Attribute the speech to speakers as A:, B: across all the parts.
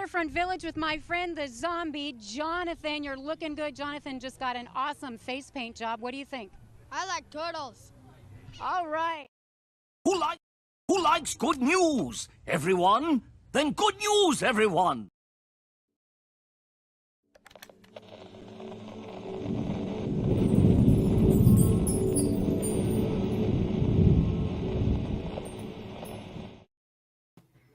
A: waterfront village with my friend, the zombie, Jonathan. You're looking good. Jonathan just got an awesome face paint job. What do you think?
B: I like turtles.
A: All right.
C: Who likes good news? Everyone? Then good news, everyone!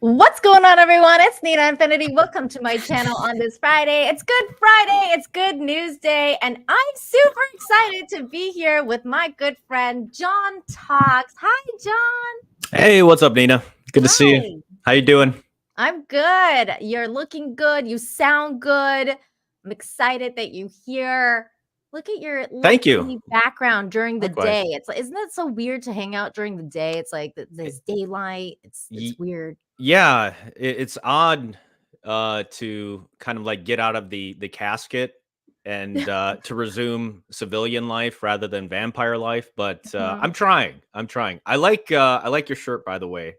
D: What's going on, everyone? It's Nina Infinity. Welcome to my channel on this Friday. It's Good Friday. It's Good News Day. And I'm super excited to be here with my good friend, John Talks. Hi, John.
E: Hey, what's up, Nina? Good to see you. How you doing?
D: I'm good. You're looking good. You sound good. I'm excited that you're here. Look at your
E: Thank you
D: background during the
E: Likewise.
D: day. It's like, isn't that so weird to hang out during the day? It's like there's daylight. It's weird.
E: Yeah, it's odd to kind of like get out of the casket and to resume civilian life rather than vampire life. But I'm trying. I like your shirt, by the way.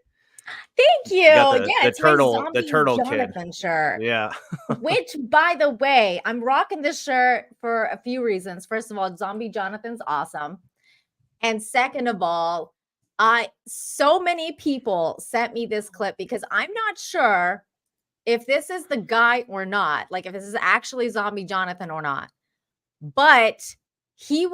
D: Thank you.
E: Yeah,
D: it's
E: the turtle
D: Jonathan
E: kid
D: shirt.
E: Yeah.
D: Which, by the way, I'm rocking this shirt for a few reasons. First of all, Zombie Jonathan's awesome. And second of all, so many people sent me this clip because I'm not sure if this is the guy or not, like if this is actually Zombie Jonathan or not. But he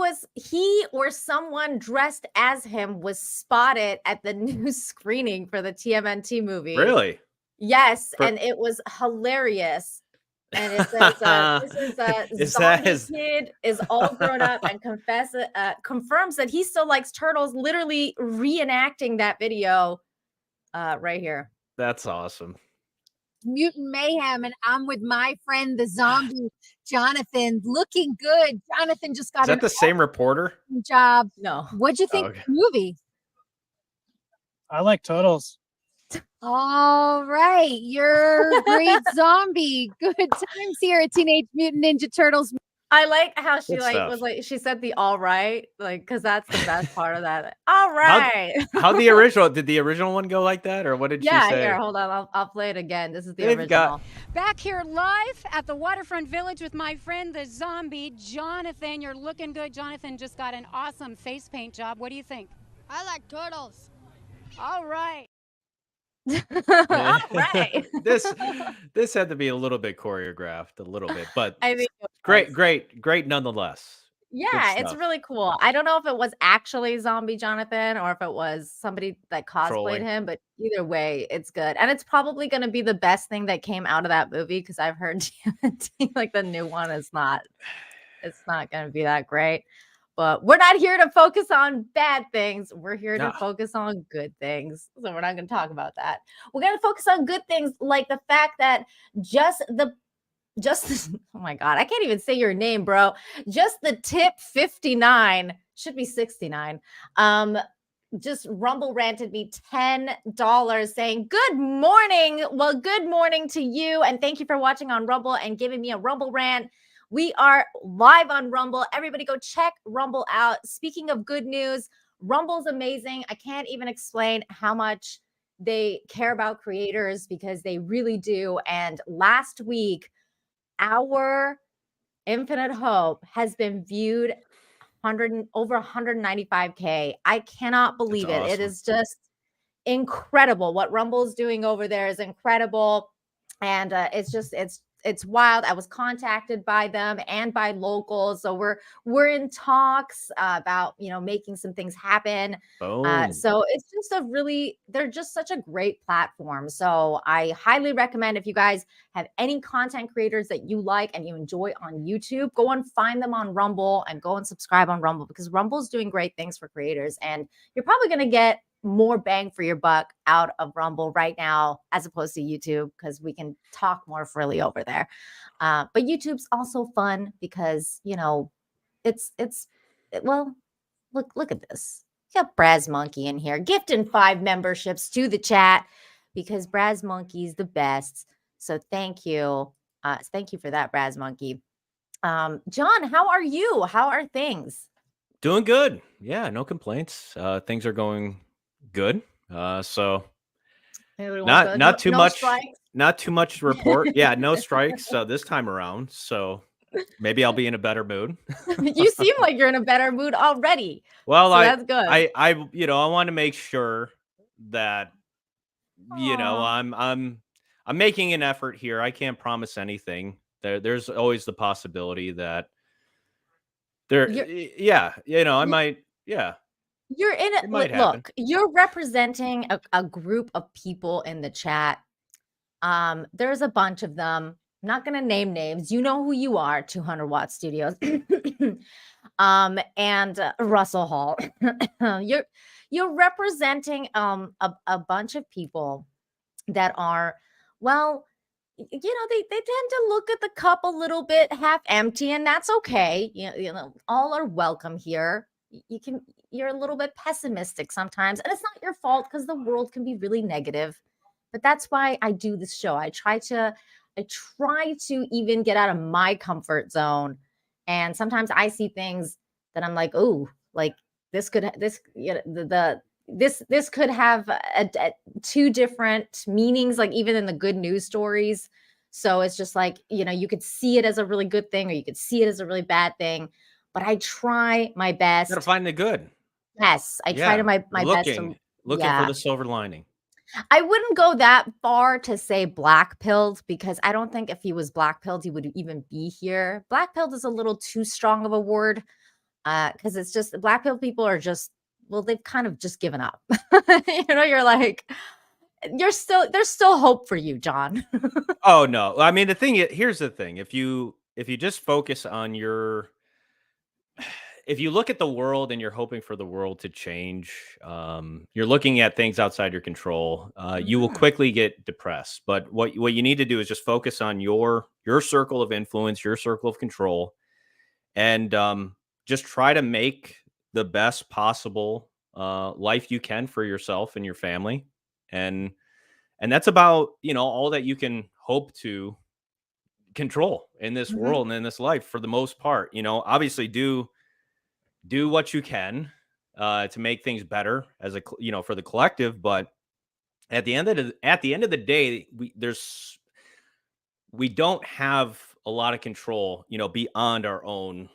D: or someone dressed as him was spotted at the new screening for the TMNT movie.
E: Really?
D: Yes, and it was hilarious. And it says, this is a zombie kid is all grown up and confirms that he still likes turtles, literally reenacting that video right here.
E: That's awesome.
B: Mutant Mayhem, and I'm with my friend, the zombie, Jonathan. Looking good. Jonathan just got
E: Is that the same reporter
B: job.
D: No.
B: What'd you think of the movie?
F: I like turtles.
B: All right. You're a great zombie. Good times here at Teenage Mutant Ninja Turtles.
D: I like how she she said the all right, like, because that's the best part of that. All right.
E: How did the original one go like that, or what did she say?
D: Yeah, here, hold on. I'll play it again. This is the original.
A: Back here live at the waterfront village with my friend, the zombie, Jonathan. You're looking good. Jonathan just got an awesome face paint job. What do you think?
B: I like turtles.
A: All right.
D: All right.
E: This had to be a little bit choreographed, a little bit, but
D: I mean,
E: great nonetheless.
D: Yeah, it's really cool. I don't know if it was actually Zombie Jonathan or if it was somebody that cosplayed him, but either way, it's good. And it's probably going to be the best thing that came out of that movie because I've heard TMNT, like the new one is not, it's not going to be that great. But we're not here to focus on bad things. We're here to focus on good things. So we're not going to talk about that. We're going to focus on good things like the fact that oh my God, I can't even say your name, bro. Just the tip 59 should be 69. Just Rumble ranted me $10 saying, good morning. Well, good morning to you. And thank you for watching on Rumble and giving me a Rumble rant. We are live on Rumble. Everybody go check Rumble out. Speaking of good news, Rumble's amazing. I can't even explain how much they care about creators because they really do. And last week, our Infinite Hope has been viewed over 195K. I cannot believe it. It is just incredible. What Rumble's doing over there is incredible. And it's wild. I was contacted by them and by locals. So we're in talks about, making some things happen. So it's just they're just such a great platform. So I highly recommend if you guys have any content creators that you like and you enjoy on YouTube, go and find them on Rumble and go and subscribe on Rumble because Rumble's doing great things for creators. And you're probably going to get more bang for your buck out of Rumble right now as opposed to YouTube because we can talk more freely over there. But YouTube's also fun because, well, look at this. You got Braz Monkey in here gifting 5 memberships to the chat because Braz Monkey's the best. So thank you. Thank you for that, Braz Monkey. John, how are you? How are things?
E: Doing good. Yeah, no complaints. Things are going good. So not too much.
D: Strikes?
E: not too much to report. Yeah, no strikes this time around. So maybe I'll be in a better mood.
D: You seem like you're in a better mood already.
E: Well,
D: So that's good.
E: I I want to make sure that
D: Aw.
E: I'm making an effort here. I can't promise anything. There's always the possibility that
D: You're
E: yeah, I
D: y-
E: might, yeah,
D: you're in it.
E: it might happen.
D: Look, you're representing a group of people in the chat. There's a bunch of them. I'm not gonna name names. You know who you are, 200 Watt Studios. And Russell Hall. You're representing a bunch of people that are, well, they tend to look at the cup a little bit half empty, and that's okay. All are welcome here. You're a little bit pessimistic sometimes, and it's not your fault because the world can be really negative. But that's why I do this show. I try to even get out of my comfort zone. And sometimes I see things that I'm like, oh, like this could this this could have two different meanings, like even in the good news stories. So it's just like, you could see it as a really good thing or you could see it as a really bad thing. But I try my
E: Got to
D: best.
E: find the good.
D: Yes, I try to
E: Yeah,
D: my best to,
E: looking for
D: yeah.
E: the silver lining.
D: I wouldn't go that far to say black pilled because I don't think if he was black pilled, he would even be here. Black pilled is a little too strong of a word because it's just black pilled people are just, well, they've kind of just given up. You're like, there's still hope for you, John.
E: Oh no. I mean, here's the thing. If you just focus on if you look at the world and you're hoping for the world to change, you're looking at things outside your control. You will
D: Mhm.
E: quickly get depressed. But what you need to do is just focus on your circle of influence, your circle of control, and just try to make the best possible life you can for yourself and your family. And that's about all that you can hope to control in this
D: Mhm.
E: world and in this life for the most part. Obviously do what you can to make things better as for the collective. But at the end of the day, we don't have a lot of control, beyond our own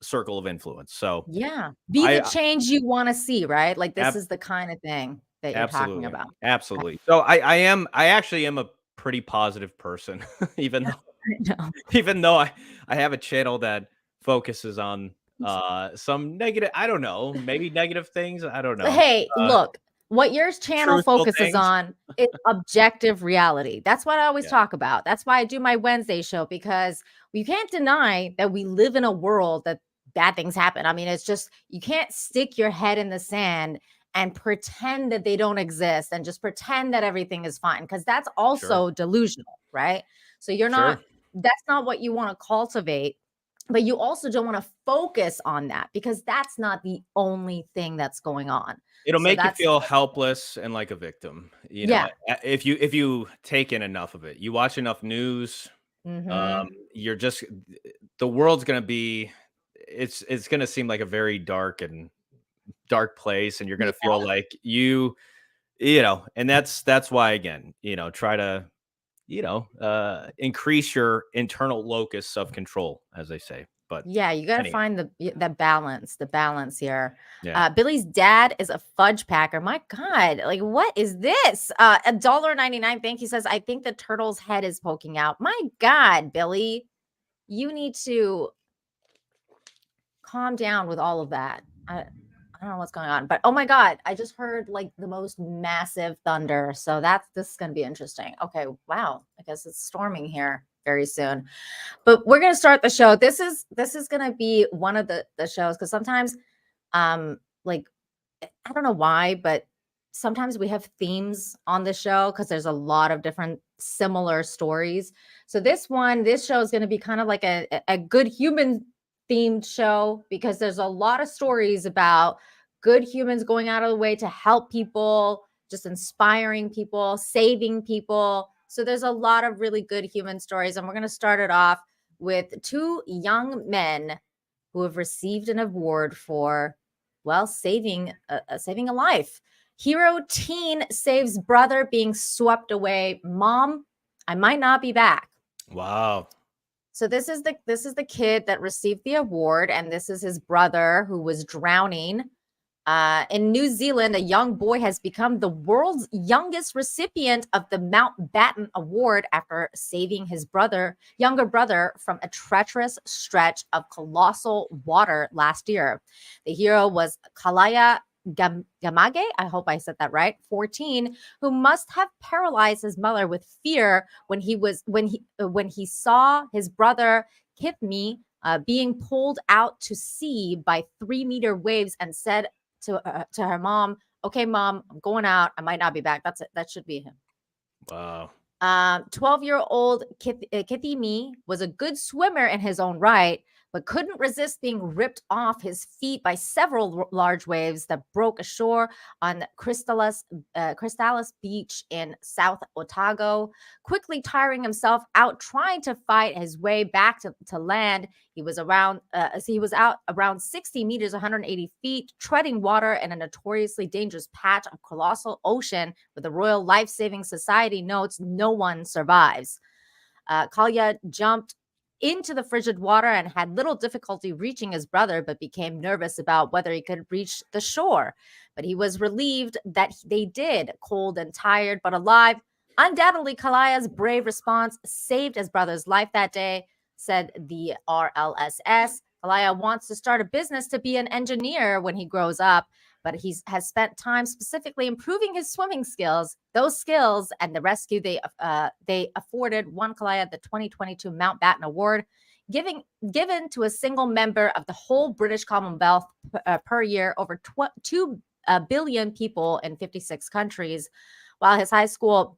E: circle of influence. So
D: Yeah. Be the
E: I
D: change you want to see, right? Like this
E: ab-
D: is the kind of thing that you're talking
E: absolutely,
D: about.
E: absolutely. So I actually am a pretty positive person, even though
D: No.
E: even though I have a channel that focuses on some negative, I don't know, maybe negative things, I don't know.
D: Hey,
E: Uh
D: look, what your channel
E: truthful
D: focuses
E: things.
D: on is objective reality. That's what I always
E: Yeah,
D: talk about. That's why I do my Wednesday show because we can't deny that we live in a world that bad things happen. I mean, it's just you can't stick your head in the sand and pretend that they don't exist and just pretend that everything is fine because that's
E: sure.
D: also delusional, right? So
E: Sure.
D: that's not what you want to cultivate. But you also don't want to focus on that because that's not the only thing that's going on.
E: It'll
D: So
E: make you
D: that's
E: feel helpless and like a victim,
D: yeah.
E: if you take in enough of it. You watch enough news,
D: Mhm.
E: you're just the world's gonna be it's gonna seem like a very dark place, and you're gonna
D: Yeah.
E: feel like and that's why, again, try to, increase your internal locus of control, as they say. But
D: Yeah, you gotta
E: anyhow,
D: find the balance here.
E: yeah.
D: Billy's dad is a fudge packer. My God, like what is this? $1.99. Thank you says, I think the turtle's head is poking out. My God, Billy, you need to calm down with all of that. I don't know what's going on, but oh my God, I just heard like the most massive thunder. So this is going to be interesting. Okay, wow. I guess it's storming here very soon. But we're going to start the show. This is going to be one of the shows because sometimes like I don't know why, but sometimes we have themes on the show because there's a lot of different similar stories. So this show is going to be kind of like a good human themed show because there's a lot of stories about good humans going out of the way to help people, just inspiring people, saving people. So there's a lot of really good human stories. And we're going to start it off with two young men who have received an award for, well, saving a life. Hero teen saves brother being swept away. Mom, I might not be back.
E: Wow.
D: So this is the kid that received the award, and this is his brother who was drowning. In New Zealand, a young boy has become the world's youngest recipient of the Mountbatten Award after saving his younger brother from a treacherous stretch of colossal water last year. The hero was Kalaya Gamage, I hope I said that right, 14, who must have paralyzed his mother with fear when he saw his brother Kithme being pulled out to sea by 3-meter waves, and said to her mom, "Okay, mom, I'm going out. I might not be back." That's it. That should be him.
E: Wow.
D: 12-year-old Kithme was a good swimmer in his own right, but couldn't resist being ripped off his feet by several large waves that broke ashore on Crystallis Beach in South Otago. Quickly tiring himself out trying to fight his way back to land, he was out around 60 meters, 180 feet, treading water in a notoriously dangerous patch of colossal ocean where the Royal Life-Saving Society notes no one survives. Kalya jumped into the frigid water and had little difficulty reaching his brother, but became nervous about whether he could reach the shore. But he was relieved that they did. Cold and tired, but alive. Undoubtedly, Kalaya's brave response saved his brother's life that day, said the RLSS. Kalaya wants to start a business to be an engineer when he grows up, but he has spent time specifically improving his swimming skills. Those skills and the rescue they afforded won Kalaya the 2022 Mountbatten Award, given to a single member of the whole British Commonwealth per year, over 2 billion people in 56 countries. While his high school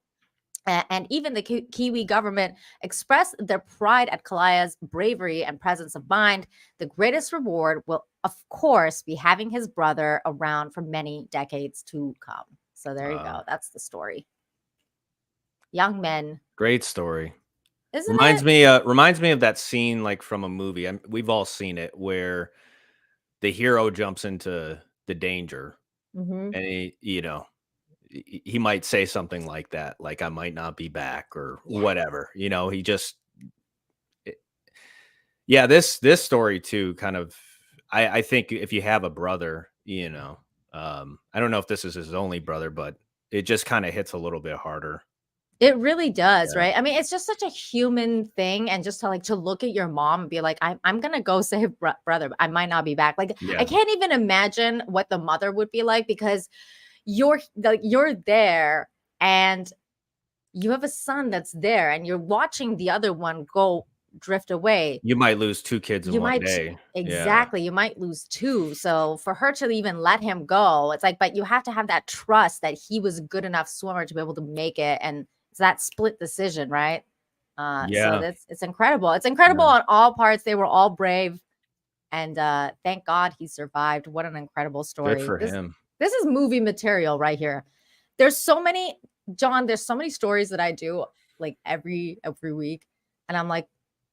D: and even the Kiwi government expressed their pride at Kalaya's bravery and presence of mind, the greatest reward will, of course, be having his brother around for many decades to come. So there you go. That's the story. Young men.
E: Great story.
D: Isn't
E: reminds
D: it?
E: Reminds me of that scene like from a movie. We've all seen it, where the hero jumps into the danger,
D: Mm-hmm.
E: and he might say something like that, like, "I might not be back," or whatever. He just, this story too, kind of, I think if you have a brother, I don't know if this is his only brother, but it just kind of hits a little bit harder.
D: It really does,
E: Yeah.
D: right? I mean, it's just such a human thing, and just to look at your mom and be like, I'm gonna go save brother. I might not be back. Like,
E: Yeah.
D: I can't even imagine what the mother would be like, because you're there and you have a son that's there, and you're watching the other one go drift away.
E: You might lose 2 kids in
D: You
E: one
D: might
E: day.
D: exactly. You might lose 2. So for her to even let him go, it's like, but you have to have that trust that he was a good enough swimmer to be able to make it, and it's that split decision, right? So
E: Yeah.
D: it's incredible. It's incredible on all parts. They were all brave, and thank God he survived. What an incredible story!
E: Good for him.
D: This is movie material right here. There's so many, John. There's so many stories that I do like every week, and I'm like,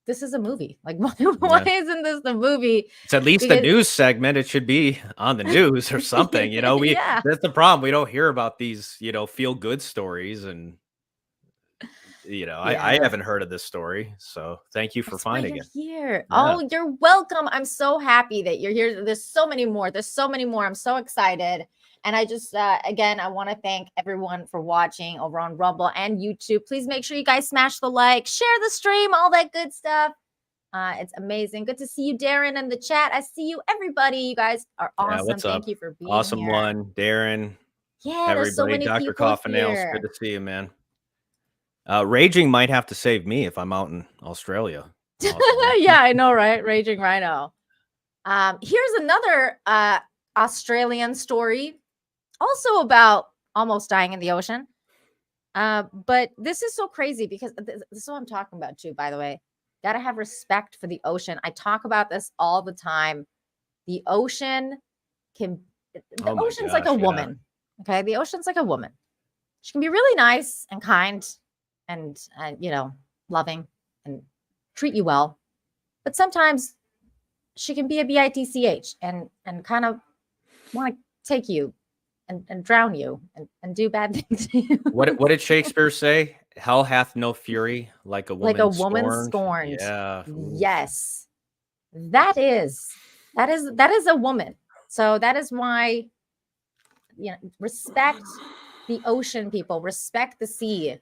D: this is a movie. Like, why isn't this the movie?
E: It's at least a news segment. It should be on the news or something. That's the problem. We don't hear about these, feel good stories, and I haven't heard of this story. So thank you for finding it.
D: Here.
E: Yeah.
D: Oh, you're welcome. I'm so happy that you're here. There's so many more. I'm so excited. And I just, again, I want to thank everyone for watching over on Rumble and YouTube. Please make sure you guys smash the like, share the stream, all that good stuff. It's amazing. Good to see you, Darren, in the chat. I see you, everybody. You guys are awesome.
E: What's up?
D: Thank you for being
E: awesome
D: here.
E: One, Darren.
D: Yeah,
E: everybody.
D: there's so many
E: Dr.
D: people
E: Coffin Nails.
D: here.
E: Good to see you, man. Raging might have to save me if I'm out in Australia. Awesome.
D: Yeah, I know, right? Raging Rhino. Here's another Australian story, also about almost dying in the ocean. But this is so crazy because this is what I'm talking about too, by the way. Gotta have respect for the ocean. I talk about this all the time. The ocean ocean's like a woman. Okay. The ocean's like a woman. She can be really nice and kind and loving and treat you well. But sometimes she can be a bitch and kind of want to take you and drown you and do bad things to you.
E: What did Shakespeare say? Hell hath no fury like a woman
D: Like a woman
E: scorned.
D: scorned.
E: Yeah. Oof.
D: Yes. That is a woman. So that is why, respect the ocean, people, respect the sea.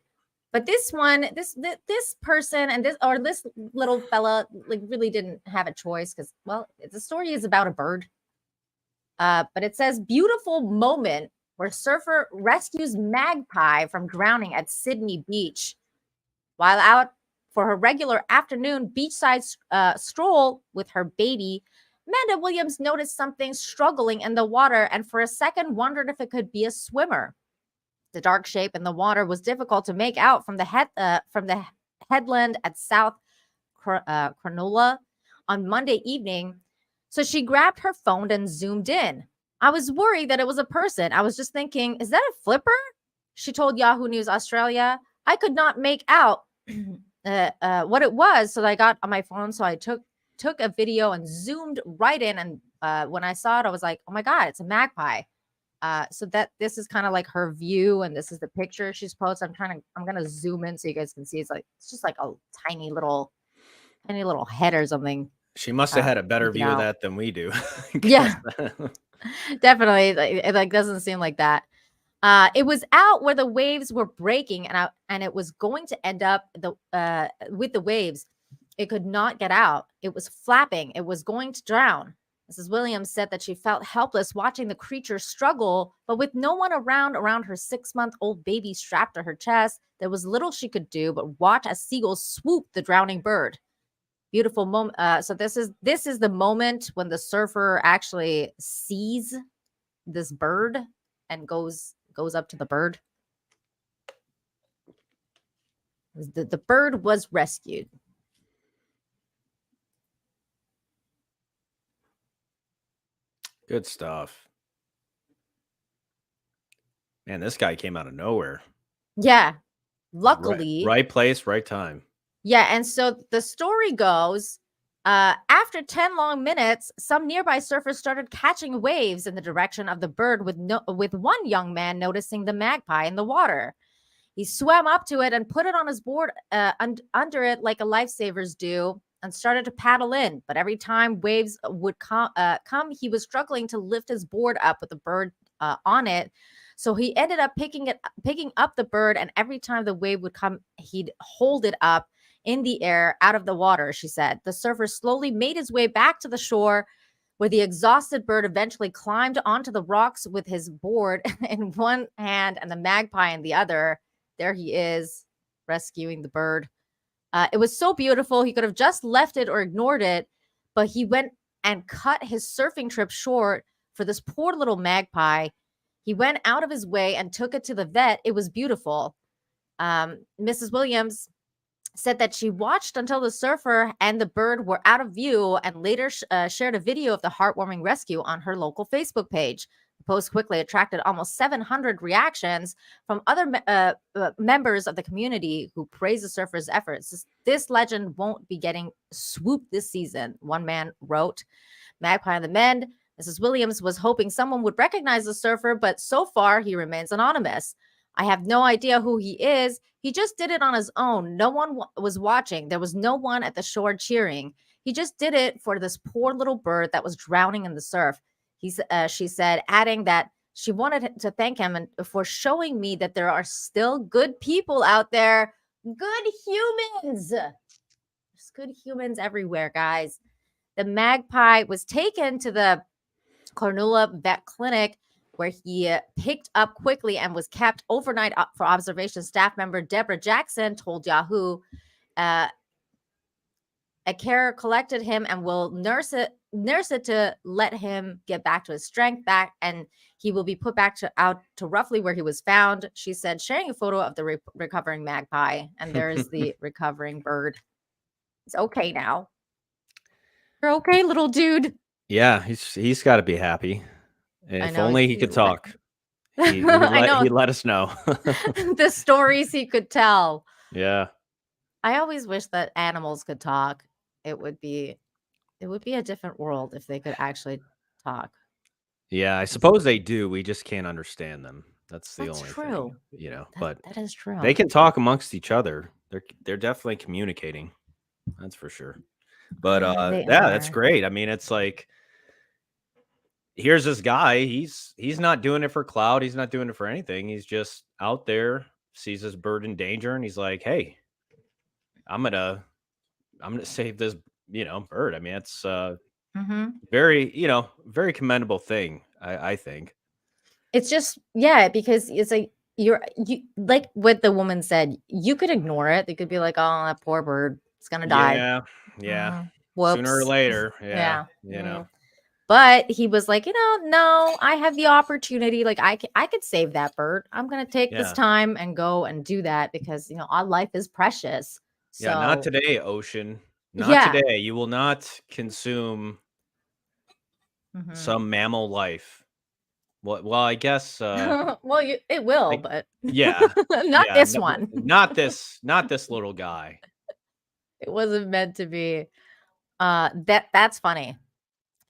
D: But this one, this person and this little fella like really didn't have a choice because, well, the story is about a bird. But it says beautiful moment where surfer rescues magpie from drowning at Sydney Beach. While out for her regular afternoon beachside stroll with her baby, Amanda Williams noticed something struggling in the water and for a second wondered if it could be a swimmer. The dark shape in the water was difficult to make out from the headland at South Cronulla on Monday evening, so she grabbed her phone and zoomed in. I was worried that it was a person. I was just thinking, is that a flipper? She told Yahoo News Australia. I could not make out what it was, so I got on my phone. So I took a video and zoomed right in. And when I saw it, I was like, oh my God, it's a magpie. So that this is kind of like her view, and this is the picture she's posted. I'm gonna zoom in so you guys can see. It's just like a tiny little head or something.
E: She must have had a better view of
D: out.
E: that than we do.
D: Yeah, definitely. It like doesn't seem like that. It was out where the waves were breaking, and it was going to end up with the waves. It could not get out. It was flapping. It was going to drown. Mrs. Williams said that she felt helpless watching the creature struggle, but with no one around her 6-month-old baby strapped to her chest, there was little she could do but watch as seagulls swooped the drowning bird. Beautiful moment. So this is the moment when the surfer actually sees this bird and goes up to the bird. The bird was rescued.
E: Good stuff. Man, this guy came out of nowhere.
D: Yeah. Luckily.
E: Right place, right time.
D: Yeah, and so the story goes, after 10 long minutes, some nearby surfers started catching waves in the direction of the bird with one young man noticing the magpie in the water. He swam up to it and put it on his board under it like a lifesavers do and started to paddle in. But every time waves would come, he was struggling to lift his board up with the bird on it. So he ended up picking up the bird, and every time the wave would come, he'd hold it up in the air out of the water, she said. The surfer slowly made his way back to the shore, where the exhausted bird eventually climbed onto the rocks with his board in one hand and the magpie in the other. There he is, rescuing the bird. It was so beautiful. He could have just left it or ignored it, but he went and cut his surfing trip short for this poor little magpie. He went out of his way and took it to the vet. It was beautiful. Mrs. Williams said that she watched until the surfer and the bird were out of view and later shared a video of the heartwarming rescue on her local Facebook page. The post quickly attracted almost 700 reactions from other members of the community who praised the surfer's efforts. This legend won't be getting swooped this season, one man wrote. Magpie on the mend. Mrs. Williams was hoping someone would recognize the surfer, but so far he remains anonymous. I have no idea who he is. He just did it on his own. No one was watching. There was no one at the shore cheering. He just did it for this poor little bird that was drowning in the surf. She said, adding that she wanted to thank him for showing me that there are still good people out there. Good humans. There's good humans everywhere, guys. The magpie was taken to the Cronulla Vet Clinic, where he picked up quickly and was kept overnight up for observation. Staff member Deborah Jackson told Yahoo, a carer collected him and will nurse it to let him get back to his strength back, and he will be put back out to roughly where he was found, she said, sharing a photo of the recovering magpie. And there is the recovering bird. It's okay now. You're okay, little dude.
E: Yeah, he's got to be happy. If only he could talk. He'd let us know.
D: The stories he could tell.
E: Yeah.
D: I always wish that animals could talk. It would be a different world if they could actually talk.
E: Yeah, I suppose they do. We just can't understand them. That's the
D: That's
E: only thing,
D: true.
E: but
D: That is true.
E: they can talk amongst each other. They're definitely communicating. That's for sure. But
D: They
E: yeah, that's
D: are.
E: great. I mean, it's like here's this guy. He's not doing it for clout. He's not doing it for anything. He's just out there, sees this bird in danger, and he's like, "Hey, I'm gonna save this, bird." I mean, it's
D: Mhm.
E: very, very commendable thing. I think.
D: It's just because it's like you like what the woman said, you could ignore it. They could be like, "Oh, that poor bird, it's gonna die."
E: Yeah, yeah. Sooner or
D: Whoops.
E: later, yeah,
D: Yeah.
E: you know.
D: But he was like, no, I have the opportunity. Like I could save that bird. I'm gonna take this
E: Yeah.
D: time and go and do that because our life is precious.
E: Yeah, not
D: So
E: today, ocean. Not
D: yeah.
E: today. You will not consume
D: Mhm.
E: some mammal life. Well, I guess,
D: Well, it will,
E: like
D: but
E: yeah.
D: not
E: Yeah,
D: this
E: no
D: one.
E: not this little guy.
D: It wasn't meant to be. That's funny.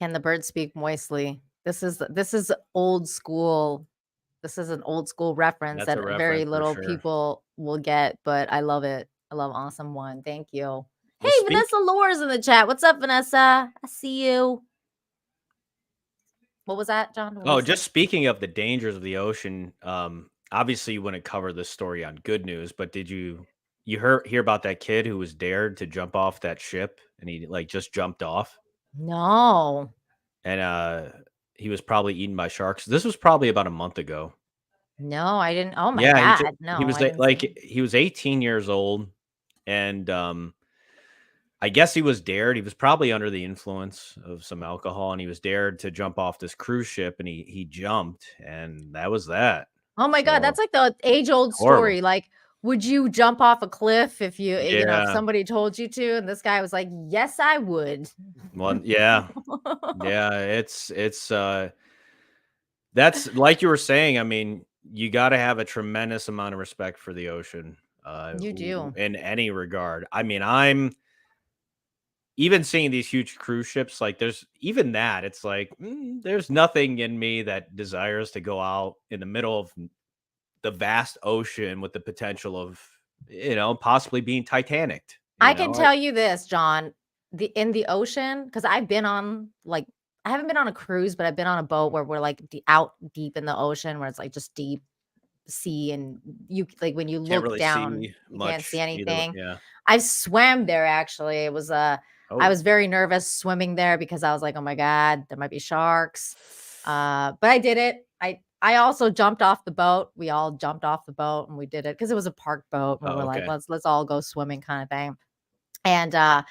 D: Can the bird speak moistly? This is old school. This is an old school reference
E: That's a
D: that very
E: reference for
D: little
E: sure.
D: people will get, but I love it. I love Awesome One. Thank you. Hey,
E: Well, speak
D: Vanessa Lore's in the chat. What's up, Vanessa? I see you. What was that, John? What were
E: Oh,
D: you saying?
E: just speaking of the dangers of the ocean, obviously you wouldn't cover this story on Good News, but did you hear about that kid who was dared to jump off that ship and he like just jumped off
D: No.
E: and he was probably eaten by sharks. This was probably about a month ago.
D: No, I didn't. Oh my
E: Yeah,
D: God.
E: he
D: No,
E: was
D: I didn't see.
E: he was 18 years old and I guess he was dared. He was probably under the influence of some alcohol and he was dared to jump off this cruise ship and he jumped and that was that.
D: Oh my God.
E: So
D: That's like the age old
E: horrible.
D: story. Like, would you jump off a cliff if
E: Yeah.
D: somebody told you to? And this guy was like, yes, I would.
E: Well, yeah. Yeah, it's that's like you were saying, I mean, you gotta have a tremendous amount of respect for the ocean,
D: You do.
E: in any regard. I mean, I'm even seeing these huge cruise ships, like, there's even that, it's like, there's nothing in me that desires to go out in the middle of the vast ocean with the potential of, possibly being Titanic,
D: I can tell you this, John, in the ocean, because I've been on like I haven't been on a cruise, but I've been on a boat where we're like out deep in the ocean where it's like just deep sea and you like when you
E: Can't
D: look
E: really
D: down,
E: see
D: you can't see
E: much either
D: anything.
E: yeah.
D: I swam there actually. I
E: Oh.
D: was very nervous swimming there because I was like, oh my God, there might be sharks. But I did it. I also jumped off the boat. We all jumped off the boat and we did it because it was a park boat where
E: Oh,
D: we're like,
E: okay.
D: let's all go swimming kind of thing. And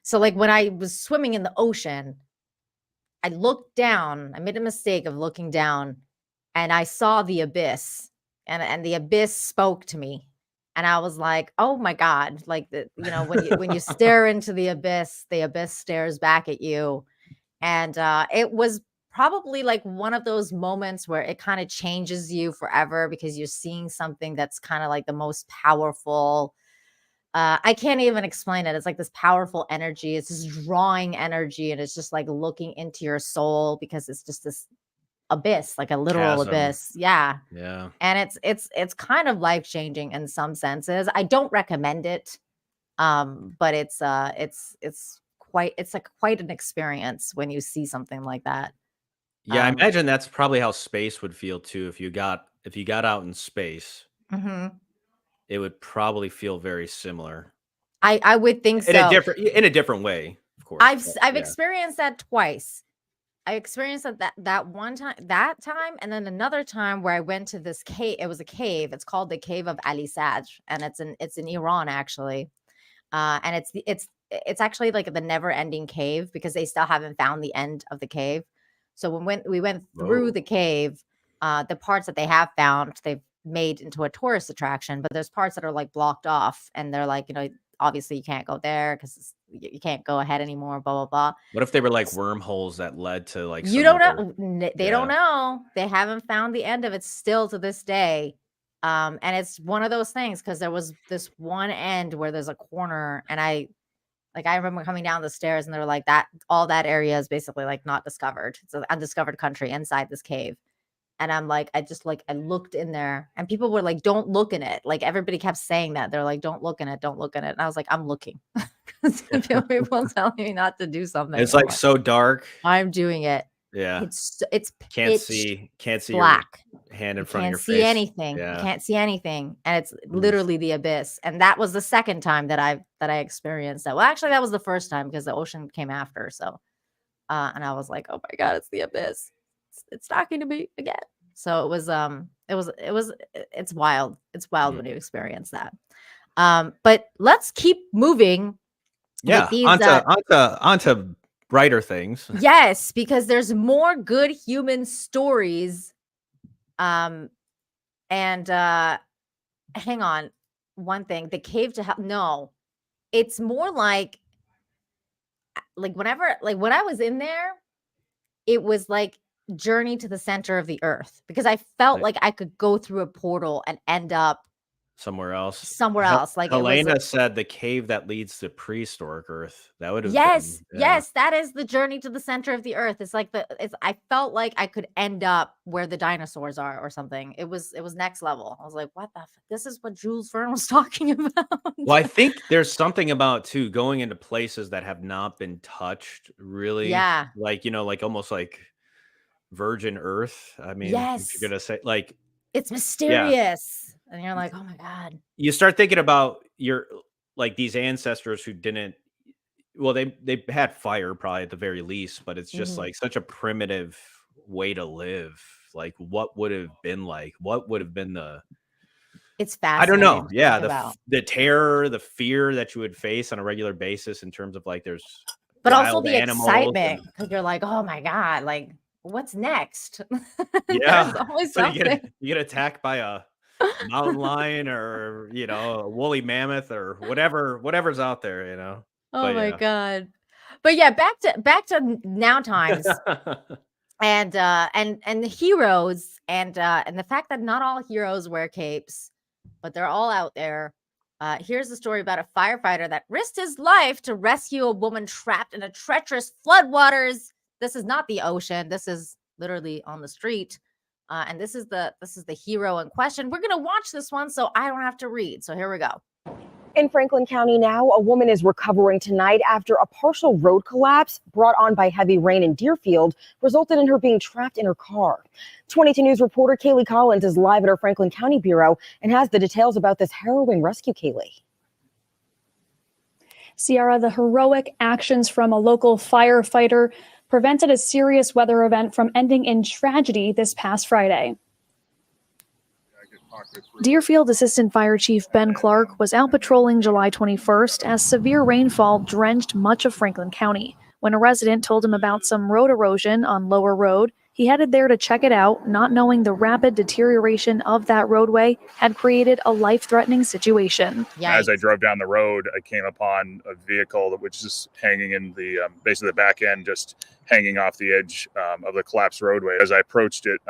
D: so like when I was swimming in the ocean, I looked down. I made a mistake of looking down and I saw the abyss and the abyss spoke to me. And I was like, "Oh my God." Like when you stare into the abyss stares back at you. And it was probably like one of those moments where it kind of changes you forever because you're seeing something that's kind of like the most powerful. I can't even explain it. It's like this powerful energy. It's this drawing energy, and it's just like looking into your soul because it's just this abyss, like a literal
E: Chasm.
D: abyss. Yeah.
E: Yeah.
D: And it's kind of life-changing in some senses. I don't recommend it. But it's like quite an experience when you see something like that.
E: Yeah, I
D: Um,
E: imagine that's probably how space would feel too if you got out in space.
D: mhm.
E: It would probably feel very similar
D: I would think
E: in a
D: so.
E: different way, of course, but
D: I've
E: yeah.
D: experienced that twice. I experienced that one time, and then another time where I went to this cave. It was a cave. It's called the Cave of Ali Sadr, and it's in Iran actually. And it's actually like the never ending cave because they still haven't found the end of the cave. So when we went through
E: Whoa.
D: the cave, the parts that they have found, they've made into a tourist attraction, but there's parts that are like blocked off, and they're like, obviously you can't go there because you can't go ahead anymore. Blah blah blah.
E: What if they were like wormholes that led to like
D: You
E: some
D: don't
E: other
D: know. They don't
E: yeah.
D: know. They haven't found the end of it still to this day. And it's one of those things because there was this one end where there's a corner, and Like I remember coming down the stairs and they were like that all that area is basically like not discovered. It's an undiscovered country inside this cave. And I'm like, I looked in there and people were like, don't look in it. Like everybody kept saying that. They're like, don't look in it, don't look in it. And I was like, I'm looking. People telling me not to do something.
E: It's like so dark.
D: I'm doing it.
E: Yeah.
D: It's
E: can't see
D: black.
E: Your hand in front of your face.
D: Can't see anything.
E: Yeah.
D: You can't see anything. And it's literally the abyss. And that was the second time that I experienced that. Well, actually, that was the first time because the ocean came after. So and I was like, oh my God, it's the abyss. It's talking to me again. So it's wild. It's wild when you experience that. But let's keep moving.
E: Yeah.
D: These,
E: onto brighter things.
D: Yes, because there's more good human stories. And hang on, one thing, the cave to hell. No, it's more like whenever, like when I was in there, it was like journey to the center of the earth because I felt like I could go through a portal and end up
E: somewhere else.
D: Like
E: Helena said the cave that leads to prehistoric Earth. That would have
D: yes, that is the journey to the center of the earth. It's like I felt like I could end up where the dinosaurs are or something. It was next level. I was like, what the this is what Jules Verne was talking about.
E: Well, I think there's something about too going into places that have not been touched really.
D: Yeah.
E: Like, like almost like virgin earth. I mean, if you're gonna say like
D: it's mysterious. Yeah. And you're like, oh my God.
E: You start thinking about these ancestors who didn't, well, they had fire probably at the very least, but it's just like such a primitive way to live. Like what would have been
D: it's fascinating.
E: I don't know. Yeah. The terror, the fear that you would face on a regular basis in terms of like there's,
D: but also the excitement because you're like, oh my God, like what's next?
E: Yeah. Always so you get attacked by a mountain lion or a woolly mammoth or whatever's out there.
D: Oh my God. But yeah, back to now times and the heroes and the fact that not all heroes wear capes, but they're all out there. Here's a story about a firefighter that risked his life to rescue a woman trapped in a treacherous floodwaters. This is not the ocean. This is literally on the street. And this is the hero in question. We're going to watch this one so I don't have to read. So here we go.
G: In Franklin County now, a woman is recovering tonight after a partial road collapse brought on by heavy rain in Deerfield resulted in her being trapped in her car. 22 News reporter Kaylee Collins is live at our Franklin County Bureau and has the details about this harrowing rescue, Kaylee.
H: Sierra, the heroic actions from a local firefighter prevented a serious weather event from ending in tragedy this past Friday. Deerfield Assistant Fire Chief Ben Clark was out patrolling July 21st as severe rainfall drenched much of Franklin County. When a resident told him about some road erosion on Lower Road, he headed there to check it out, not knowing the rapid deterioration of that roadway had created a life-threatening situation.
I: Yikes. As I drove down the road, I came upon a vehicle that was just hanging in the basically the back end, just hanging off the edge of the collapsed roadway. As I approached it,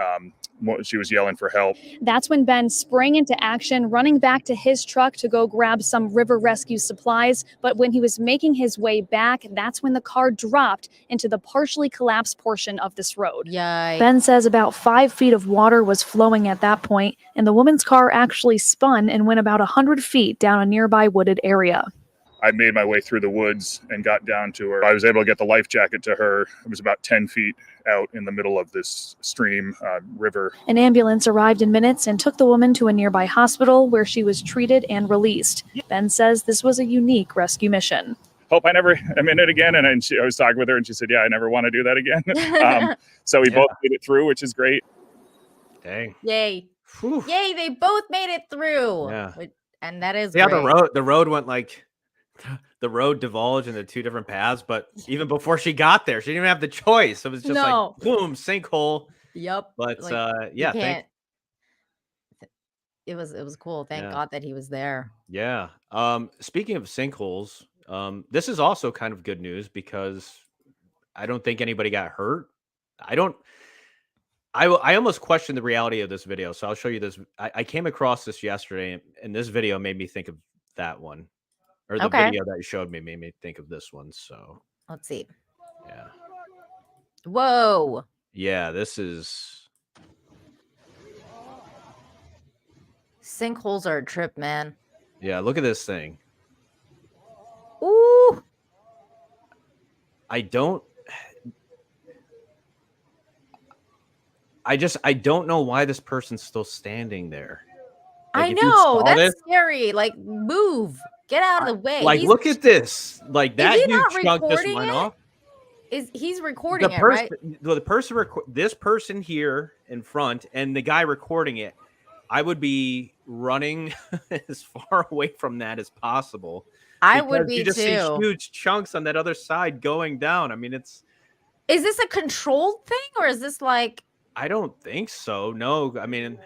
I: she was yelling for help.
H: That's when Ben sprang into action, running back to his truck to go grab some river rescue supplies. But when he was making his way back, that's when the car dropped into the partially collapsed portion of this road.
D: Yikes.
H: Ben says about 5 feet of water was flowing at that point, and the woman's car actually spun and went about 100 feet down a nearby wooded area.
I: I made my way through the woods and got down to her. I was able to get the life jacket to her. It was about 10 feet out in the middle of this stream, river.
H: An ambulance arrived in minutes and took the woman to a nearby hospital where she was treated and released. Ben says this was a unique rescue mission.
I: Hope I'm in it again. And I was talking with her and she said, yeah, I never want to do that again. So we both made it through, which is great.
E: Dang.
D: Yay. Whew. Yay, they both made it through.
E: Yeah.
D: And that is
E: great.
D: The
E: road went like... The road divulged into two different paths, but even before she got there, she didn't even have the choice. It was just like, boom, sinkhole.
D: Yep.
E: But
D: it was cool. Thank God that he was there.
E: Yeah. Speaking of sinkholes, this is also kind of good news because I don't think anybody got hurt. I almost questioned the reality of this video, so I'll show you this. I came across this yesterday, and this video made me think of that one. or the
D: Okay.
E: video that you showed me made me think of this one. So
D: Let's see.
E: yeah,
D: Whoa.
E: yeah, this is.
D: Sinkholes are a trip, man.
E: Yeah, look at this thing.
D: Ooh.
E: I don't know why this person's still standing there. Like,
D: I
E: if you
D: know.
E: saw
D: That's
E: this,
D: scary. Like, move. Get out of the way.
E: like, look at this. Like,
D: Is
E: that
D: he
E: huge
D: not
E: chunk just
D: recording
E: went
D: it?
E: off.
D: He's
E: The
D: recording it,
E: person,
D: right?
E: this person here in front, and the guy recording it. I would be running as far away from that as possible.
D: I would
E: Because
D: be
E: you just see
D: too.
E: huge chunks on that other side going down. I mean,
D: Is this a controlled thing, or is this like,
E: I don't think so. No, I mean,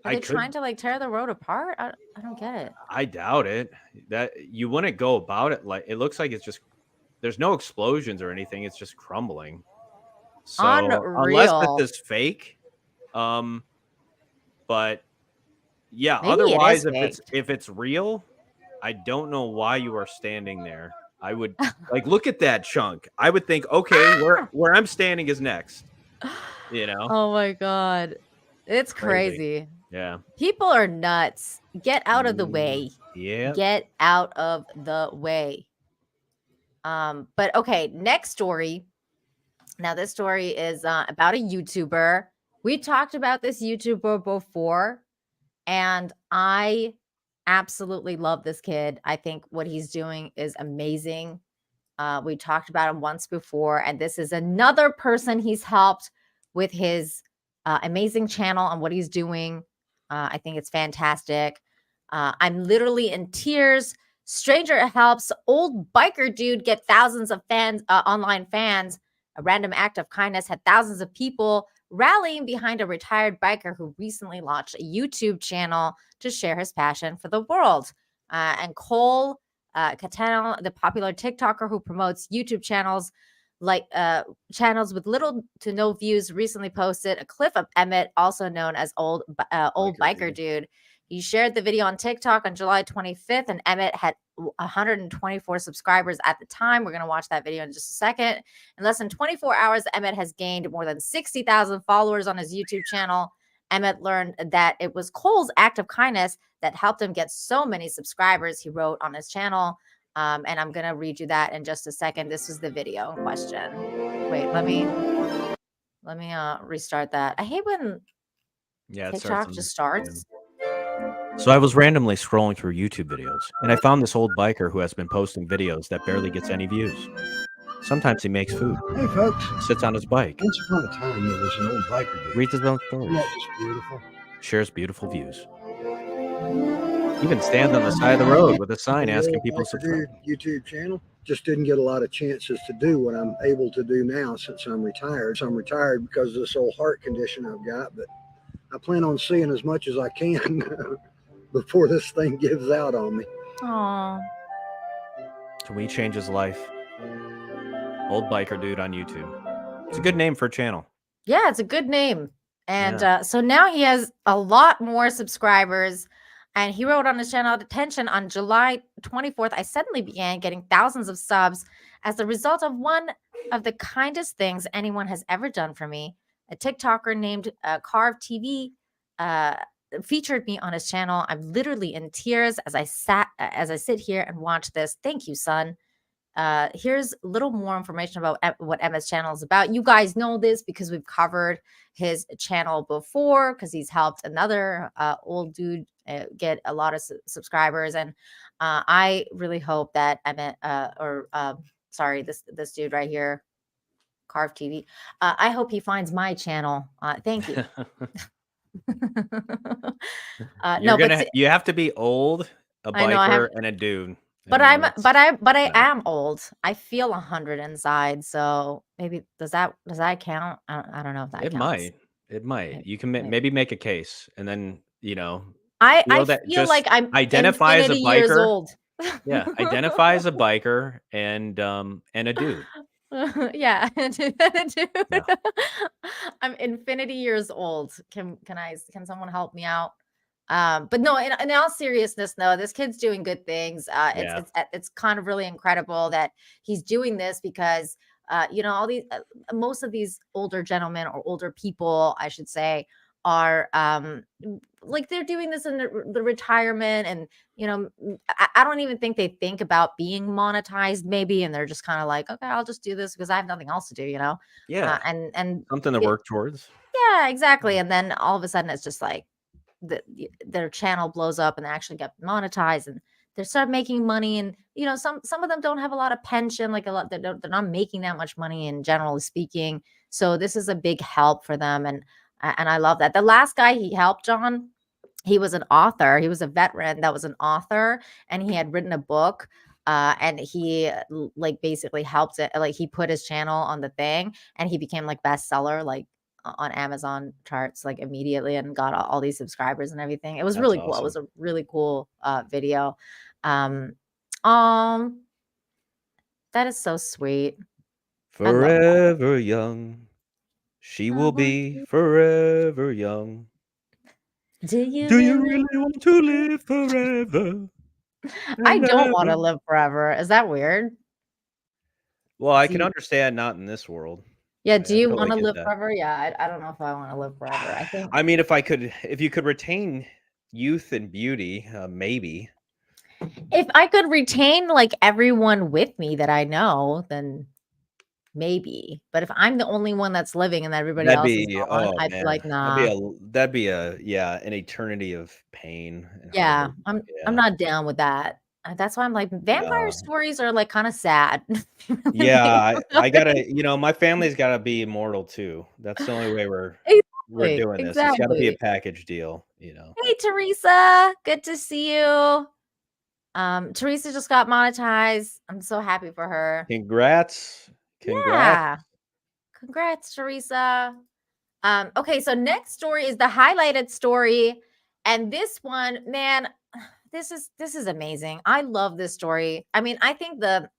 D: are they trying to like tear the road apart? I don't get it.
E: I doubt it. That you wouldn't go about it like it looks like it's just there's no explosions or anything. It's just crumbling. So unless
D: Unreal.
E: this is fake, but yeah.
D: Maybe it
E: Otherwise,
D: is
E: if it's real, I don't know why you are standing there. I would like look at that chunk. I would think, okay, where I'm standing is next. You know?
D: Oh my god. It's crazy.
E: Yeah.
D: People are nuts. Get out of the way.
E: Yeah.
D: Get out of the way. But okay, next story. Now this story is about a YouTuber. We talked about this YouTuber before, and I absolutely love this kid. I think what he's doing is amazing. We talked about him once before, and this is another person he's helped with his amazing channel and what he's doing. I think it's fantastic. I'm literally in tears. Stranger helps old biker dude get thousands of fans, online fans. A random act of kindness had thousands of people rallying behind a retired biker who recently launched a YouTube channel to share his passion for the world. And Cole Catano, the popular TikToker who promotes YouTube channels channels with little to no views, recently posted a clip of Emmett, also known as old biker dude. He shared the video on TikTok on July 25th, and Emmett had 124 subscribers at the time. We're going to watch that video in just a second. In less than 24 hours, Emmett has gained more than 60,000 followers on his YouTube channel. Emmett learned that it was Cole's act of kindness that helped him get so many subscribers, he wrote on his channel. And I'm going to read you that in just a second. This was the video in question. Wait, let me restart that. I hate when TikTok just starts.
E: So I was randomly scrolling through YouTube videos, and I found this old biker who has been posting videos that barely gets any views. Sometimes he makes food.
J: Hey, folks.
E: Sits on his bike.
J: Once upon a time, there was an old biker dude.
E: Reads his own stories.
J: Isn't that just beautiful?
E: Shares beautiful views. Even stands on the side of the road with a sign asking people to subscribe.
J: YouTube channel just didn't get a lot of chances to do what I'm able to do now since I'm retired. So I'm retired because of this old heart condition I've got, but I plan on seeing as much as I can before this thing gives out on me.
D: Aww.
E: So we change his life. Old biker dude on YouTube. It's a good name for a channel.
D: Yeah, it's a good name. And so now he has a lot more subscribers. And he wrote on his channel, attention, on July 24th, I suddenly began getting thousands of subs as the result of one of the kindest things anyone has ever done for me. A TikToker named Carve TV featured me on his channel. I'm literally in tears as I sit here and watch this. Thank you, son. Here's a little more information about what Emma's channel is about. You guys know this because we've covered his channel before, because he's helped another old dude get a lot of subscribers. And I really hope that Emmett, this dude right here, Carve TV, I hope he finds my channel. Thank you.
E: You have to be old, a biker, and a dude.
D: But I am old. I feel 100 inside. So maybe does that count? I don't know if that counts.
E: It might. You can maybe make a case, and then
D: I feel like I'm
E: identify as a biker.
D: Years old.
E: Yeah, identify as a biker and a dude.
D: Yeah, a dude.
E: Yeah.
D: I'm infinity years old. Can someone help me out? But no, in all seriousness, no, this kid's doing good things.
E: Yeah.
D: It's kind of really incredible that he's doing this because all these most of these older gentlemen or older people, I should say, are like they're doing this in the retirement, and I don't even think they think about being monetized maybe, and they're just kind of like, okay, I'll just do this because I have nothing else to do,
E: Yeah.
D: and
E: Something to
D: it-
E: work towards.
D: yeah, exactly. And then all of a sudden it's just like their channel blows up and they actually get monetized and they start making money. And some of them don't have a lot of pension, like a lot, they're not making that much money in generally speaking. So this is a big help for them, and I love that. The last guy he helped, John, he was an author. He was a veteran that was an author, and he had written a book. And he like basically helped it. Like he put his channel on the thing, and he became like bestseller, like on Amazon charts, like immediately, and got all these subscribers and everything. It was
E: That's
D: really cool. It was
E: awesome.
D: a really cool video. Um, um, that is so sweet. I love that.
E: Forever young. She will be forever young.
D: Do you
E: Do you
D: really?
E: really want to live forever?
D: I
E: And
D: don't want to
E: ever?
D: live forever. Is that weird?
E: Well, I
D: Do
E: can
D: you,
E: understand not in this world.
D: yeah,
E: I
D: do you want
E: totally
D: to
E: get
D: live
E: that.
D: forever? Yeah, I don't know if I want to live forever. I think
E: I mean, if you could retain youth and beauty, maybe.
D: if I could retain like everyone with me that I know, then maybe. But if I'm the only one that's living and everybody
E: That'd
D: else is
E: be,
D: gone,
E: oh
D: I'd be
E: man,
D: like, nah.
E: that'd be yeah, an eternity of pain and
D: Yeah,
E: heartache.
D: I'm
E: Yeah.
D: not down with that. That's why I'm like, vampire
E: No.
D: stories are like kind of sad. You really
E: Yeah,
D: think
E: I
D: about it.
E: gotta, my family's gotta be immortal too. That's the only way we're
D: Exactly,
E: doing this. It's gotta be a
D: exactly.
E: package deal.
D: Hey, Teresa, good to see you. Teresa just got monetized. I'm so happy for her.
E: Congrats. Congrats.
D: Yeah, congrats, Teresa. Okay, so next story is the highlighted story, and this one, man, this is amazing. I love this story. I mean, I think the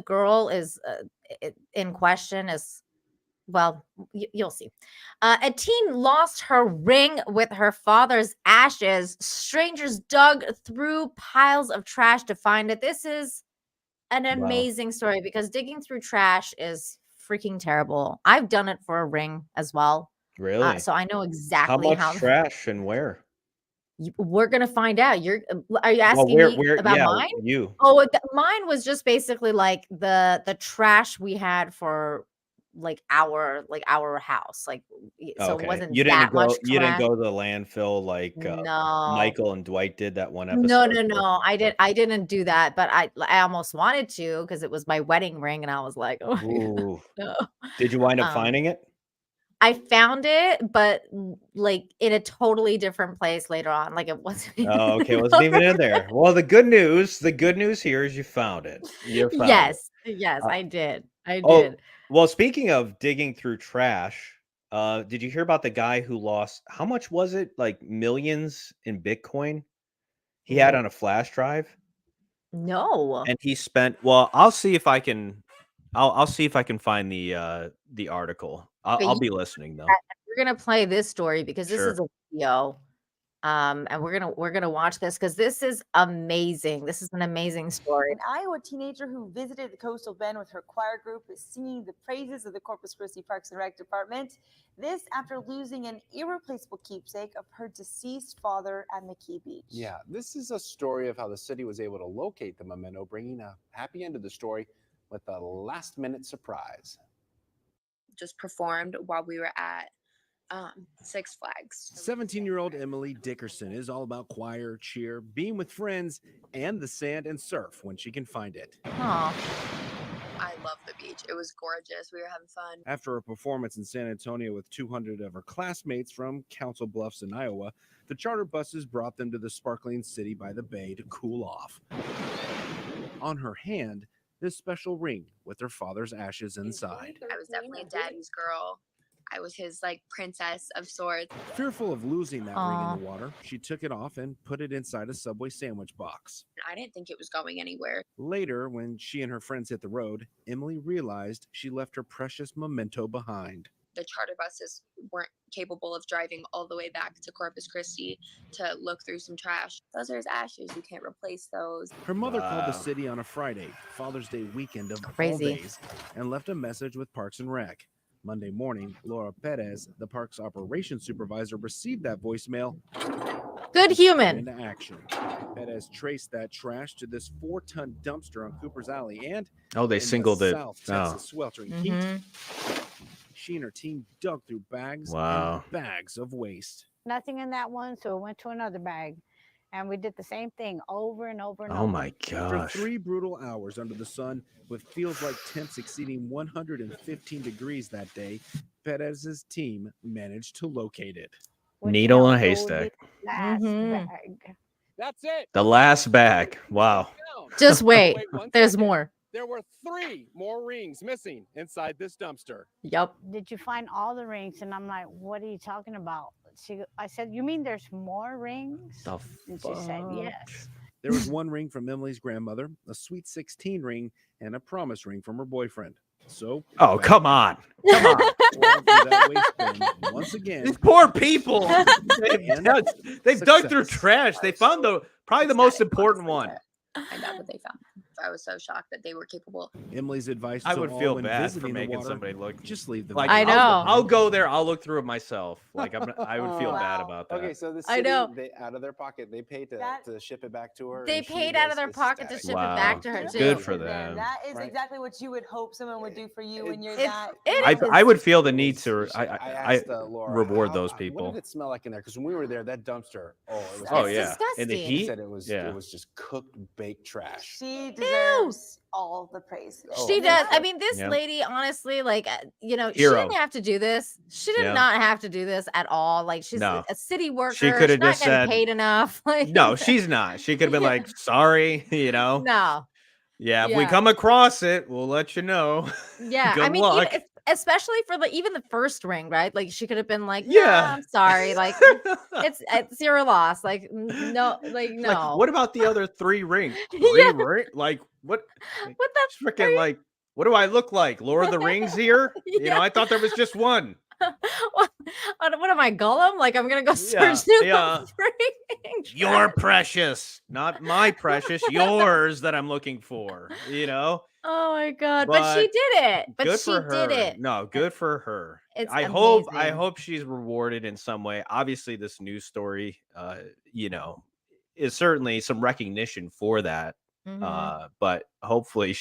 D: girl is in question is, well, you'll see. A teen lost her ring with her father's ashes. Strangers dug through piles of trash to find it. This is an
E: Wow.
D: amazing story because digging through trash is freaking terrible. I've done it for a ring as well.
E: Really?
D: So I know
E: How
D: exactly
E: much
D: how
E: trash and where?
D: we're gonna find out. Are you
E: Well,
D: asking me
E: where
D: about
E: yeah,
D: mine?
E: you.
D: Oh, mine was just basically like the trash we had for like our house. Like so it
E: Okay.
D: wasn't that much
E: You didn't
D: trash.
E: go to the landfill like
D: No.
E: Michael and Dwight did that one
D: No,
E: episode
D: no,
E: where
D: no. I did
E: okay.
D: I didn't do that, but I almost wanted to because it was my wedding ring and I was like, oh my God,
E: Ooh.
D: no.
E: Did you wind up
D: Um
E: finding it?
D: I found it, but like in a totally different place later on. Like it wasn't even
E: Oh,
D: in
E: okay,
D: the
E: wasn't even in
D: garden.
E: there. Well, the good news here is you found it. You found it.
D: Yes, yes,
E: Uh,
D: I did. I
E: oh,
D: did.
E: well, speaking of digging through trash, did you hear about the guy who lost how much was it? Like millions in Bitcoin he had
D: N-
E: on a flash drive?
D: No.
E: And he spent well, I'll see if I can I'll see if I can find the article.
D: Okay,
E: I'll be listening though.
D: we're gonna play this story because this is
E: Sure.
D: a video. And we're gonna watch this because this is amazing. This is an amazing story.
K: An Iowa teenager who visited the coastal bend with her choir group is singing the praises of the Corpus Christi Parks and Rec Department. This after losing an irreplaceable keepsake of her deceased father at McKee Beach.
L: Yeah, this is a story of how the city was able to locate the memento, bringing a happy end to the story with a last-minute surprise.
M: Just performed while we were at Six Flags.
N: 17-year-old Emily Dickerson is all about choir, cheer, being with friends, and the sand and surf when she can find it.
D: Aw.
M: I love the beach. It was gorgeous. We were having fun.
N: After a performance in San Antonio with 200 of her classmates from Council Bluffs in Iowa, the charter buses brought them to the sparkling city by the bay to cool off. On her hand, this special ring with her father's ashes inside.
M: I was definitely a daddy's girl. I was his like princess of sorts.
N: Fearful of losing that ring
D: Aw.
N: in the water, she took it off and put it inside a Subway sandwich box.
M: I didn't think it was going anywhere.
N: Later, when she and her friends hit the road, Emily realized she left her precious memento behind.
M: the charter buses weren't capable of driving all the way back to Corpus Christi to look through some trash. Those are his ashes. You can't replace those.
N: Her mother called the city on a Friday, Father's Day weekend of all
D: Crazy.
N: days, and left a message with Parks and Rec. Monday morning, Laura Perez, the park's operations supervisor, received that voicemail.
D: Good human.
N: Into action. Perez traced that trash to this 4-ton dumpster on Cooper's Alley, and
E: they
N: in
E: singled
N: the
E: it.
N: South Texas sweltering heat, she and her team dug through bags and bags of waste.
O: Nothing in that one, so it went to another bag. And we did the same thing over and over and over.
E: Oh my gosh.
N: For 3 brutal hours under the sun, with feels like temps exceeding 115 degrees that day, Perez's team managed to locate it.
E: Needle in a haystack.
O: Last bag.
L: That's it.
E: The last bag. Wow.
D: Just wait.
L: one
D: There's
L: second.
D: more.
L: There were 3 more rings missing inside this dumpster.
D: Yep.
O: Did you find all the rings? And I'm like, what are you talking about? I said, you mean there's more rings? And she said, yes.
N: There was 1 ring from Emily's grandmother, a sweet 16 ring, and a promise ring from her boyfriend. So,
E: come on. Come on.
N: Once again,
E: These poor people. They've dug through trash. They found probably the most important one.
M: Find out what they found. I was so shocked that they were capable.
N: Emily's advice to
E: I would
N: all
E: feel
N: when
E: bad for
N: visiting the
E: making
N: water,
E: somebody look.
N: just leave the
E: Like,
D: I know.
E: I'll go there. I'll look through it myself. Like I would feel bad about that.
L: Okay, so the
D: I
L: city,
D: know.
L: they out of their pocket, they paid to ship it back to her.
D: They
L: and she
D: paid out of
L: was
D: their pocket to
L: ecstatic.
D: ship it back to her too.
E: Good for them.
K: That is
L: Right.
K: exactly what you would hope someone would do for you when you're
D: It's-
K: that.
D: it
E: I would feel the need to.
L: I
E: I
L: asked Laura,
E: reward
L: how-
E: those
L: What
E: people.
L: did it smell like in there? Because when we were there, that dumpster, it was
E: Oh,
D: It's
E: yeah. In the
D: disgusting.
E: heat?
L: She said it was just cooked baked trash.
K: She deserves all the praise.
D: She does. I mean, this lady, honestly, like, she
E: Hero.
D: didn't have to do this. She did
E: Yeah.
D: not have to do this at all. Like, she's
E: No.
D: a city worker.
E: She could have
D: She's not
E: just
D: getting
E: said,
D: paid enough. Like,
E: no, she's not. She could have been like, sorry,
D: no.
E: Yeah, if we
D: Yeah.
E: come across it, we'll let you know.
D: Yeah.
E: Good
D: I mean,
E: luck.
D: especially for even the first ring, right? Like, she could have been like,
E: Yeah.
D: yeah, I'm sorry. Like, it's your loss. Like, no, like, no.
E: Like, what about the other 3 rings?
D: Yeah.
E: Like, what?
D: What the
E: Freaking like, what do I look like? Lord of the Rings here?
D: Yeah.
E: I thought there was just one.
D: what am I, Gollum? Like, I'm gonna go search through the freaking
E: You're precious, not my precious. Yours that I'm looking for.
D: Oh my god! But she did it. But
E: good
D: she
E: for her.
D: did it.
E: No, good for her.
D: It's
E: I
D: amazing.
E: hope she's rewarded in some way. Obviously, this news story, is certainly some recognition for that. But hopefully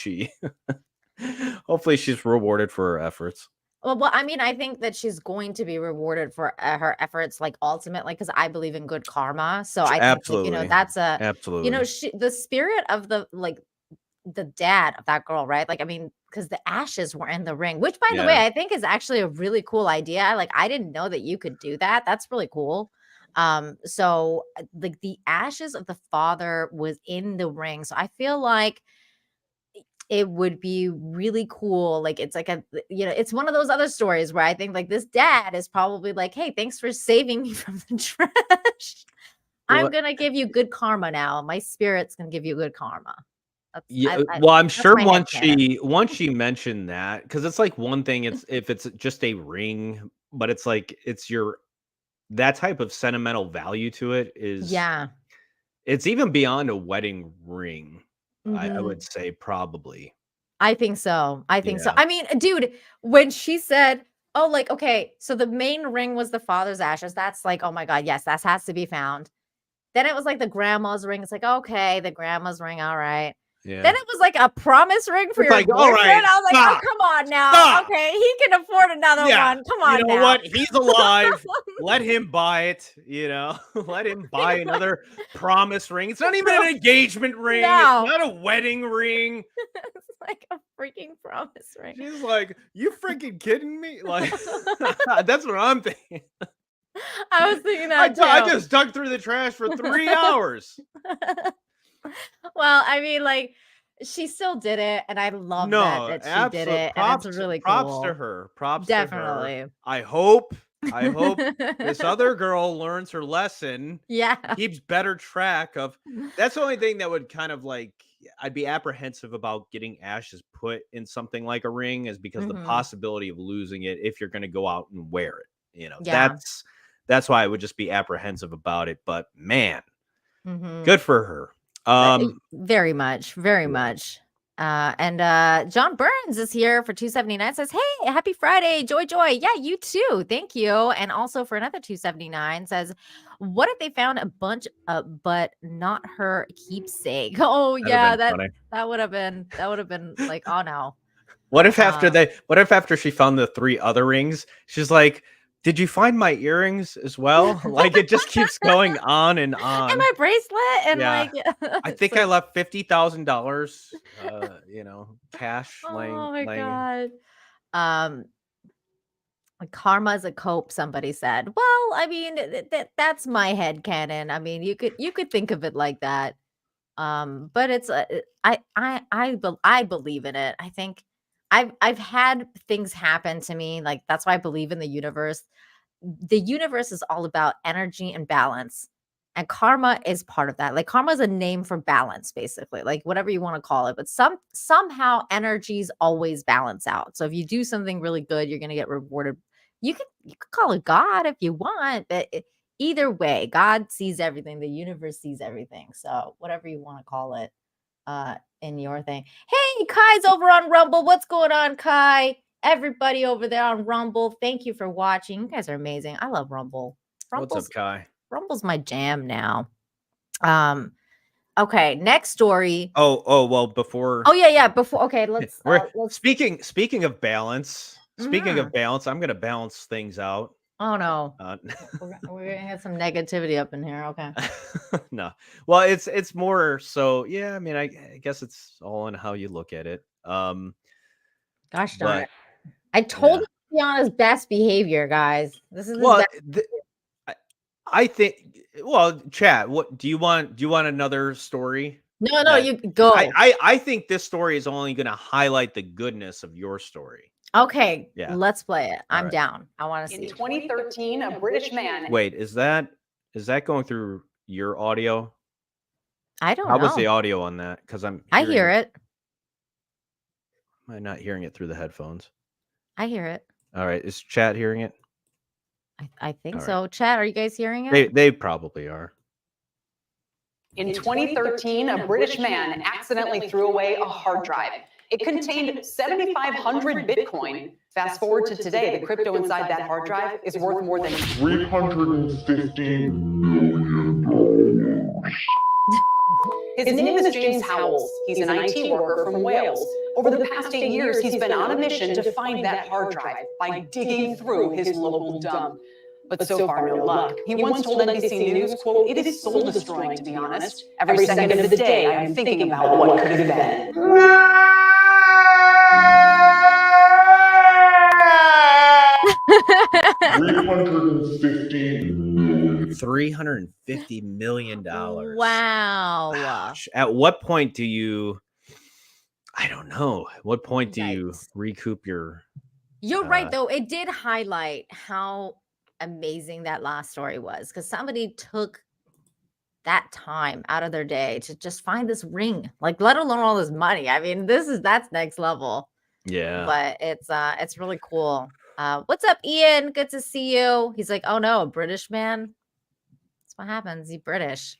E: hopefully she's rewarded for her efforts.
D: Well, I mean, I think that she's going to be rewarded for her efforts, like ultimately, because I believe in good karma. So I think,
E: Absolutely.
D: that's
E: Absolutely.
D: the spirit of the dad of that girl, right? Like, I mean, because the ashes were in the ring, which, by the way, I think is actually a really cool idea. Like, I didn't know that you could do that. That's really cool. So like the ashes of the father was in the ring. So I feel like it would be really cool. Like, it's like it's one of those other stories where I think like this dad is probably like, hey, thanks for saving me from the trash. I'm going to give you good karma now. My spirit's going to give you good karma.
E: I'm sure
D: my
E: once she mentioned that, because it's like one thing if it's just a ring, but it's like that type of sentimental value to it is it's even beyond a wedding ring. I would say probably.
D: I think so. I mean, dude, when she said, oh, like, okay, so the main ring was the father's ashes. That's like, oh my God, yes, that has to be found. Then it was like the grandma's ring. It's like, okay, the grandma's ring. All right.
E: Yeah.
D: Then it was like a promise ring for
E: It's
D: your
E: like,
D: boyfriend.
E: all right,
D: I was like,
E: stop.
D: oh, come on now.
E: Stop.
D: Okay, he can afford another one. Come on
E: You know
D: now.
E: what? He's alive. Let him buy it. Let him buy another promise ring. It's not even an engagement ring.
D: No.
E: It's not a wedding ring.
D: It's like a freaking promise ring.
E: She's like, you freaking kidding me? Like, that's what I'm thinking.
D: I was thinking that too.
E: I just dug through the trash for 3 hours.
D: Well, I mean, like, she still did it, and I love that she did it, and it's really cool.
E: Props to her. Props
D: Definitely.
E: to her. I hope this other girl learns her lesson.
D: Yeah.
E: Keeps better track of. That's the only thing that would kind of like I'd be apprehensive about getting ashes put in something like a ring, is because the
D: Mhm.
E: possibility of losing it if you're going to go out and wear it.
D: Yeah.
E: That's why I would just be apprehensive about it. But man,
D: Mhm.
E: good for her.
D: Very much, very much. And John Burns is here for 279. Says, "Hey, happy Friday, joy, joy." Yeah, you too. Thank you. And also for another 279 says, "What if they found a bunch but not her keepsake?" Oh
E: That'd have
D: yeah,
E: been funny.
D: that would have been like, oh no.
E: What if after she found the 3 other rings, she's like, "Did you find my earrings as well?" Like, it just keeps going on and on.
D: And my bracelet and
E: Yeah.
D: like
E: I
D: it's
E: think I
D: like,
E: left $50,000, cash
D: oh my
E: laying.
D: god. Like karma is a cope, somebody said. Well, I mean, that's my head canon. I mean, you could think of it like that. But it's I believe in it. I think I've had things happen to me. Like that's why I believe in the universe. The universe is all about energy and balance. And karma is part of that. Like karma is a name for balance, basically, like whatever you want to call it. But somehow energies always balance out. So if you do something really good, you're gonna get rewarded. You could call it God if you want, but either way, God sees everything. The universe sees everything. So whatever you want to call it, in your thing. Hey, Kai's over on Rumble. What's going on, Kai? Everybody over there on Rumble, thank you for watching. You guys are amazing. I love Rumble.
E: What's up, Kai?
D: Rumble's my jam now. Okay, next story.
E: Well, before.
D: Oh yeah. Before, okay, let's
E: speaking of balance. Speaking
D: Mhm.
E: of balance, I'm gonna balance things out.
D: Oh no. We're gonna have some negativity up in here. Okay.
E: No. Well, it's more so, yeah, I mean, I guess it's all in how you look at it.
D: Gosh darn
E: But
D: it. I told you to be on his best behavior, guys. This is his
E: well,
D: best
E: I think, well, chat, what do you want another story?
D: No, you go.
E: I think this story is only going to highlight the goodness of your story.
D: Okay,
E: Yeah.
D: let's play it. I'm
E: right.
D: down. I want to see.
P: In 2013, a British man.
E: Wait, is that going through your audio?
D: I don't
E: How
D: know.
E: was the audio on that? Because
D: I hear it.
E: Am I not hearing it through the headphones?
D: I hear it.
E: All right. Is chat hearing it?
D: I think
E: All
D: so. Chat, are you guys hearing it?
E: They probably are.
P: In 2013, a British man accidentally threw away a hard drive. It contained 7,500 Bitcoin. Fast forward to today, the crypto inside that hard drive is worth more than
Q: $315 million.
P: His name is James Howells. He's an IT worker from Wales. Over the past 8 years, he's been on a mission to find that hard drive by digging through his local dump. But so far, no luck. He once told NBC News, quote, "It is soul-destroying, to be honest. Every second of the day, I am thinking about what could have been."
E: $350 million.
D: Wow.
E: Gosh. At what point do you? I don't know. At what point do you recoup your?
D: You're right, though. It did highlight how amazing that last story was, because somebody took that time out of their day to just find this ring, like let alone all this money. I mean, that's next level.
E: Yeah.
D: But it's really cool. What's up, Ian? Good to see you. He's like, oh no, a British man. That's what happens. He's British.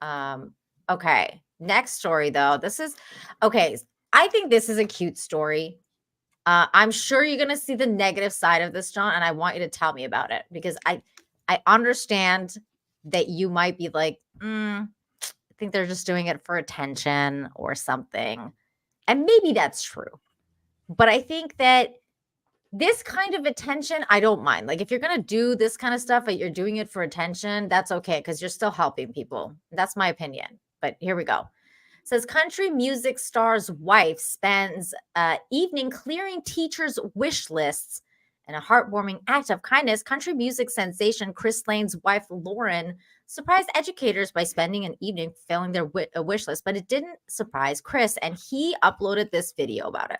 D: Okay. Next story though. This is okay. I think this is a cute story. I'm sure you're gonna see the negative side of this, John, and I want you to tell me about it, because I understand that you might be like, I think they're just doing it for attention or something. And maybe that's true. But I think that this kind of attention, I don't mind. Like if you're going to do this kind of stuff, but you're doing it for attention, that's okay, because you're still helping people. That's my opinion. But here we go. It says country music star's wife spends evening clearing teachers' wish lists. In a heartwarming act of kindness, country music sensation Chris Lane's wife, Lauren, surprised educators by spending an evening filling their wish list. But it didn't surprise Chris, and he uploaded this video about it.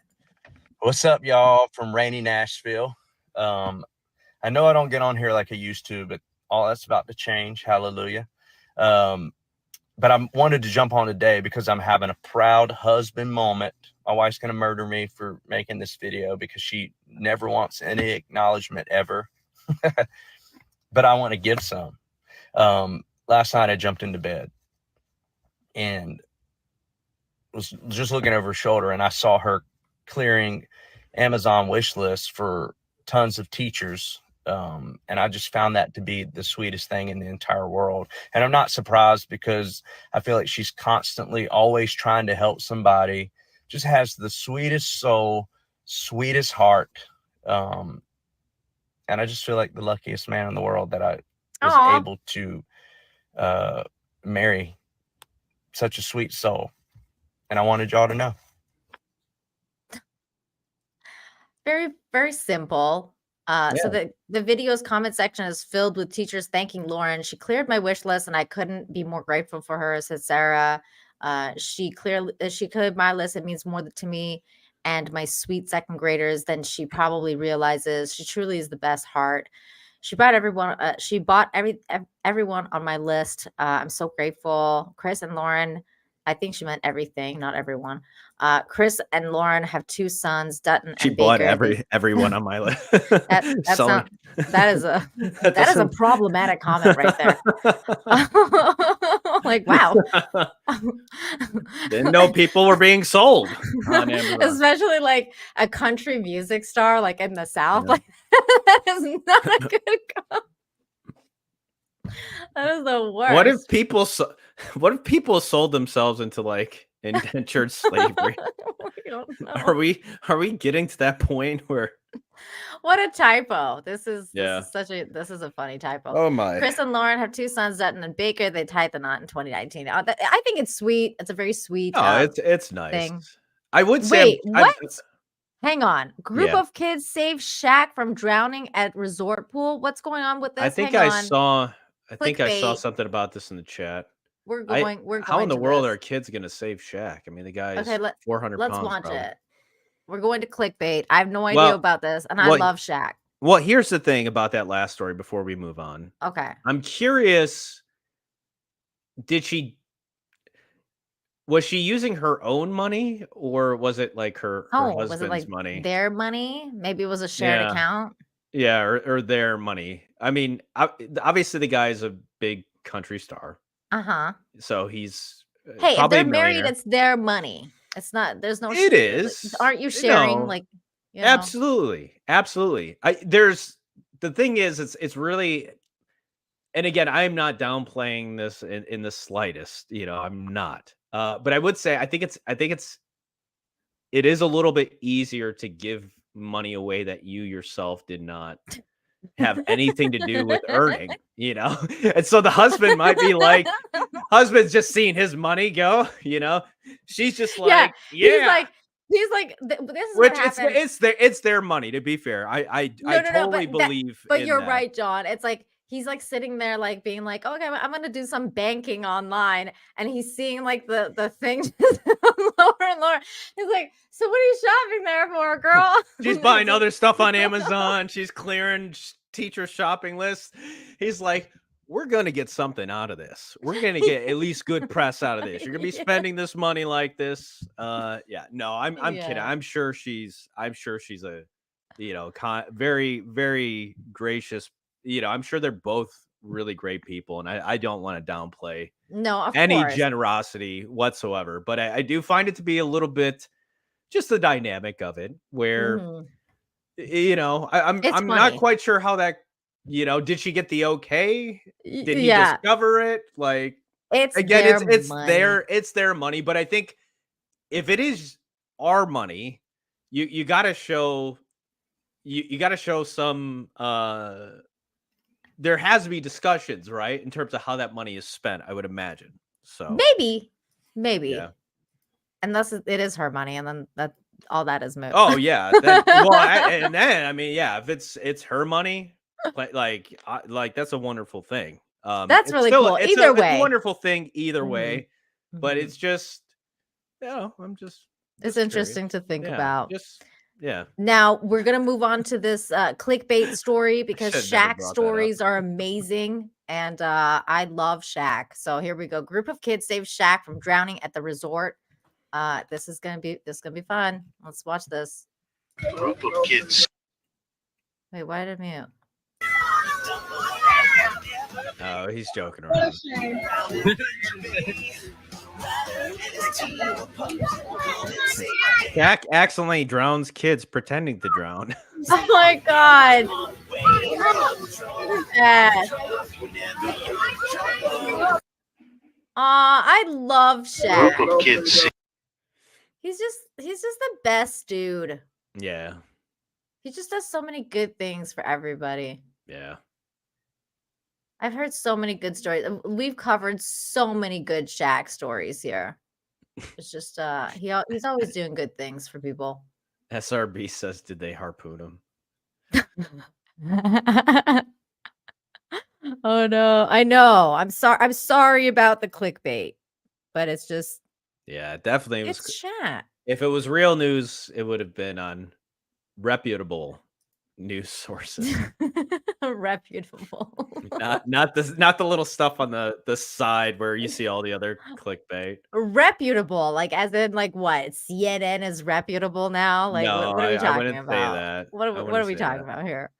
R: What's up, y'all, from rainy Nashville? I know I don't get on here like I used to, but all that's about to change. Hallelujah. but I wanted to jump on today because I'm having a proud husband moment. My wife's going to murder me for making this video because she never wants any acknowledgement ever. But I want to give some. Last night I jumped into bed and was just looking over her shoulder, and I saw her clearing Amazon wish lists for tons of teachers. And I just found that to be the sweetest thing in the entire world. And I'm not surprised because I feel like she's constantly always trying to help somebody, just has the sweetest soul, sweetest heart. And I just feel like the luckiest man in the world that I was able to marry such a sweet soul. And I wanted y'all to know.
D: Very, very simple. So the video's comment section is filled with teachers thanking Lauren. She cleared my wish list, and I couldn't be more grateful for her, said Sarah. She cleared my list. It means more to me and my sweet second graders than she probably realizes. She truly is the best heart. She bought everyone. She bought everyone on my list. I'm so grateful. Chris and Lauren. I think she meant everything, not everyone. Chris and Lauren have 2 sons, Dutton and Baker.
E: She bought everyone on my list.
D: That is a problematic comment right there. Like, wow.
E: Didn't know people were being sold on Amazon.
D: Especially like a country music star, like in the South. Yeah. Like that is not a good comment. That is the worst.
E: What if people sold themselves into like indentured slavery? Are we getting to that point where?
D: What a typo! This is a funny typo.
E: Oh my!
D: Chris and Lauren have 2 sons, Dutton and Baker. They tied the knot in 2019. I think it's sweet. It's a very sweet.
E: It's nice.
D: Thing.
E: I would say.
D: Wait, what? Hang on. Group of kids save Shaq from drowning at resort pool. What's going on with this?
E: I think I saw something about this in the chat.
D: We're going.
E: How in the world are kids going to save Shaq? I mean, the guy is 400 pounds.
D: Let's watch it. We're going to clickbait. I have no idea about this, and I love Shaq.
E: Well, here's the thing about that last story before we move on.
D: Okay.
E: I'm curious. Was she using her own money, or was it like her husband's money?
D: Their money? Maybe it was a shared account.
E: Yeah, or their money. I mean, obviously the guy's a big country star. So he's
D: if they're married, it's their money. It's not. There's no.
E: It is.
D: Aren't you sharing?
E: Absolutely. The thing is, it's really. And again, I'm not downplaying this in the slightest. I'm not. But I would say I think it is a little bit easier to give money away that you yourself did not have anything to do with earning, and so the husband might be like, husband's just seeing his money go, she's just like, he's like this is
D: which
E: it's their money, to be fair. I totally believe
D: but you're right, John. It's like he's like sitting there like being like, okay, I'm gonna do some banking online, and he's seeing like the thing lower and lower. He's like, so what are you shopping there for, girl?
E: She's buying other stuff on Amazon. She's clearing teacher shopping lists. He's like, we're gonna get something out of this. We're gonna get at least good press out of this. You're gonna be spending this money like this. I'm kidding. I'm sure she's a very, very gracious. I'm sure they're both really great people, and I don't want to downplay any generosity whatsoever. But I do find it to be a little bit just the dynamic of it, where I'm not quite sure how that. Did she get the okay? Did he discover it? Like, it's their money. But I think if it is our money, you got to show you got to show some. There has to be discussions, right, in terms of how that money is spent, I would imagine. So
D: maybe,
E: yeah.
D: Unless it is her money, and then all that is moot.
E: Oh yeah, if it's her money, but like that's a wonderful thing.
D: That's really cool. Either way,
E: it's a wonderful thing either way. But it's just,
D: it's interesting to think about.
E: Yeah.
D: Now we're gonna move on to this clickbait story because Shaq stories are amazing, and I love Shaq. So here we go. Group of kids save Shaq from drowning at the resort. This is gonna be fun. Let's watch this.
R: Group of kids.
D: Wait, why did I mute?
E: Oh, he's joking around. Jack accidentally drowns kids pretending to drown.
D: Oh my god. I love Shaq.
R: Group of kids.
D: He's just the best dude.
E: Yeah.
D: He just does so many good things for everybody.
E: Yeah.
D: I've heard so many good stories. We've covered so many good Shaq stories here. It's just he's always doing good things for people.
E: SRB says, did they harpoon him?
D: Oh no, I know. I'm sorry about the clickbait, but it's just
E: Yeah, definitely.
D: it's Shaq.
E: If it was real news, it would have been on reputable news sources.
D: Reputable.
E: not the little stuff on the side where you see all the other clickbait.
D: Reputable, like as in like what? CNN is reputable now? Like
E: No,
D: what are we
E: I
D: talking
E: wouldn't
D: about?
E: say that.
D: What
E: I
D: are
E: wouldn't
D: we
E: say
D: talking
E: that.
D: about here?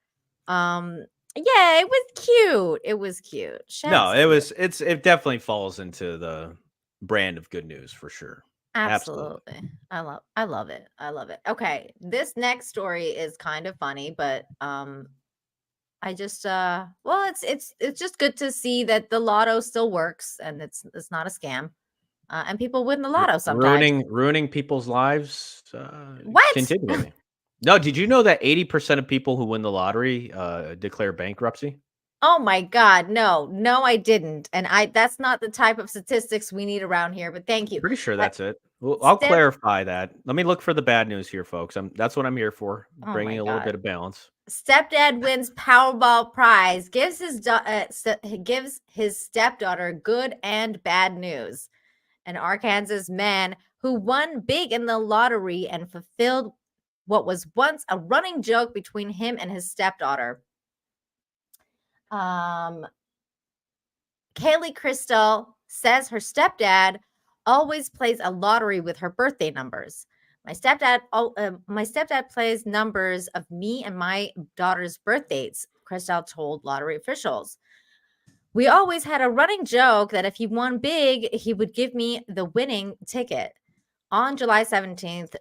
D: Yeah, it was cute. It was cute.
E: No,
D: Shaq's
E: it definitely falls into the brand of good news for sure.
D: absolutely. I love it. I love it. Okay, this next story is kind of funny, but I just well, it's just good to see that the lotto still works and it's not a scam. And people win the lotto sometimes.
E: Ruining people's lives
D: What?
E: continually. No, did you know that 80% of people who win the lottery declare bankruptcy?
D: Oh my God, no, I didn't. And that's not the type of statistics we need around here, but thank you.
E: Pretty sure that's it. Well, I'll clarify that. Let me look for the bad news here, folks. That's what I'm here for,
D: Oh
E: bringing
D: my
E: a little
D: God.
E: bit of balance.
D: Stepdad wins Powerball prize, gives his stepdaughter good and bad news. An Arkansas man who won big in the lottery and fulfilled what was once a running joke between him and his stepdaughter. Kaylee Crystal says her stepdad always plays a lottery with her birthday numbers. My stepdad plays numbers of me and my daughter's birth dates, Crystal told lottery officials. We always had a running joke that if he won big, he would give me the winning ticket. On July 17th,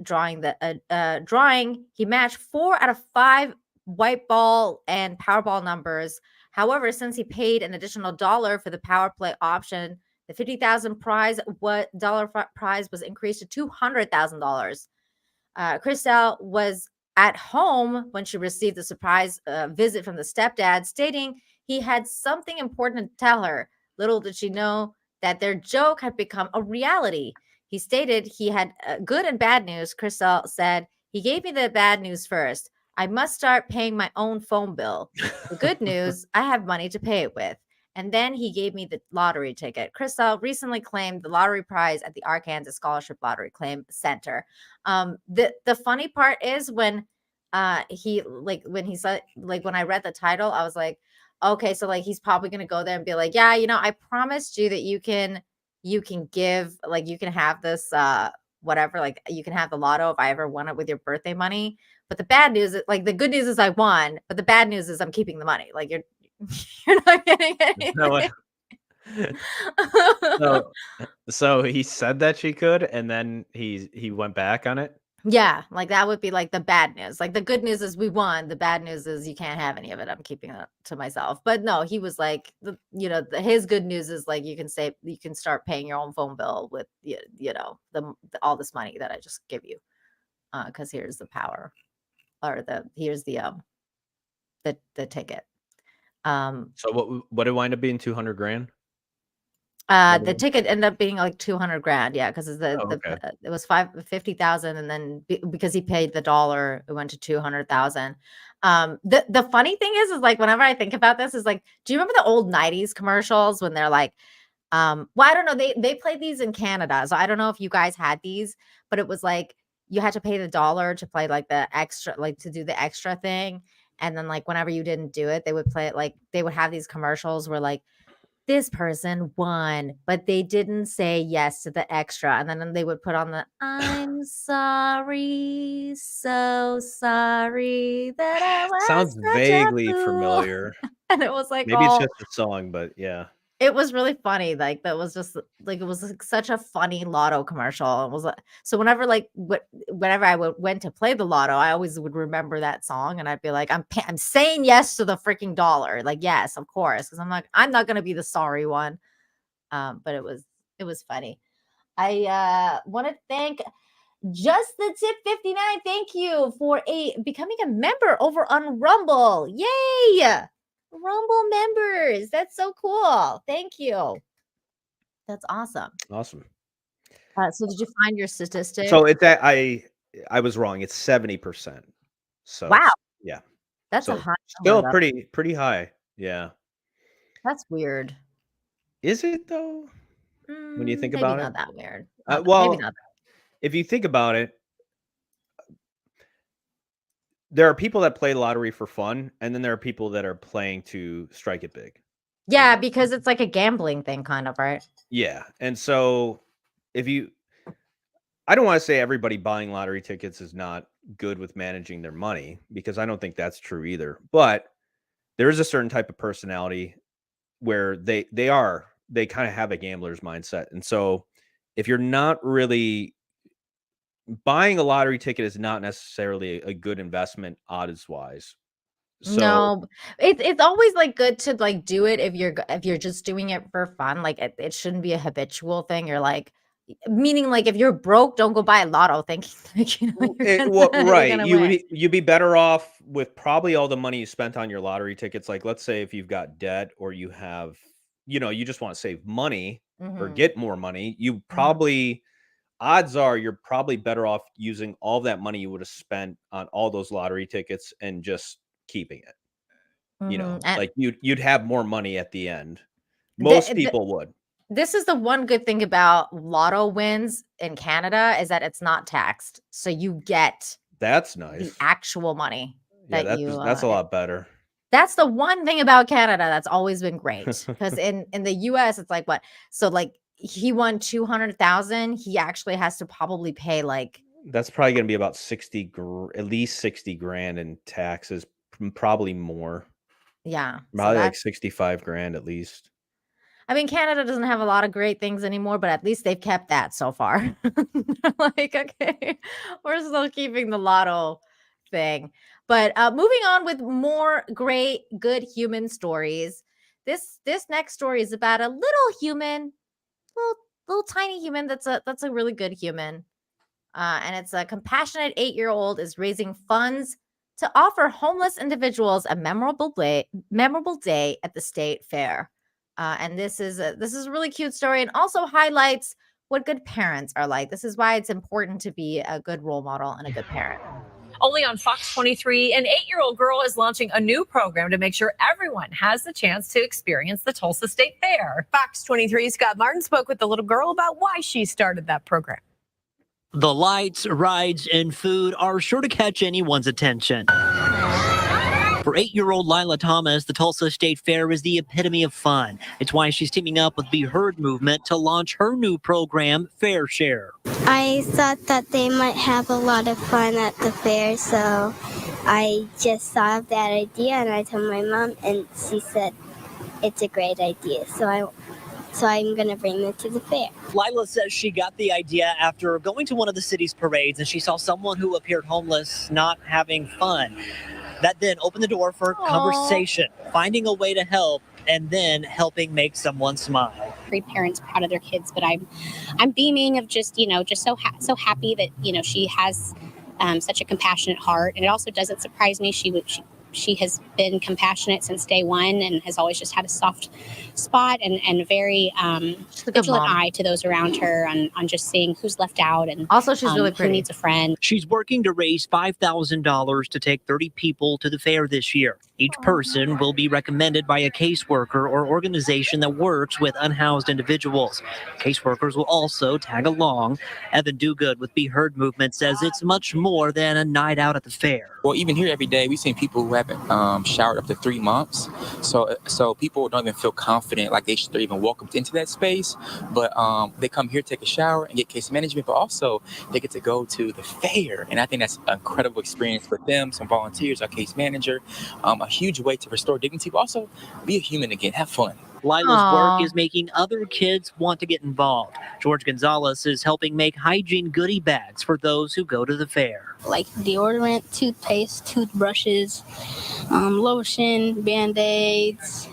D: drawing, he matched 4 out of 5 white ball and Powerball numbers. However, since he paid an additional $1 for the power play option, the $50,000 prize was increased to $200,000. Crystal was at home when she received the surprise visit from the stepdad, stating he had something important to tell her. Little did she know that their joke had become a reality. He stated he had good and bad news. Crystal said, he gave me the bad news first. I must start paying my own phone bill. The good news, I have money to pay it with. And then he gave me the lottery ticket. Crystal recently claimed the lottery prize at the Arkansas Scholarship Lottery Claim Center. The funny part is when he said, like, when I read the title, I was like, okay, so like he's probably gonna go there and be like, yeah, I promised you that you can give, like, you can have this whatever, like you can have the lotto if I ever won it with your birthday money. But the bad news is, like, the good news is I won, but the bad news is I'm keeping the money. Like you're not getting anything.
E: So he said that she could, and then he went back on it.
D: Yeah, like that would be like the bad news. Like the good news is we won. The bad news is you can't have any of it. I'm keeping it to myself. But no, he was like, his good news is like you can start paying your own phone bill with all this money that I just give you, because here's the power, or here's the ticket.
E: So what did it wind up being? 200 grand.
D: The ticket ended up being like 200 grand. Yeah. Cause it was 50,000. And then because he paid the $1, it went to 200,000. The funny thing is like, whenever I think about this is like, do you remember the old 90s commercials when they're like, well, I don't know. They played these in Canada. So I don't know if you guys had these, but it was like, you had to pay the $1 to play like the extra, like to do the extra thing. And then like whenever you didn't do it, they would play it like they would have these commercials where like this person won, but they didn't say yes to the extra. And then they would put on the I'm sorry, so sorry that I was
E: Sounds
D: such
E: vaguely
D: a fool.
E: familiar.
D: And it was like
E: Maybe it's
D: all
E: just a song, but yeah.
D: it was really funny. Like that was just like it was like such a funny lotto commercial. It was so whenever like whenever I went to play the lotto, I always would remember that song, and I'd be like, I'm saying yes to the freaking dollar. Like yes, of course, because I'm not gonna be the sorry one. But it was funny. I want to thank Just the Tip 59. Thank you for becoming a member over on Rumble. Yay! Rumble members. That's so cool. Thank you. That's awesome.
E: Awesome.
D: So did you find your statistic?
E: So it's that I was wrong. It's 70%. So
D: wow.
E: Yeah.
D: That's
E: so
D: a high
E: still
D: number,
E: pretty high. Yeah.
D: That's weird.
E: Is it though? When you think
D: Maybe
E: about
D: not
E: it?
D: that weird.
E: Well,
D: maybe not
E: if you think about it, there are people that play lottery for fun, and then there are people that are playing to strike it big.
D: Yeah, because it's like a gambling thing, kind of, right?
E: Yeah. And so I don't want to say everybody buying lottery tickets is not good with managing their money, because I don't think that's true either. But there is a certain type of personality where they kind of have a gambler's mindset. And so if you're not really buying a lottery ticket is not necessarily a good investment odds wise. So
D: No, it's always like good to like do it if you're just doing it for fun. Like it shouldn't be a habitual thing. You're like, meaning like if you're broke, don't go buy a lotto thinking like, you know,
E: right.
D: win.
E: You'd be better off with probably all the money you spent on your lottery tickets. Like, let's say if you've got debt or you have, you just want to save money or get more money, you probably odds are you're probably better off using all that money you would have spent on all those lottery tickets and just keeping it. Like you'd have more money at the end. Most people would.
D: This is the one good thing about lotto wins in Canada is that it's not taxed. So you get
E: that's nice.
D: The actual money.
E: Yeah, that's a lot better.
D: That's the one thing about Canada that's always been great. Because in the US, it's like what? So like he won 200,000. He actually has to probably pay like
E: that's probably going to be about at least 60 grand in taxes, probably more.
D: Yeah.
E: Probably like 65 grand at least.
D: I mean, Canada doesn't have a lot of great things anymore, but at least they've kept that so far. Like, okay, we're still keeping the lotto thing. But moving on with more great, good human stories. This next story is about a little human, little tiny human that's a really good human. And it's a compassionate 8-year-old is raising funds to offer homeless individuals a memorable day at the state fair. And this is a really cute story and also highlights what good parents are like. This is why it's important to be a good role model and a good parent.
S: Only on Fox 23, an 8-year-old girl is launching a new program to make sure everyone has the chance to experience the Tulsa State Fair. Fox 23's Scott Martin spoke with the little girl about why she started that program.
T: The lights, rides, and food are sure to catch anyone's attention. For 8-year-old Lila Thomas, the Tulsa State Fair is the epitome of fun. It's why she's teaming up with Be Heard Movement to launch her new program, Fair Share.
U: I thought that they might have a lot of fun at the fair, so I just thought of that idea and I told my mom, and she said it's a great idea. So I'm going to bring them to the fair.
T: Lila says she got the idea after going to one of the city's parades and she saw someone who appeared homeless not having fun. That then opened the door for conversation, finding a way to help, and then helping make someone smile.
V: Every parent's proud of their kids, but I'm beaming of just so happy that she has such a compassionate heart, and it also doesn't surprise me. She has been compassionate since day one and has always just had a soft spot and very
D: She's a good
V: vigilant
D: mom.
V: eye to those around her on just seeing who's left out and
D: Also, she's really
V: who
D: pretty.
V: needs a friend.
T: She's working to raise $5,000 to take 30 people to the fair this year. Each person will be recommended by a caseworker or organization that works with unhoused individuals. Caseworkers will also tag along. Evan Dugood with Be Heard Movement says it's much more than a night out at the fair.
C: Well, even here every day, we've seen people who haven't showered up to 3 months. So people don't even feel confident, like they're even welcomed into that space. But they come here, take a shower, and get case management. But also, they get to go to the fair, and I think that's an incredible experience for them. Some volunteers, our case manager, a huge way to restore dignity, but also be a human again, have fun.
T: Lila's work is making other kids want to get involved. George Gonzalez is helping make hygiene goodie bags for those who go to the fair.
V: Like deodorant, toothpaste, toothbrushes, lotion, Band-Aids,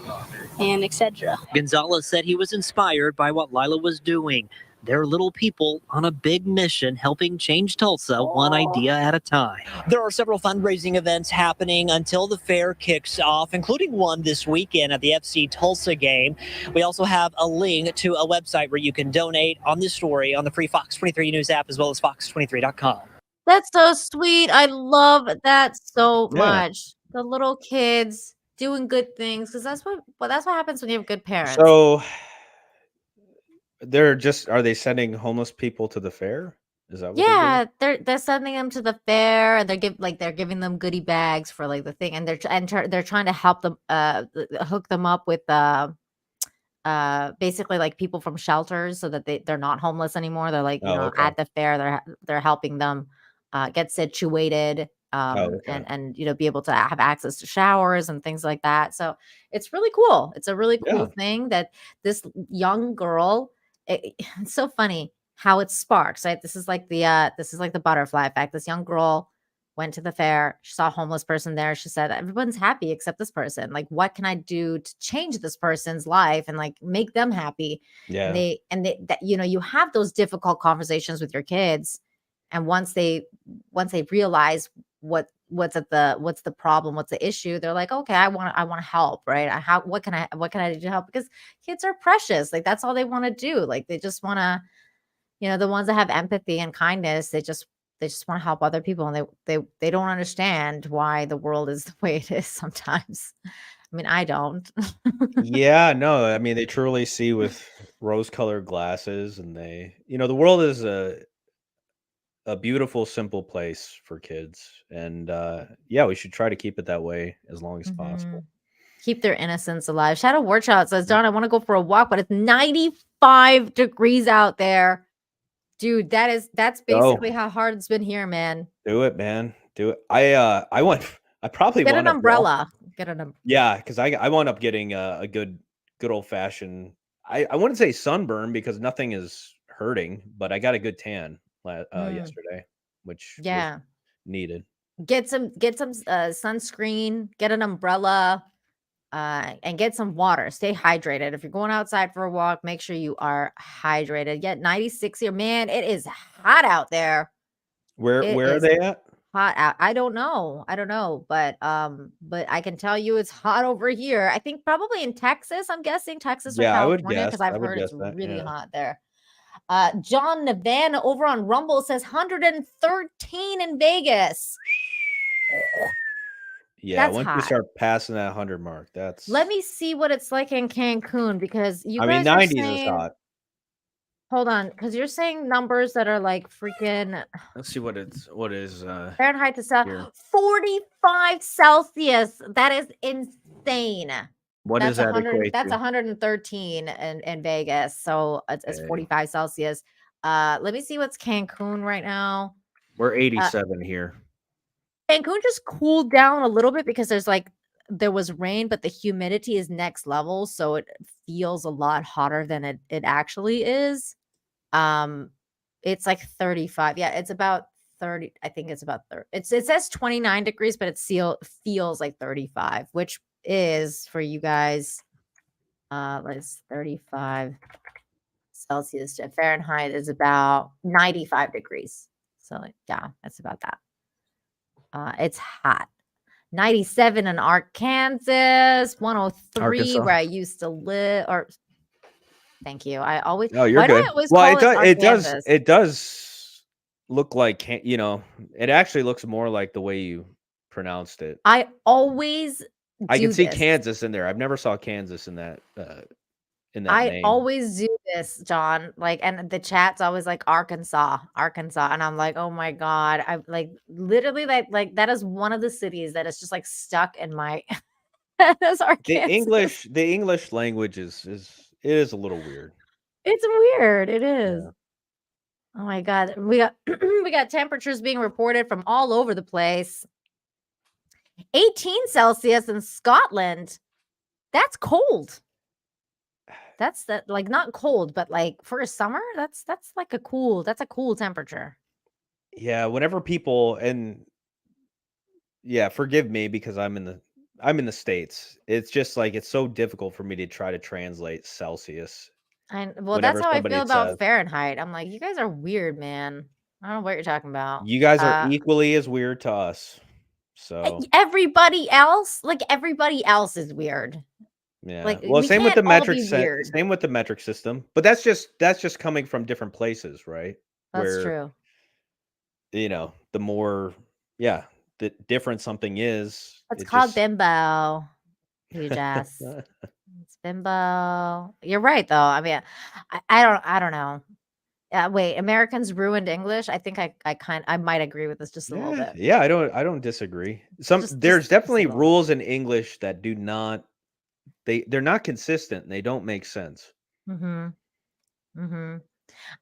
V: and etc.
T: Gonzalez said he was inspired by what Lila was doing. They're little people on a big mission helping change Tulsa one idea at a time. There are several fundraising events happening until the fair kicks off, including one this weekend at the FC Tulsa game. We also have a link to a website where you can donate on this story on the free Fox 23 News app as well as fox23.com.
D: That's so sweet. I love that so much. The little kids doing good things, because that's what happens when you have good parents.
E: So are they sending homeless people to the fair? Is that what
D: Yeah, they're sending them to the fair, and they're giving them goodie bags for like the thing, and they're trying to help them hook them up with basically like people from shelters so that they're not homeless anymore. They're like,
E: okay.
D: at the fair, they're helping them get situated and be able to have access to showers and things like that. So it's really cool. It's a really cool thing that this young girl, it's so funny how it sparks, right? This is like the butterfly effect. This young girl went to the fair. She saw a homeless person there. She said, everyone's happy except this person. Like, what can I do to change this person's life and like make them happy?
E: Yeah.
D: You have those difficult conversations with your kids. And once they realize what's the problem, what's the issue, they're like, okay, I want to help, right? What can I do to help? Because kids are precious. Like, that's all they want to do. Like, they just want to, the ones that have empathy and kindness, they just want to help other people, and they don't understand why the world is the way it is sometimes. I mean, I don't.
E: Yeah, no, I mean, they truly see with rose-colored glasses, and the world is a beautiful, simple place for kids. And we should try to keep it that way as long as possible.
D: Keep their innocence alive. Shadow Warchild says, John, I want to go for a walk, but it's 95 degrees out there. Dude, that's basically how hard it's been here, man.
E: Do it, man. Do it. I probably
D: get an umbrella. Get an umbrella.
E: Yeah, because I wound up getting a good old-fashioned, I wouldn't say sunburn because nothing is hurting, but I got a good tan yesterday, which was needed.
D: Get some sunscreen, get an umbrella, and get some water. Stay hydrated. If you're going outside for a walk, make sure you are hydrated. Get 96 here, man. It is hot out there.
E: Where are they at?
D: Hot out. I don't know, but I can tell you it's hot over here. I think probably in Texas. I'm guessing Texas or California, because I've heard it's really hot there. John Navana over on Rumble says 113 in Vegas.
E: Yeah,
D: that's
E: once
D: hot.
E: you start passing that 100 mark, that's.
D: Let me see what it's like in Cancun, because you
E: I mean,
D: guys
E: 90s
D: are saying,
E: is hot.
D: Hold on, because you're saying numbers that are like freaking.
E: Let's see what is
D: Fahrenheit to Celsius. 45 Celsius. That is insane.
E: What
D: that's
E: is that
D: 100?
E: equate
D: That's
E: to?
D: 113 in Vegas. So it's 45 Celsius. Let me see what's Cancun right now.
E: We're 87 here.
D: Cancun just cooled down a little bit because there was rain, but the humidity is next level, so it feels a lot hotter than it actually is. It's like 35. Yeah, it's about 30. I think it's about 30. It says 29 degrees, but it feels like 35, which is for you guys. Let's 35 Celsius to Fahrenheit is about 95 degrees. So yeah, that's about that. It's hot. 97 in Arkansas, 103
E: Arkansas.
D: where I used to live. Or thank you. I always.
E: Oh, you're
D: Why do
E: good.
D: I always
E: Well,
D: call it Arkansas?
E: it does look like, you know, it actually looks more like the way you pronounced it.
D: I always
E: I can
D: do
E: see
D: this.
E: Kansas in there. I've never saw Kansas in that
D: I
E: name.
D: always do this, John. Like, and the chat's always like Arkansas, Arkansas, and I'm like, oh my god, I like literally like that is one of the cities that is just like stuck in my. That's Arkansas.
E: The English language is a little weird.
D: It's weird. It is.
E: Yeah.
D: Oh my god, we got we got temperatures being reported from all over the place. 18 Celsius in Scotland. That's cold. That's like not cold, but like for a summer, that's like a cool temperature.
E: Yeah, whenever people forgive me because I'm in the States. It's just like it's so difficult for me to try to translate Celsius.
D: And well,
E: Whenever
D: that's how I
E: somebody
D: feel about
E: says
D: Fahrenheit. I'm like, you guys are weird, man. I don't know what you're talking about.
E: you guys are equally as weird to us. So
D: Everybody else is weird.
E: yeah.
D: Like,
E: Well,
D: we
E: same with
D: can't
E: the
D: all
E: metric
D: be weird.
E: same with the metric system. But that's just coming from different places, right?
D: That's true.
E: You know, the more the different something is.
D: It's called bimbo. You just it's bimbo. You're right though. I mean, I don't know. Wait, Americans ruined English. I think I might agree with this just a little bit.
E: Yeah, I don't disagree. There's definitely rules in English that do not they're not consistent. They don't make sense.
D: Mm-hmm. Mm-hmm.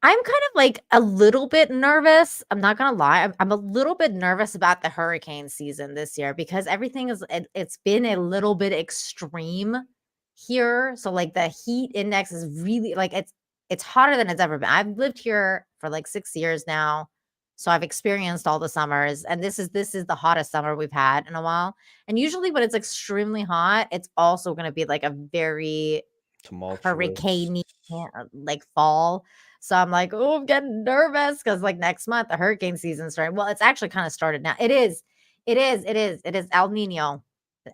D: I'm kind of like a little bit nervous. I'm not gonna lie. I'm a little bit nervous about the hurricane season this year because everything it's been a little bit extreme here. So like the heat index is really like it's hotter than it's ever been. I've lived here for like 6 years now. So I've experienced all the summers, and this is the hottest summer we've had in a while. And usually when it's extremely hot, it's also going to be like a very hurricane like fall. So I'm like, oh, I'm getting nervous because like next month the hurricane season's starting. Well, it's actually kind of started now. It is El Nino.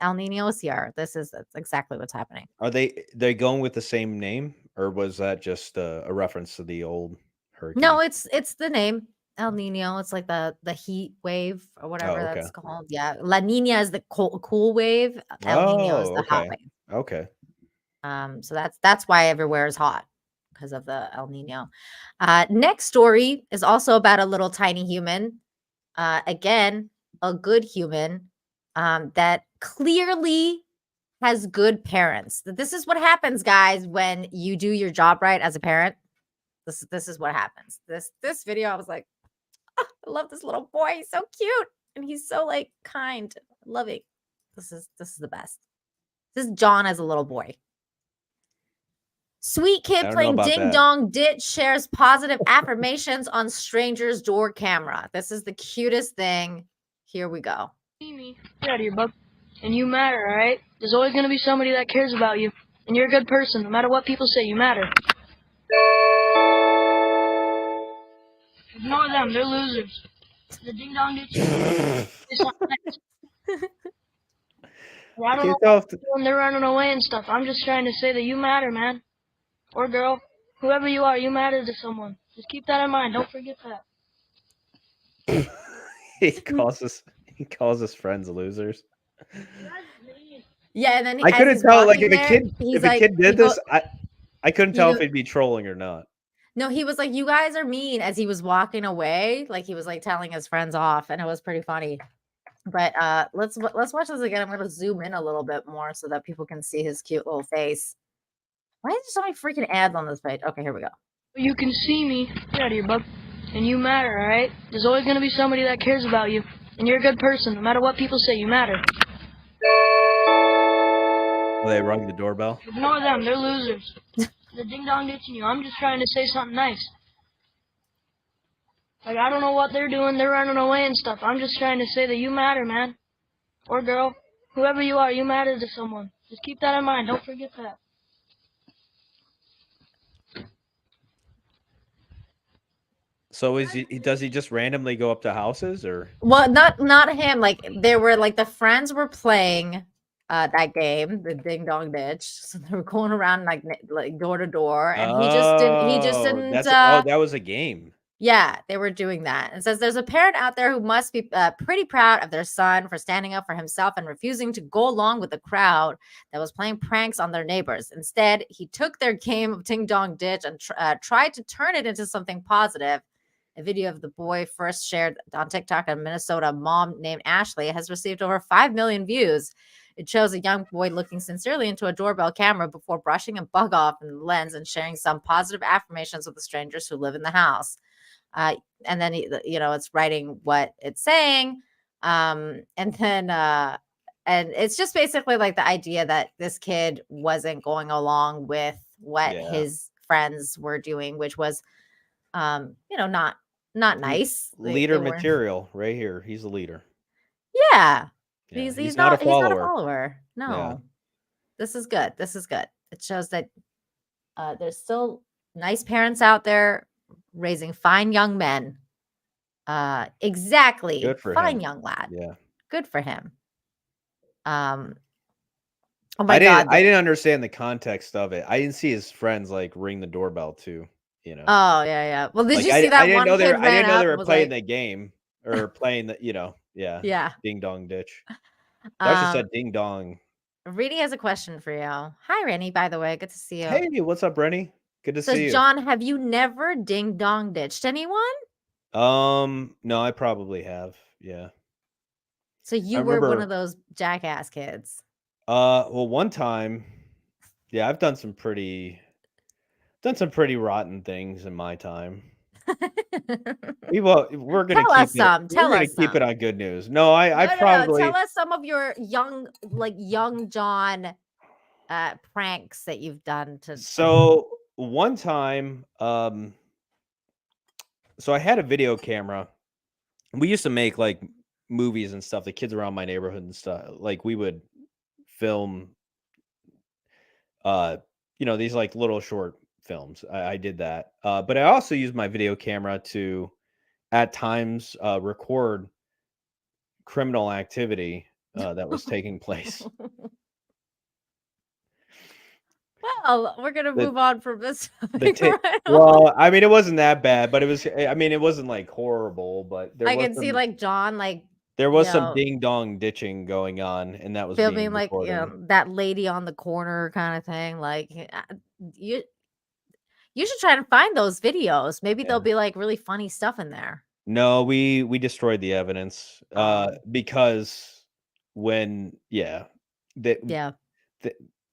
D: El Nino is here. That's exactly what's happening.
E: Are they going with the same name, or was that just a reference to the old hurricane?
D: No, it's the name El Nino. It's like the heat wave or whatever that's called. Yeah, La Nina is the cool wave. El Nino is the hot wave.
E: Okay.
D: So that's why everywhere is hot because of the El Nino. Next story is also about a little tiny human. Again, a good human that clearly has good parents. This is what happens, guys, when you do your job right as a parent. This is what happens. This video, I was like, oh, I love this little boy. He's so cute and he's so like kind, loving. This is the best. This is John as a little boy. Sweet kid playing Ding Dong Ditch shares positive affirmations on stranger's door camera. This is the cutest thing. Here we go.
B: Me. Get out of here, bub. And you matter, all right? There's always going to be somebody that cares about you. And you're a good person. No matter what people say, you matter. Ignore them. They're losers. The Ding Dong Ditch. I don't know what they're doing. They're running away and stuff. I'm just trying to say that you matter, man. Or girl. Whoever you are, you matter to someone. Just keep that in mind. Don't forget that.
E: He calls his friends losers.
D: Yeah, and then
E: I couldn't tell like if a kid did this, I couldn't tell if he'd be trolling or not.
D: No, he was like, you guys are mean as he was walking away. Like he was like telling his friends off, and it was pretty funny. But let's watch this again. I'm gonna zoom in a little bit more so that people can see his cute little face. Why is there so many freaking ads on this page? Okay, here we go.
B: You can see me. Get out of here, bub. And you matter, all right? There's always going to be somebody that cares about you. And you're a good person. No matter what people say, you matter.
E: Well, they rung the doorbell.
B: Ignore them. They're losers. The Ding Dong ditching you. I'm just trying to say something nice. Like, I don't know what they're doing. They're running away and stuff. I'm just trying to say that you matter, man. Or girl. Whoever you are, you matter to someone. Just keep that in mind. Don't forget that.
E: So does he just randomly go up to houses or?
D: Well, not him. Like there were like the friends were playing that game, the Ding Dong Ditch. So they were going around like door to door, and he just didn't.
E: That was a game.
D: Yeah, they were doing that. It says there's a parent out there who must be pretty proud of their son for standing up for himself and refusing to go along with the crowd that was playing pranks on their neighbors. Instead, he took their game of Ding Dong Ditch and tried to turn it into something positive. A video of the boy first shared on TikTok, a Minnesota mom named Ashley has received over 5 million views. It shows a young boy looking sincerely into a doorbell camera before brushing a bug off in the lens and sharing some positive affirmations with the strangers who live in the house. And then, it's writing what it's saying. And then, and it's just basically like the idea that this kid wasn't going along with what his friends were doing, which was, not nice.
E: Leader material right here. He's a leader.
D: Yeah.
E: Yeah,
D: He's
E: not a
D: He's not a
E: follower.
D: follower. No.
E: Yeah.
D: This is good. This is good. It shows that there's still nice parents out there raising fine young men. Exactly.
E: Good for
D: fine
E: him.
D: Young lad.
E: Yeah.
D: Good for him. Oh my
E: God.
D: God.
E: I didn't understand the context of it. I didn't see his friends like ring the doorbell too,
D: Oh, yeah. Well, did
E: Like,
D: you see that
E: I didn't
D: one
E: know
D: kid
E: I didn't know they were
D: was
E: playing
D: like,
E: the game or playing the,
D: Yeah.
E: Ding Dong Ditch. That just said ding dong.
D: Rennie has a question for you. Hi, Rennie, by the way. Good to see you.
E: Hey, what's up, Rennie? Good to see
D: Says
E: you.
D: John, have you never ding dong ditched anyone?
E: No, I probably have. Yeah.
D: So you were one of those jackass kids.
E: Well, one time, yeah, I've done some pretty rotten things in my time. We're gonna
D: Tell us some. Tell us
E: keep
D: some.
E: it on good news. No, I
D: No.
E: probably
D: Tell us some of your young John pranks that you've done to.
E: So one time, so I had a video camera. We used to make like movies and stuff. The kids around my neighborhood and stuff. Like we would film, these like little short films. I did that. But I also used my video camera to, at times, record criminal activity that was taking place.
D: Well, we're gonna move on from this.
E: Well, I mean, it wasn't that bad, but it was. I mean, it wasn't like horrible, but
D: I can see like John, like
E: there was some ding dong ditching going on, and that was being
D: filming like that lady on the corner kind of thing. Like you should try to find those videos. Maybe there'll be like really funny stuff in there.
E: No, we destroyed the evidence because when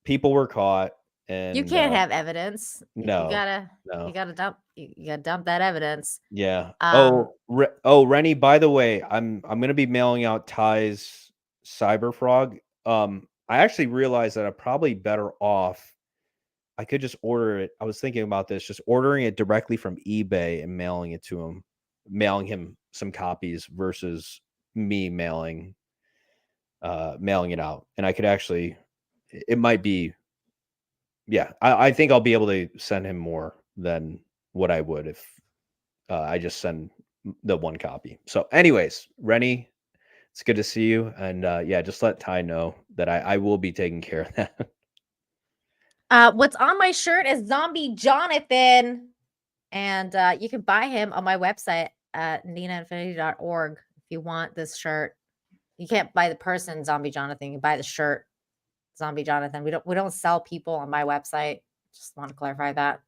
E: people were caught. And
D: you can't have evidence.
E: No,
D: you gotta dump that evidence.
E: Yeah. Rennie, by the way, I'm gonna be mailing out Ty's Cyber Frog. I actually realized that I'm probably better off. I could just order it. I was thinking about this, just ordering it directly from eBay and mailing it to him, mailing him some copies versus me mailing it out. And I could actually, it might be. Yeah, I think I'll be able to send him more than what I would if I just send the one copy. So anyways, Rennie, it's good to see you. And just let Ty know that I will be taking care of
D: that. What's on my shirt is Zombie Jonathan. And you can buy him on my website at ninainfinity.org if you want this shirt. You can't buy the person Zombie Jonathan, you can buy the shirt. Zombie Jonathan. We don't sell people on my website. Just want to clarify that.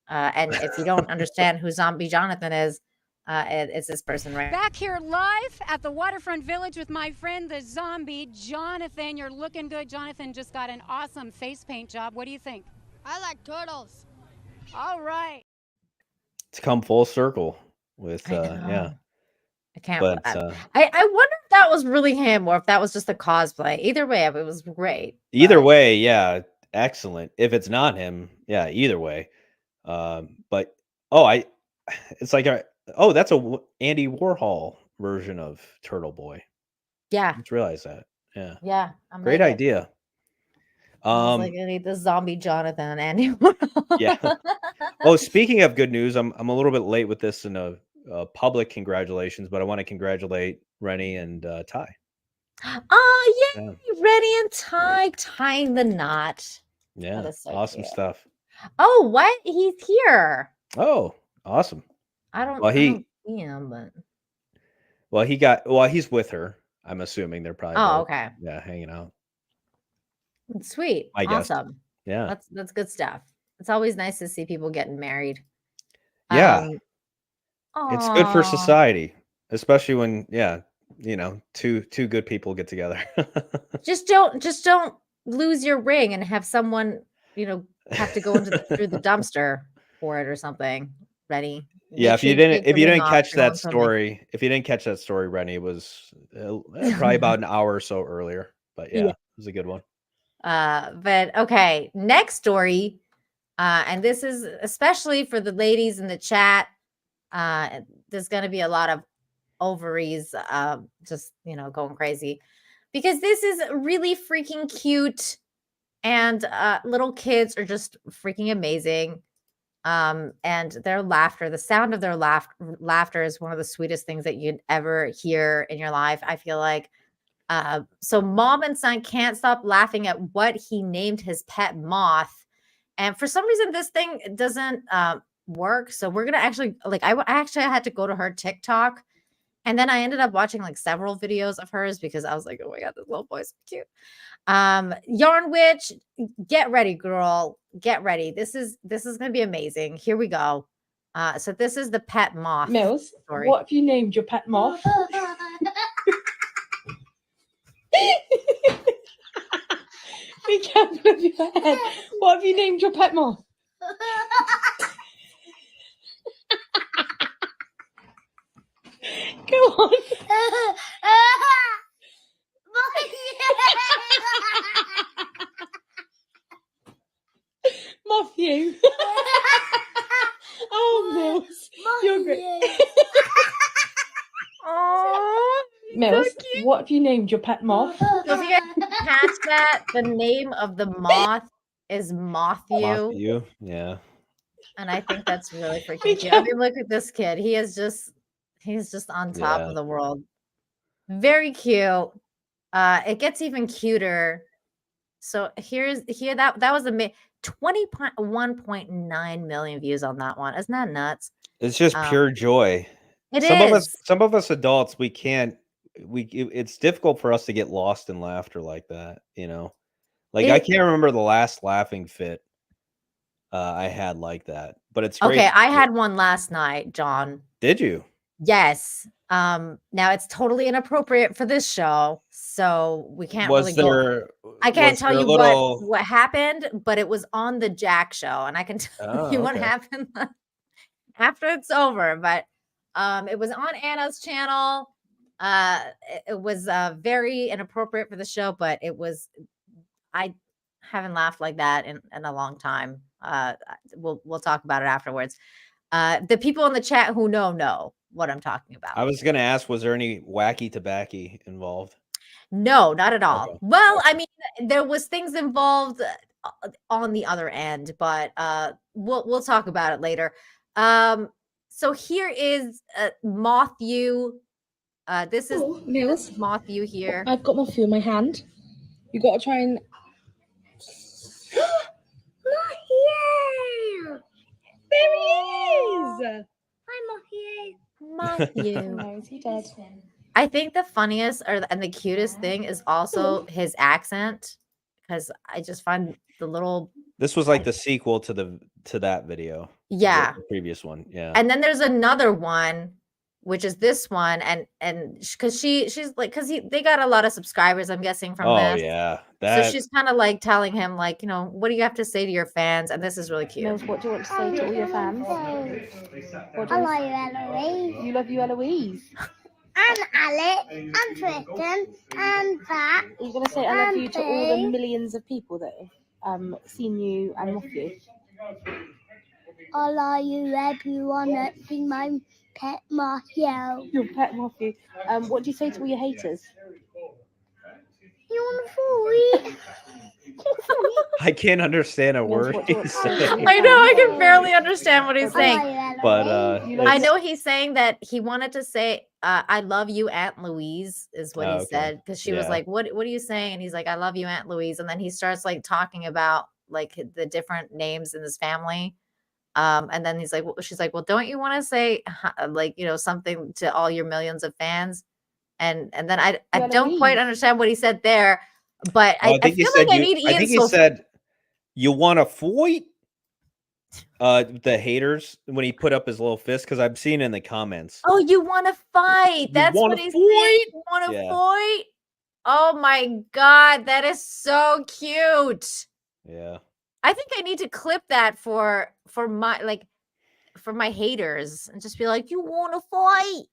D: And if you don't understand who Zombie Jonathan is, it's this person right
A: back here live at the Waterfront Village with my friend, the Zombie Jonathan. You're looking good. Jonathan just got an awesome face paint job. What do you think?
F: I like turtles.
A: All right.
E: It's come full circle with
D: I can't.
E: But,
D: I wonder if that was really him or if that was just a cosplay. Either way, it was great.
E: Either way, yeah, excellent. If it's not him, yeah, either way. But it's like that's a Andy Warhol version of Turtle Boy.
D: Yeah,
E: I just realized that. Yeah,
D: yeah,
E: great idea.
D: I need the Zombie Jonathan and Andy Warhol.
E: Yeah. Oh, speaking of good news, I'm a little bit late with this in a public congratulations, but I want to congratulate Rennie and Ty.
D: Oh, yay! Rennie and Ty tying the knot.
E: Yeah,
D: that's so
E: awesome
D: cute.
E: stuff.
D: Oh, what? He's here.
E: Oh, awesome.
D: I don't see him, but
E: he's with her. I'm assuming they're probably both,
D: okay.
E: Yeah, hanging out.
D: Sweet.
E: I guess.
D: Awesome.
E: Yeah.
D: That's good stuff. It's always nice to see people getting married.
E: Yeah. It's good for
D: Aw.
E: society, especially when two good people get together.
D: Just don't lose your ring and have someone, have to go through the dumpster for it or something. Rennie.
E: Yeah,
D: Make sure you take the ring off
E: catch
D: if you're
E: that
D: going swimming.
E: story, Rennie, it was probably about an hour or so earlier. But yeah, it was a good one.
D: But okay, next story. And this is especially for the ladies in the chat. There's going to be a lot of ovaries just, going crazy because this is really freaking cute. And little kids are just freaking amazing. And their laughter, the sound of their laughter is one of the sweetest things that you'd ever hear in your life. I feel like. So mom and son can't stop laughing at what he named his pet moth. And for some reason, this thing doesn't work. So we're going to actually, I actually had to go to her TikTok. And then I ended up watching several videos of hers because I was like, oh my God, this little boy's so cute. Yarn Witch, get ready, girl. Get ready. This is going to be amazing. Here we go. So this is the pet moth.
F: Mills,
D: story.
F: what have you named your pet moth? Be careful of your head. What have you named your pet moth? Go on. Matthew. Oh, Mills. You're great.
D: Oh,
F: Mills, what have you named your pet moth?
D: So if you guys catch that, the name of the moth is
E: Matthew. Yeah.
D: And I think that's really freaking cute. I mean, look at this kid. He's just on top of the world. Very cute. It gets even cuter. So here that was 21.9 million views on that one. Isn't that nuts?
E: It's just pure joy. Some of us adults, it's difficult for us to get lost in laughter like that, I can't remember the last laughing fit I had like that, but it's great.
D: Okay, I had one last night, John.
E: Did you?
D: Yes. Now it's totally inappropriate for this show, so we can't go. I can't tell you what happened, but it was on the Jack show, and I can tell you what happened after it's over. But it was on Anna's channel. It was very inappropriate for the show, but I haven't laughed like that in a long time. We'll talk about it afterwards. The people in the chat who know what I'm talking about.
E: I was going to ask, was there any wacky tobacco involved?
D: No, not at all.
E: Okay.
D: Well, I mean, there was things involved on the other end, but we'll talk about it later. So here is Matthew. This is
F: Mills.
D: Matthew here.
F: I've got Matthew in my hand. You got to try and. There he is.
U: Hi, Matthew.
D: Matthew.
F: No, is he dead?
D: I think the funniest and the cutest thing is also his accent, because I just find the little.
E: This was like the sequel to that video.
D: Yeah.
E: The previous one. Yeah.
D: And then there's another one, which is this one, and because she's like, because they got a lot of subscribers, I'm guessing, from this.
E: Oh yeah.
D: So she's kind of like telling him, like, what do you have to say to your fans? And this is really cute.
F: Mills, what do you want to say to all your fans?
U: I love you, Eloise.
F: You love you, Eloise.
U: And Alex, and Tristan, and Zach.
F: Are you going to say I love you to all the millions of people that have seen you and love you?
U: I love you, everyone that's seen my pet Matthew.
F: Your pet Matthew. What do you say to all your haters?
U: You want a
E: I can't understand a word he's saying.
D: I know, I can barely understand what he's saying.
E: But
D: I know he's saying that he wanted to say, I love you, Aunt Louise, is what he said. Because she was like, what are you saying? And he's like, I love you, Aunt Louise. And then he starts like talking about like the different names in his family. And then he's like, she's like, well, don't you want to say like, something to all your millions of fans? And then I don't quite understand what he said there, but I feel like I need Ian.
E: I think he said, you want to fight? The haters when he put up his little fist, because I've seen in the comments.
D: Oh, you want to fight? That's what he's saying. You want to fight? Oh my God, that is so cute.
E: Yeah.
D: I think I need to clip that for my haters and just be like, you want to fight?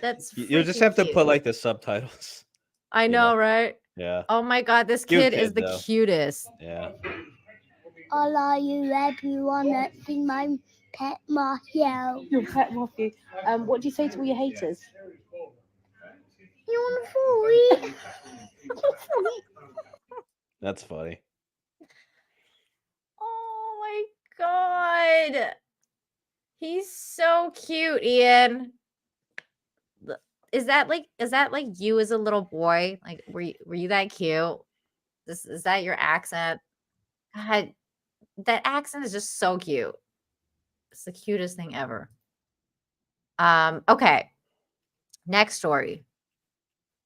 D: That's
E: You'll just have to put like the subtitles.
D: I know, right?
E: Yeah.
D: Oh my God, this
E: Cute
D: kid is the
E: though.
D: cutest.
E: Yeah.
U: Are you everyone that's in my pet Matthew?
F: Your pet Matthew. What do you say to all your haters?
U: You want to
E: That's funny.
D: Oh my God. He's so cute, Ian. Is that like you as a little boy? Like were you that cute? Is that your accent? God, that accent is just so cute. It's the cutest thing ever. Okay. Next story.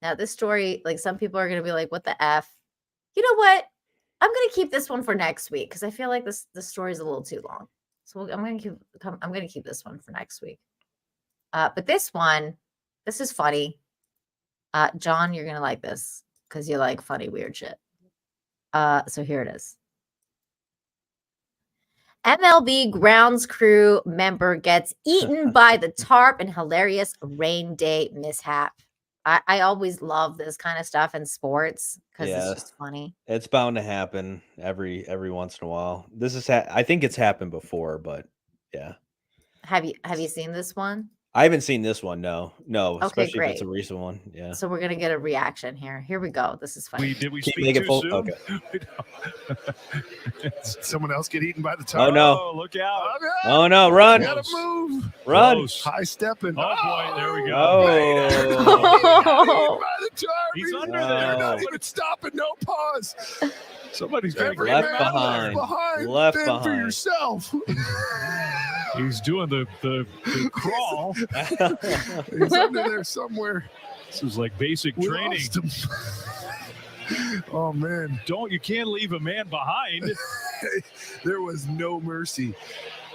D: Now this story, like some people are gonna be like, what the F? You know what? I'm gonna keep this one for next week because I feel like this story is a little too long. So I'm gonna keep this one for next week. But this is funny. John, you're gonna like this because you like funny, weird shit. So here it is. MLB grounds crew member gets eaten by the tarp in hilarious rain day mishap. I always love this kind of stuff in sports because it's just funny.
E: It's bound to happen every once in a while. This is I think it's happened before, but yeah.
D: Have you seen this one?
E: I haven't seen this one. No,
D: Okay,
E: especially
D: great.
E: if it's a recent one. Yeah.
D: So we're gonna get a reaction here. Here we go. This is funny.
G: Did we
E: Can
G: speak
E: you make it
G: too
E: full?
G: soon?
E: Okay.
G: Someone else get eaten by the tarp.
E: Oh no!
G: Look out!
E: Oh no! Run!
G: Gotta move!
E: Run!
G: Close. High stepping. Oh boy! There we go.
E: Oh!
G: By the tarp. He's under there. Not even stopping. No pause. Somebody's got to
E: Left behind. Left
G: Fend for
E: behind.
G: yourself. He's doing the crawl. He's under there somewhere. This is like basic training. Oh man! You can't leave a man behind. There was no mercy.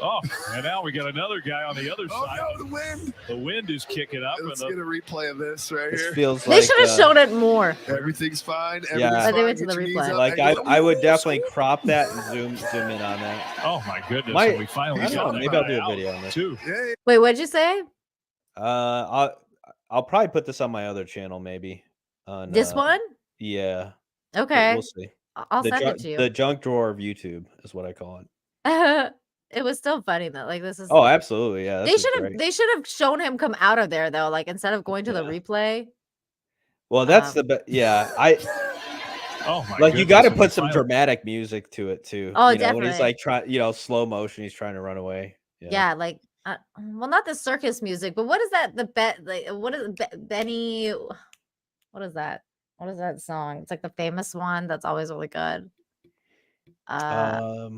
G: Oh, and now we got another guy on the other side. Oh no, the wind! The wind is kicking up. Let's get a replay of this right here.
E: Feels
D: They should have shown it more.
G: Everything's fine.
E: Yeah.
D: They went to the replay.
E: Like I would definitely crop that and zoom in on that.
G: Oh my goodness! We finally
E: I don't know,
G: got
E: maybe I'll do a video on this
G: too.
D: Wait, what'd you say?
E: I'll probably put this on my other channel, maybe. On
D: This one?
E: Yeah.
D: Okay.
E: We'll see.
D: I'll send it to you.
E: The junk drawer of YouTube is what I call it.
D: It was still funny though. Like this is.
E: Oh, absolutely, yeah.
D: They should have shown him come out of there though. Like instead of going to the replay.
E: Well, that's the best. Yeah,
G: Oh my!
E: Like you got to put some dramatic music to it too.
D: Oh,
E: When he's
D: definitely.
E: like trying, slow motion. He's trying to run away.
D: Yeah, like well, not the circus music, but what is that? What is Benny? What is that? What is that song? It's like the famous one that's always really good. I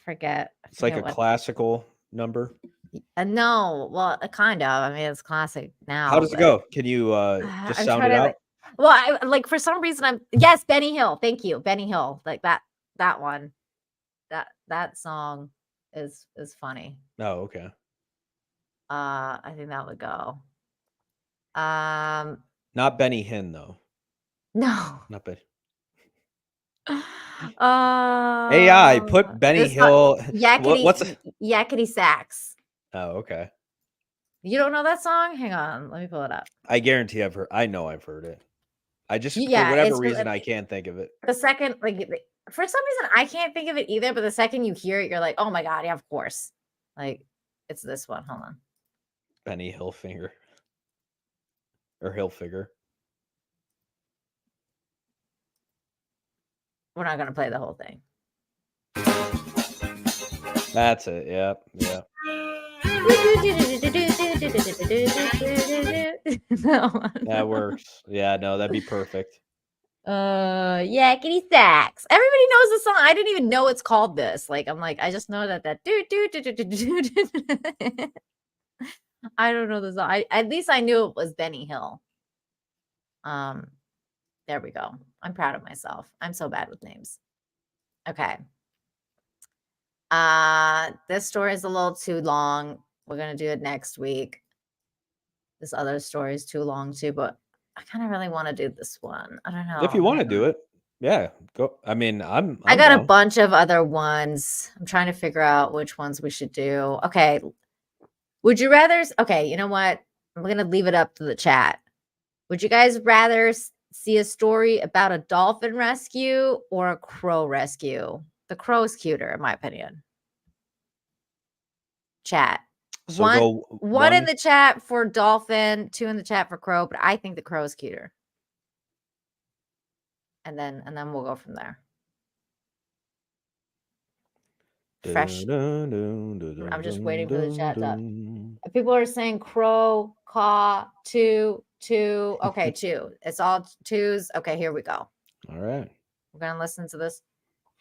D: forget.
E: It's like a
D: what-
E: classical number.
D: No, well, kind of. I mean, it's classic now.
E: How does it
D: but-
E: go? Can you just
D: I'm
E: sound
D: trying
E: it
D: to,
E: out?
D: like- well, I like for some reason yes, Benny Hill. Thank you, Benny Hill. Like that one. That song is funny.
E: Oh, okay.
D: I think that would go.
E: Not Benny Hinn though.
D: No.
E: Not Benny.
D: AI
E: put Benny Hill.
D: Yakety,
E: What's it?
D: Yakety Sax.
E: Oh, okay.
D: You don't know that song? Hang on, let me pull it up.
E: I guarantee I've heard. I know I've heard it. I just
D: Yeah,
E: for whatever
D: it's-
E: reason I can't think of it.
D: The second, like for some reason, I can't think of it either. But the second you hear it, you're like, oh my god, yeah, of course. Like it's this one. Hold on.
E: Benny Hillfinger or Hillfigure.
D: We're not gonna play the whole thing.
E: That's it. Yep. Yep. That works. Yeah, no, that'd be perfect.
D: Yakety sax. Everybody knows the song. I didn't even know it's called this. Like, I'm like, I just know that I don't know the song. At least I knew it was Benny Hill. There we go. I'm proud of myself. I'm so bad with names. Okay. This story is a little too long. We're gonna do it next week. This other story is too long too, but I kind of really want to do this one. I don't know.
E: If you want to do it, yeah, go. I mean,
D: I got
E: down.
D: a bunch of other ones. I'm trying to figure out which ones we should do. Okay. Would you rather? Okay, you know what? I'm gonna leave it up to the chat. Would you guys rather see a story about a dolphin rescue or a crow rescue? The crow's cuter, in my opinion. Chat.
E: So
D: one in the chat for dolphin, 2 in the chat for crow, but I think the crow is cuter. And then we'll go from there. Fresh. I'm just waiting for the chat up. People are saying crow, caw, 2. Okay, 2. It's all 2s. Okay, here we go.
E: All right.
D: We're gonna listen to this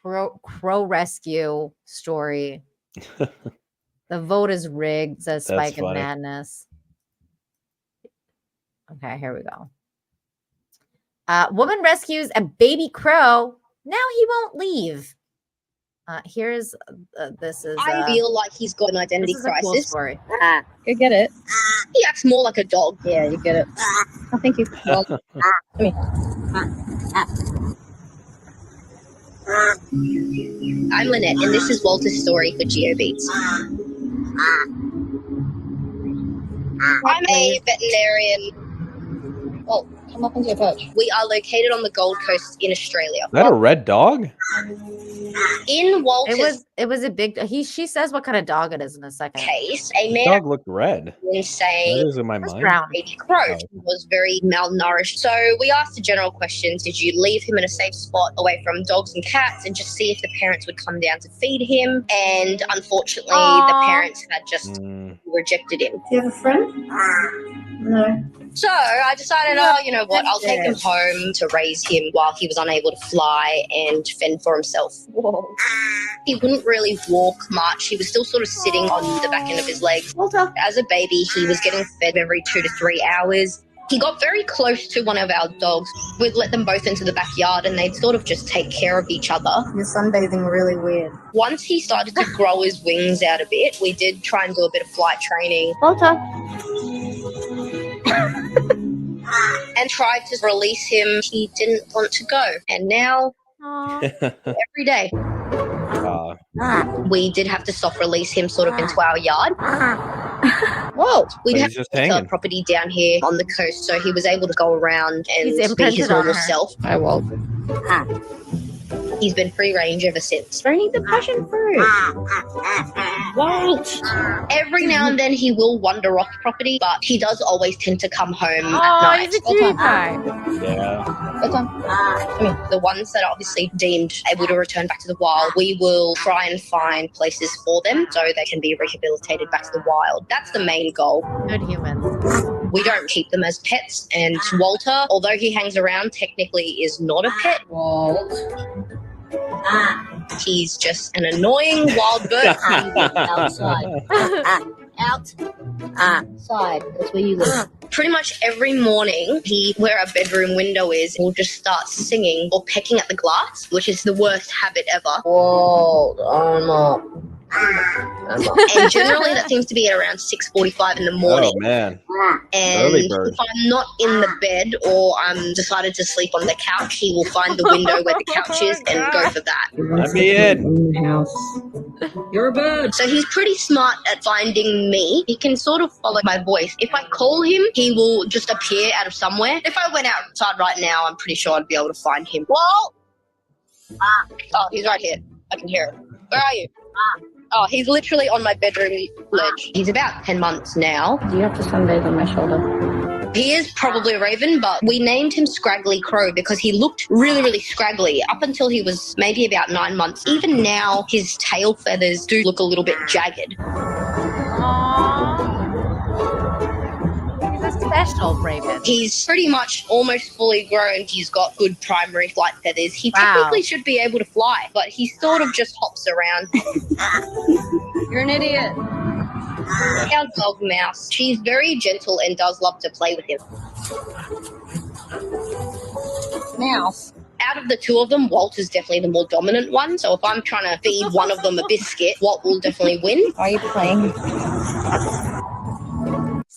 D: crow rescue story. The vote is rigged, says Spike of Madness. Okay, here we go. Woman rescues a baby crow. Now he won't leave. Here's this is.
H: I feel like he's got an identity crisis.
D: Cool story.
H: Go get it. He acts more like a dog. Yeah, you get it. Oh, thank you. Well, come here. I'm Lynette, and this is Walter's story for GeoBeats. I'm a veterinarian. Well, come up into your perch. We are located on the Gold Coast in Australia.
E: Is that a red dog?
H: In Walter's
D: it was a big. She says what kind of dog it is in a second.
H: case, a man.
E: The dog looked red.
H: Insane.
E: That is in my mind.
H: Baby crow was very malnourished. So we asked the general questions. Did you leave him in a safe spot away from dogs and cats and just see if the parents would come down to feed him? And unfortunately, the parents had just rejected him. Do you have a friend? No. So I decided, you know what, I'll take him home to raise him while he was unable to fly and fend for himself. Whoa. He wouldn't really walk much. He was still sort of sitting on the back end of his legs. As a baby, he was getting fed every 2 to 3 hours. He got very close to one of our dogs. We'd let them both into the backyard and they'd sort of just take care of each other.
I: You're sunbathing really weird.
H: Once he started to grow his wings out a bit, we did try and do a bit of flight training.
I: Walter.
H: And tried to release him. He didn't want to go. And now, every day, we did have to soft release him sort of into our yard. Whoa. We'd have a property down here on the coast, so he was able to go around and be his normal self.
I: I will.
H: He's been free range ever since. Don't eat the passion fruit. Walt. Every now and then he will wander off property, but he does always tend to come home at night.
D: He's a cutie pie.
E: Yeah.
H: I mean, the ones that are obviously deemed able to return back to the wild, we will try and find places for them so they can be rehabilitated back to the wild. That's the main goal.
D: Good humans.
H: We don't keep them as pets, and Walter, although he hangs around, technically is not a pet. Walt. He's just an annoying wild bird. Outside. Outside. That's where you live. Pretty much every morning, where our bedroom window is, will just start singing or pecking at the glass, which is the worst habit ever. Whoa, I'm up. And generally that seems to be at around 6:45 in the morning.
E: Oh man.
H: And
E: early bird.
H: if I'm not in the bed or I'm decided to sleep on the couch, he will find the window where the couch is and go for that.
E: Let me in.
H: You're a bird. So he's pretty smart at finding me. He can sort of follow my voice. If I call him, he will just appear out of somewhere. If I went outside right now, I'm pretty sure I'd be able to find him. Walt! Oh, he's right here. I can hear him. Where are you? Oh, he's literally on my bedroom ledge. He's about 10 months now.
I: Do you have to sunbathe on my shoulder?
H: He is probably a raven, but we named him Scraggly Crow because he looked really, really scraggly up until he was maybe about 9 months. Even now, his tail feathers do look a little bit jagged.
D: He's a special raven.
H: He's pretty much almost fully grown. He's got good primary flight feathers. He technically should be able to fly, but he sort of just hops around.
K: You're an idiot.
H: Our dog Mouse, she's very gentle and does love to play with him.
K: Mouse.
H: Out of the two of them, Walt is definitely the more dominant one. So if I'm trying to feed one of them a biscuit, Walt will definitely win.
K: Are you playing?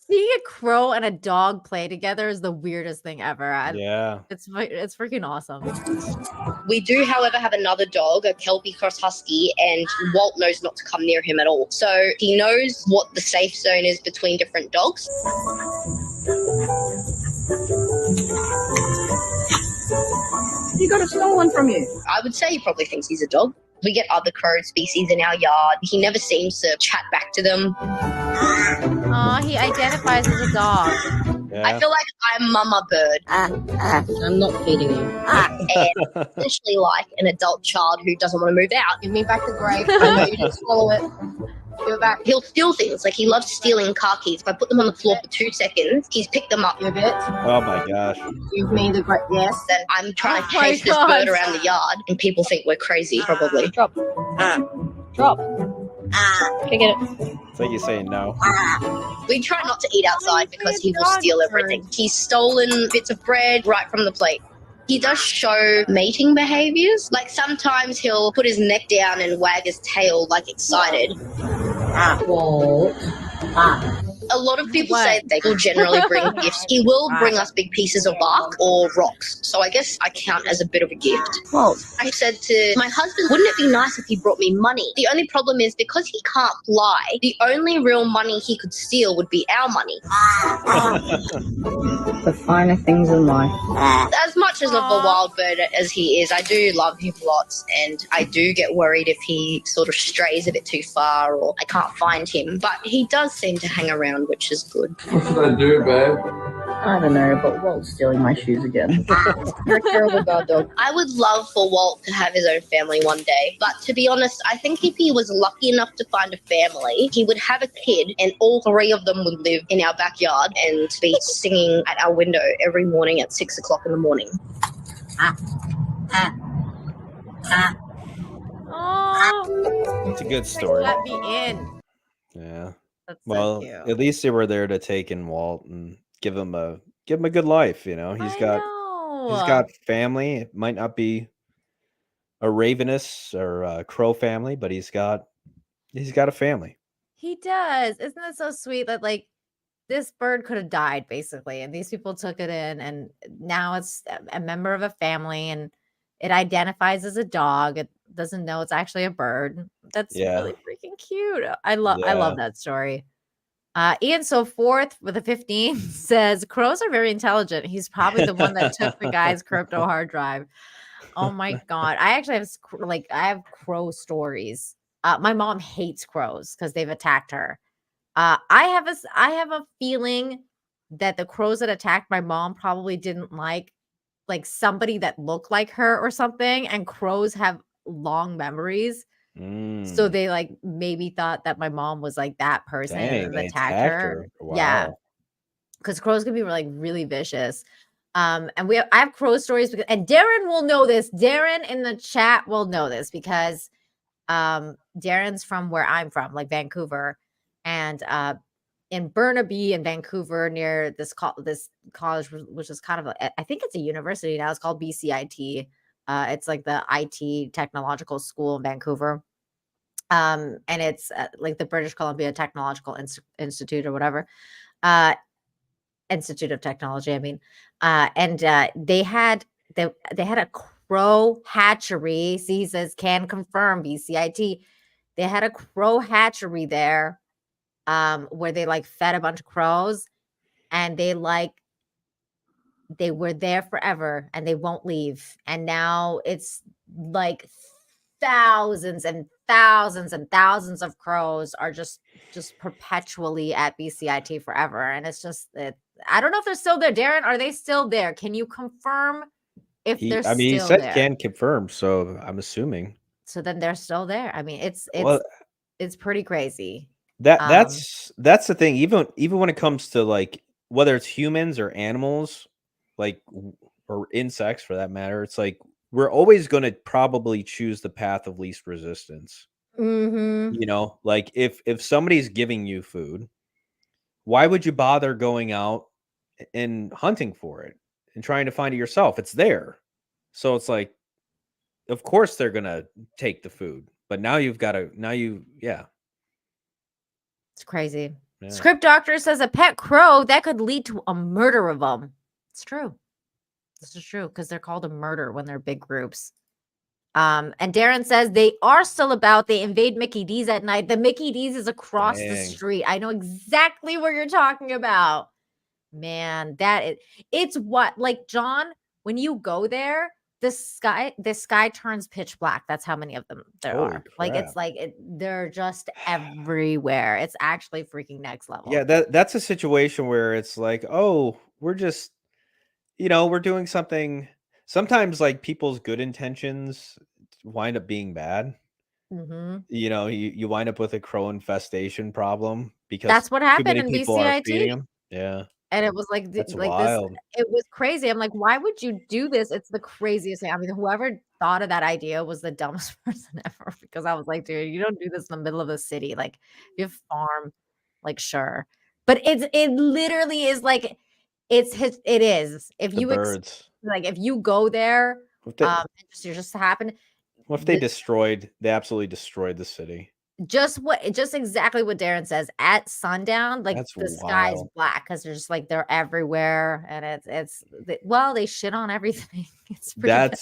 D: Seeing a crow and a dog play together is the weirdest thing ever.
E: Yeah.
D: It's freaking awesome.
H: We do, however, have another dog, a Kelpie Cross Husky, and Walt knows not to come near him at all. So he knows what the safe zone is between different dogs.
K: He got it stolen from you.
H: I would say he probably thinks he's a dog. We get other crow species in our yard. He never seems to chat back to them.
D: Oh, he identifies as a dog.
E: Yeah.
H: I feel like I'm Mama Bird. I'm not feeding you. And essentially like an adult child who doesn't want to move out. Give me back the grape. I know you didn't swallow it. Give it back. He'll steal things. Like he loves stealing car keys. If I put them on the floor for 2 seconds, he's picked them up. You a bit?
E: Oh my gosh.
H: Give me the grape. Yes. Then I'm trying to chase this bird around the yard, and people think we're crazy. Probably. Drop. Drop. Can I get it?
E: It's like you're saying no.
H: We try not to eat outside because he will steal everything. He's stolen bits of bread right from the plate. He does show mating behaviors. Like sometimes he'll put his neck down and wag his tail like excited. A lot of people say they will generally bring gifts. He will bring us big pieces of bark or rocks. So I guess I count as a bit of a gift. Well, I said to my husband, wouldn't it be nice if he brought me money? The only problem is because he can't fly, the only real money he could steal would be our money.
K: The finer things in life.
H: As much as of a wild bird as he is, I do love him lots, and I do get worried if he sort of strays a bit too far or I can't find him. But he does seem to hang around, which is good.
Q: What should I do, babe?
K: I don't know, but Walt's stealing my shoes again.
H: You're a terrible guard dog. I would love for Walt to have his own family one day, but to be honest, I think if he was lucky enough to find a family, he would have a kid and all 3 of them would live in our backyard and be singing at our window every morning at 6 o'clock in the morning.
D: Oh,
E: It's a good story.
D: let me in.
E: Yeah.
D: That's
E: Well,
D: so cute.
E: at least they were there to take in Walt and give him a good life, you know. He's got family. It might not be a ravenous or a crow family, but he's got a family.
D: He does. Isn't that so sweet that like this bird could have died basically, and these people took it in, and now it's a member of a family, and it identifies as a dog. It doesn't know it's actually a bird. That's really freaking cute. I love that story. Ian So Forth with a 15 says crows are very intelligent. He's probably the one that took the guy's crypto hard drive. Oh my god! I actually have I have crow stories. My mom hates crows because they've attacked her. I have a feeling that the crows that attacked my mom probably didn't like somebody that looked like her or something. And crows have long memories. So they maybe thought that my mom was like that person and
E: they
D: attacked
E: attacked
D: her.
E: her.
D: Yeah.
E: Wow.
D: Because crows can be really vicious. And I have crow stories and Darren will know this. Darren in the chat will know this because Darren's from where I'm from, like Vancouver. And in Burnaby in Vancouver near this college, which is kind of I think it's a university now. It's called BCIT. It's like the IT technological school in Vancouver. And it's like the British Columbia Technological Institute or whatever. Institute of Technology, I mean. And they had a crow hatchery. See, he says can confirm BCIT. They had a crow hatchery there where they fed a bunch of crows, and they were there forever and they won't leave. And now it's like thousands and thousands and thousands of crows are just perpetually at BCIT forever. And it's I don't know if they're still there. Darren, are they still there? Can you confirm if they're
E: He
D: still
E: said
D: there?
E: can confirm, so I'm assuming.
D: So then they're still there. I mean,
E: Well,
D: it's pretty crazy.
E: that's the thing. Even when it comes to like whether it's humans or animals, like or insects for that matter, it's like we're always going to probably choose the path of least resistance.
D: Mm-hmm.
E: You know, like if somebody's giving you food, why would you bother going out and hunting for it and trying to find it yourself? It's there. So it's like, of course they're gonna take the food, but now you've got to
D: It's crazy.
E: Yeah.
D: Script Doctor says a pet crow that could lead to a murder of them. It's true. This is true because they're called a murder when they're big groups. And Darren says they are still about. They invade Mickey D's at night. The Mickey D's is across the
E: Dang.
D: street. I know exactly what you're talking about. Man, it's what, like, John, when you go there, the sky turns pitch black. That's how many of them there
E: Holy
D: are. Like, it's
E: crap.
D: like they're just everywhere. It's actually freaking next level.
E: Yeah, that's a situation where it's like, oh, we're just, we're doing something. Sometimes like people's good intentions wind up being bad.
D: Mm-hmm.
E: You wind up with a crow infestation problem because
D: That's what
E: too
D: happened
E: many
D: in
E: people are feeding
D: BCIT.
E: them. Yeah,
D: And it was like
E: that's
D: like this.
E: wild.
D: It was crazy. I'm like, why would you do this? It's the craziest thing. I mean, whoever thought of that idea was the dumbest person ever, because I was like, dude, you don't do this in the middle of the city. Like, if you have farm, like, sure. But it literally is like it is. If
E: The
D: you
E: birds.
D: if you go there,
E: What they,
D: and you just happen
E: what if they absolutely destroyed the city?
D: just exactly what Darren says. At sundown, like,
E: That's
D: the sky is
E: wild.
D: black because they're just like they're everywhere, and they shit on everything. It's pretty bad.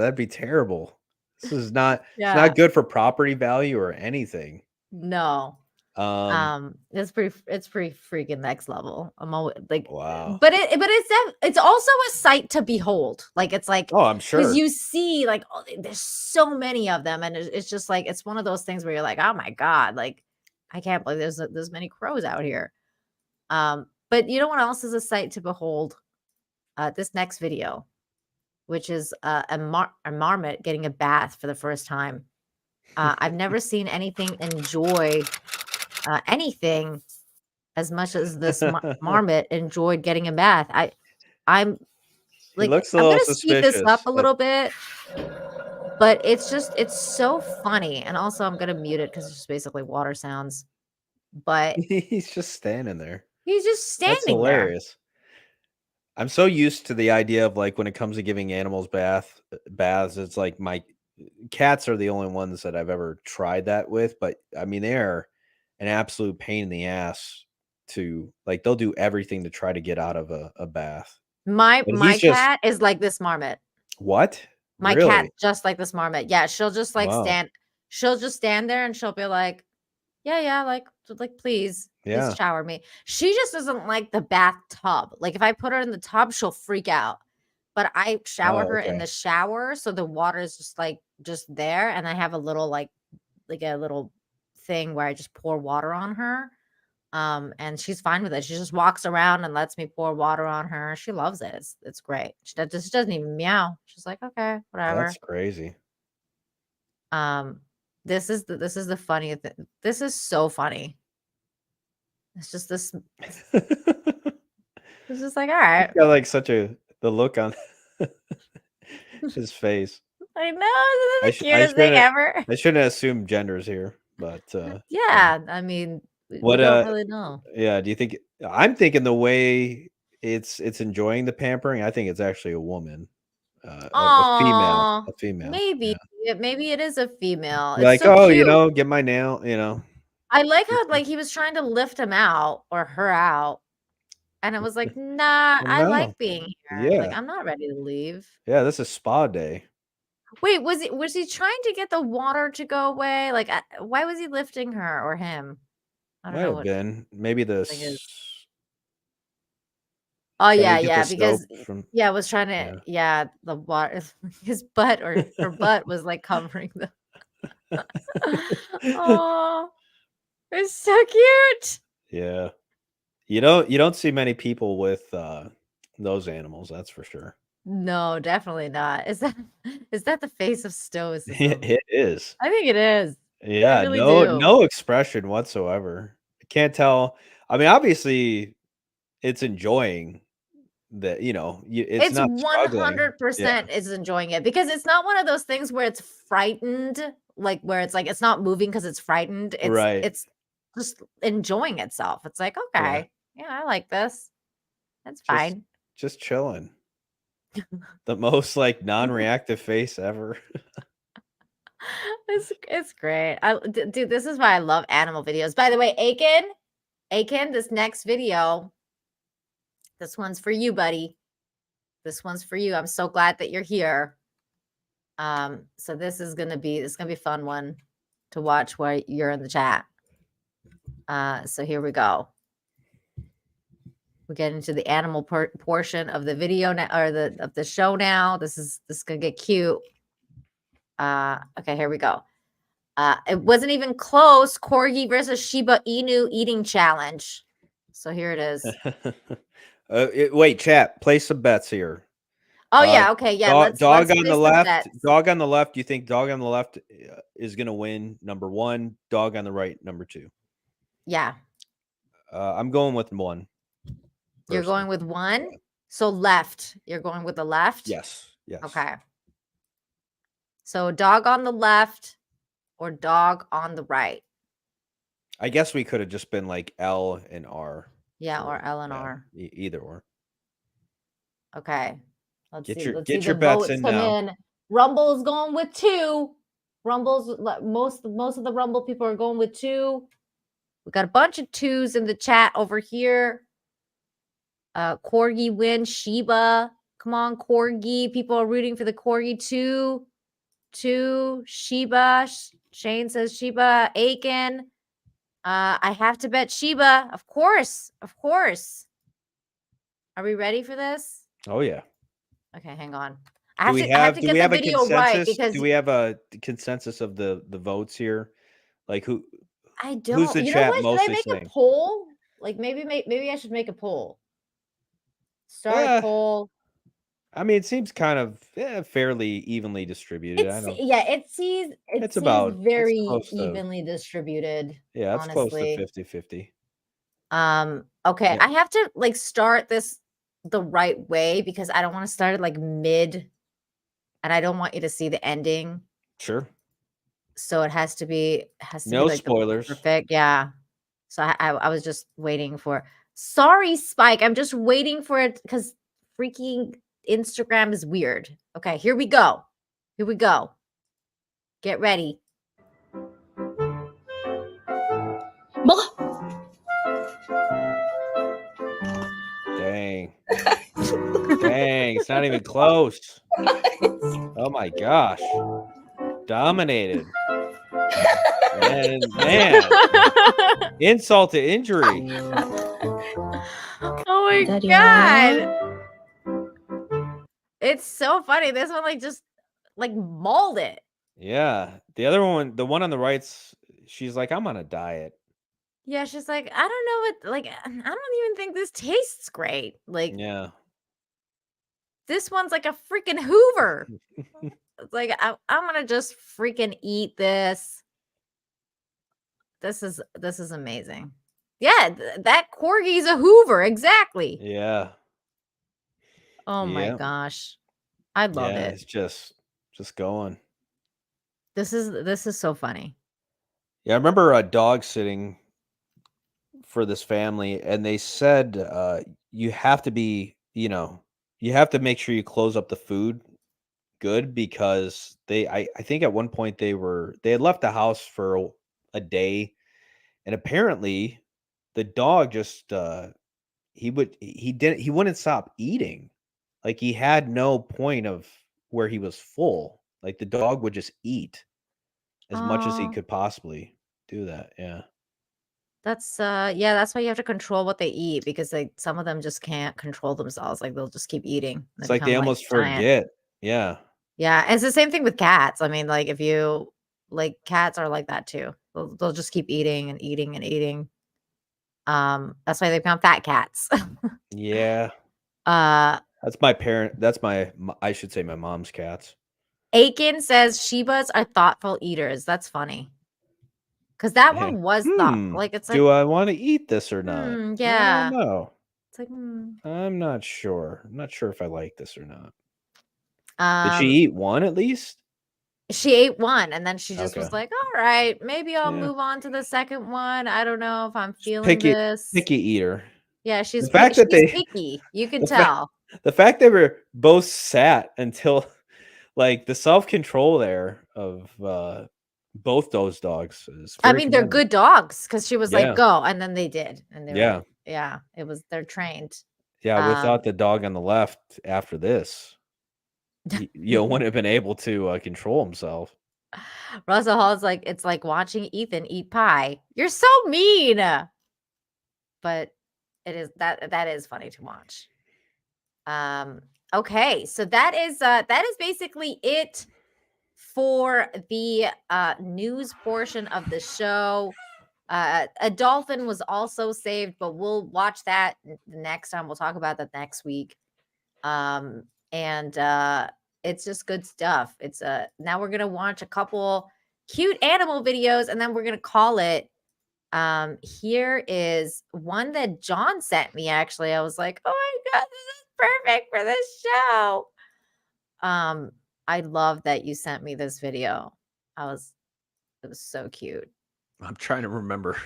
E: That'd be terrible. This is not it's
D: Yeah.
E: not good for property value or anything.
D: No. It's pretty freaking next level. I'm always like,
E: wow.
D: But it's also a sight to behold. Like, it's like,
E: oh, I'm sure,
D: because you see, like, there's so many of them, and it's just like it's one of those things where you're like, oh my god, like, I can't believe there's many crows out here. But you know what else is a sight to behold? This next video, which is a marmot getting a bath for the first time. I've never seen anything enjoy anything as much as this marmot enjoyed getting a bath. I'm like,
E: looks a
D: I'm
E: little
D: gonna speed this up
E: suspicious,
D: a little bit, but it's so funny. And also, I'm gonna mute it because it's just basically water sounds. But
E: he's just standing there.
D: he's just
E: That's
D: standing there.
E: hilarious. I'm so used to the idea of, like, when it comes to giving animals baths, it's like my cats are the only ones that I've ever tried that with. But I mean, they're an absolute pain in the ass to, like, they'll do everything to try to get out of a bath.
D: My
E: And he's just
D: cat is like this marmot.
E: what?
D: My
E: Really?
D: cat just like this marmot. Yeah, she'll just like
E: Wow.
D: she'll just stand there and she'll be like, yeah, like please
E: Yeah.
D: shower me. She just doesn't like the bathtub. Like, if I put her in the tub, she'll freak out. But I shower
E: Oh,
D: her in
E: okay.
D: the shower, so the water is just there, and I have a little like a little thing where I just pour water on her. And she's fine with it. She just walks around and lets me pour water on her. She loves it. It's great. She doesn't even meow. She's like, okay, whatever.
E: That's crazy.
D: This is the funny thing. This is so funny. It's just this. It's just like, all right.
E: He's got like the look on his face.
D: I know, this is the cutest thing ever.
E: I shouldn't assume genders here, but
D: yeah, I mean, we
E: what
D: don't really know.
E: Yeah, do you think I'm thinking the way it's enjoying the pampering? I think it's actually a woman, a female.
D: Maybe maybe it is a female. It's
E: Like,
D: so
E: oh,
D: cute.
E: get my nail,
D: I like how, like, he was trying to lift him out or her out, and I was like, nah, I
E: No.
D: like being here. Like,
E: Yeah.
D: I'm not ready to leave.
E: Yeah, this is spa day.
D: Wait, was he trying to get the water to go away? Like, why was he lifting her or him? I don't
E: Might
D: know
E: have
D: what
E: been. Maybe the
D: thing is. Oh
E: trying
D: yeah,
E: to get
D: yeah,
E: the
D: because
E: soap from
D: I was trying to the water, his butt or her butt was like covering the. Oh, it's so cute.
E: Yeah. You don't see many people with those animals, that's for sure.
D: No, definitely not. Is that the face of stoicism?
E: It is.
D: I think it is. I
E: Yeah,
D: really do.
E: no expression whatsoever. I can't tell. I mean, obviously, it's enjoying that, it's
D: It's
E: not struggling. Yeah,
D: 100% is enjoying it because it's not one of those things where it's frightened, like where it's like it's not moving because it's frightened.
E: right.
D: It's just enjoying itself. It's like,
E: Yeah,
D: okay, yeah, I like this. That's
E: just
D: fine.
E: just chilling. The most like non-reactive face ever.
D: It's great. Dude, this is why I love animal videos. By the way, Aiken, this next video, this one's for you, buddy. This one's for you. I'm so glad that you're here. So this is gonna be a fun one to watch while you're in the chat. So here we go. We get into the animal portion of the video now, or of the show now. This is gonna get cute. Okay, here we go. It wasn't even close. Corgi versus Shiba Inu eating challenge. So here it is.
E: Wait, chat, place some bets here.
D: Oh yeah, okay, yeah. Let's
E: dog on the left.
D: bets.
E: Dog on the left. You think dog on the left is gonna win? Number 1. Dog on the right. Number 2.
D: Yeah.
E: I'm going with 1.
D: You're going with 1. So left. You're going with the left.
E: Yes. Yes.
D: Okay. So dog on the left or dog on the right.
E: I guess we could have just been like L and R.
D: Yeah, or L and
E: Yeah,
D: R.
E: either or.
D: Okay. Let's
E: Get
D: see.
E: your
D: Let's
E: get
D: see
E: your
D: the
E: bets
D: votes
E: in
D: come
E: now.
D: in. Rumble's going with 2. Rumble's most of the Rumble people are going with 2. We got a bunch of 2s in the chat over here. Corgi wins. Shiba. Come on, Corgi. People are rooting for the Corgi. 2. Shiba. Shane says Shiba. Aiken. I have to bet Shiba. Of course. Of course. Are we ready for this?
E: Oh yeah.
D: Okay, hang on.
E: Do we
D: I have to
E: do
D: get
E: we
D: the
E: have a
D: video right
E: consensus?
D: because
E: Do we have a consensus of the votes here? Like who's the
D: you know
E: chat
D: what? Should I
E: mostly
D: make
E: saying?
D: a poll? Like maybe I should make a poll. Start a poll.
E: I mean, it seems kind of fairly evenly distributed.
D: It seems
E: it's
D: very
E: close to,
D: evenly distributed.
E: yeah, it's close to
D: honestly.
E: 50-50.
D: Okay,
E: Yeah.
D: I have to like start this the right way because I don't want to start it like mid, and I don't want you to see the ending.
E: Sure.
D: So it has to be
E: No
D: like
E: spoilers.
D: perfect. Yeah. So I was just waiting for. Sorry, Spike. I'm just waiting for it because freaking Instagram is weird. Okay, here we go. Here we go. Get ready.
E: Dang. Dang, it's not even close. Oh my gosh. Dominated. Man. Insult to injury.
D: Oh my god. It's so funny. This one like just like mauled it.
E: Yeah. The other one, the one on the right's, she's like, I'm on a diet.
D: Yeah, she's like, I don't know what, like, I don't even think this tastes great. Like,
E: yeah,
D: this one's like a freaking Hoover. It's like, I'm gonna just freaking eat this. This is amazing. Yeah, that corgi's a Hoover, exactly.
E: Yeah.
D: Oh my gosh, I love it.
E: It's just going.
D: This is so funny.
E: Yeah, I remember a dog sitting for this family, and they said you have to be, you have to make sure you close up the food good because I think at one point they had left the house for a day, and apparently the dog just he wouldn't stop eating. Like he had no point of where he was full. Like the dog would just eat as much as he could possibly do that. Yeah.
D: That's that's why you have to control what they eat because like some of them just can't control themselves. Like they'll just keep eating.
E: It's like they almost forget. Yeah.
D: Yeah, and it's the same thing with cats. I mean, like if you like cats are like that too. They'll just keep eating and eating and eating. That's why they become fat cats.
E: Yeah.
D: uh
E: That's my parent. That's I should say my mom's cats.
D: Aiken says Shibas are thoughtful eaters. That's funny. Because that
E: Yeah.
D: one was thoughtful. Like it's like,
E: do I want to eat this or not? I
D: yeah.
E: don't know.
D: It's like,
E: I'm not sure. I'm not sure if I like this or not. Did she eat one at least?
D: She ate one, and then she just was
E: Okay.
D: like, all right, maybe I'll
E: Yeah.
D: move on to the second one. I don't know if I'm feeling this.
E: Picky eater.
D: Yeah, she's
E: The fact that
D: picky. You can tell.
E: The fact they were both sat until like the self-control there of both those dogs is
D: I
E: very
D: mean, they're
E: commendable.
D: good dogs because she was
E: Yeah.
D: like, go, and then they did. And they
E: Yeah.
D: were, yeah, they're trained.
E: Yeah, without the dog on the left after this, you wouldn't have been able to control himself.
D: Russell Hall's like, it's like watching Ethan eat pie. You're so mean. But it is that is funny to watch. Okay, so that is basically it for the news portion of the show. A dolphin was also saved, but we'll watch that next time. We'll talk about that next week. And it's just good stuff. It's now we're gonna watch a couple cute animal videos, and then we're gonna call it. Here is one that John sent me. Actually, I was like, oh my god, this is perfect for this show. I love that you sent me this video. It was so cute.
E: I'm trying to remember.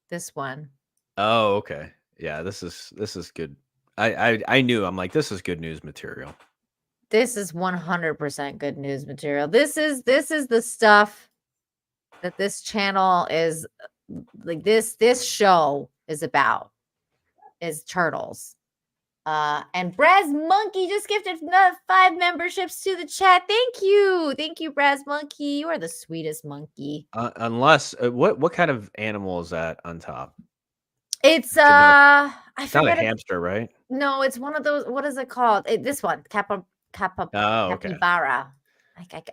D: This one.
E: Oh, okay. Yeah, this is good. I knew. I'm like, this is good news material.
D: This is 100% good news material. This is the stuff that this channel is like. This show is about is turtles. And Braz Monkey just gifted 5 memberships to the chat. Thank you, Braz Monkey. You are the sweetest monkey.
E: Unless what kind of animal is that on top?
D: It's
E: It's not a
D: forget
E: hamster, right?
D: No, it's one of those. What is it called? This one,
E: Oh, okay.
D: capybara.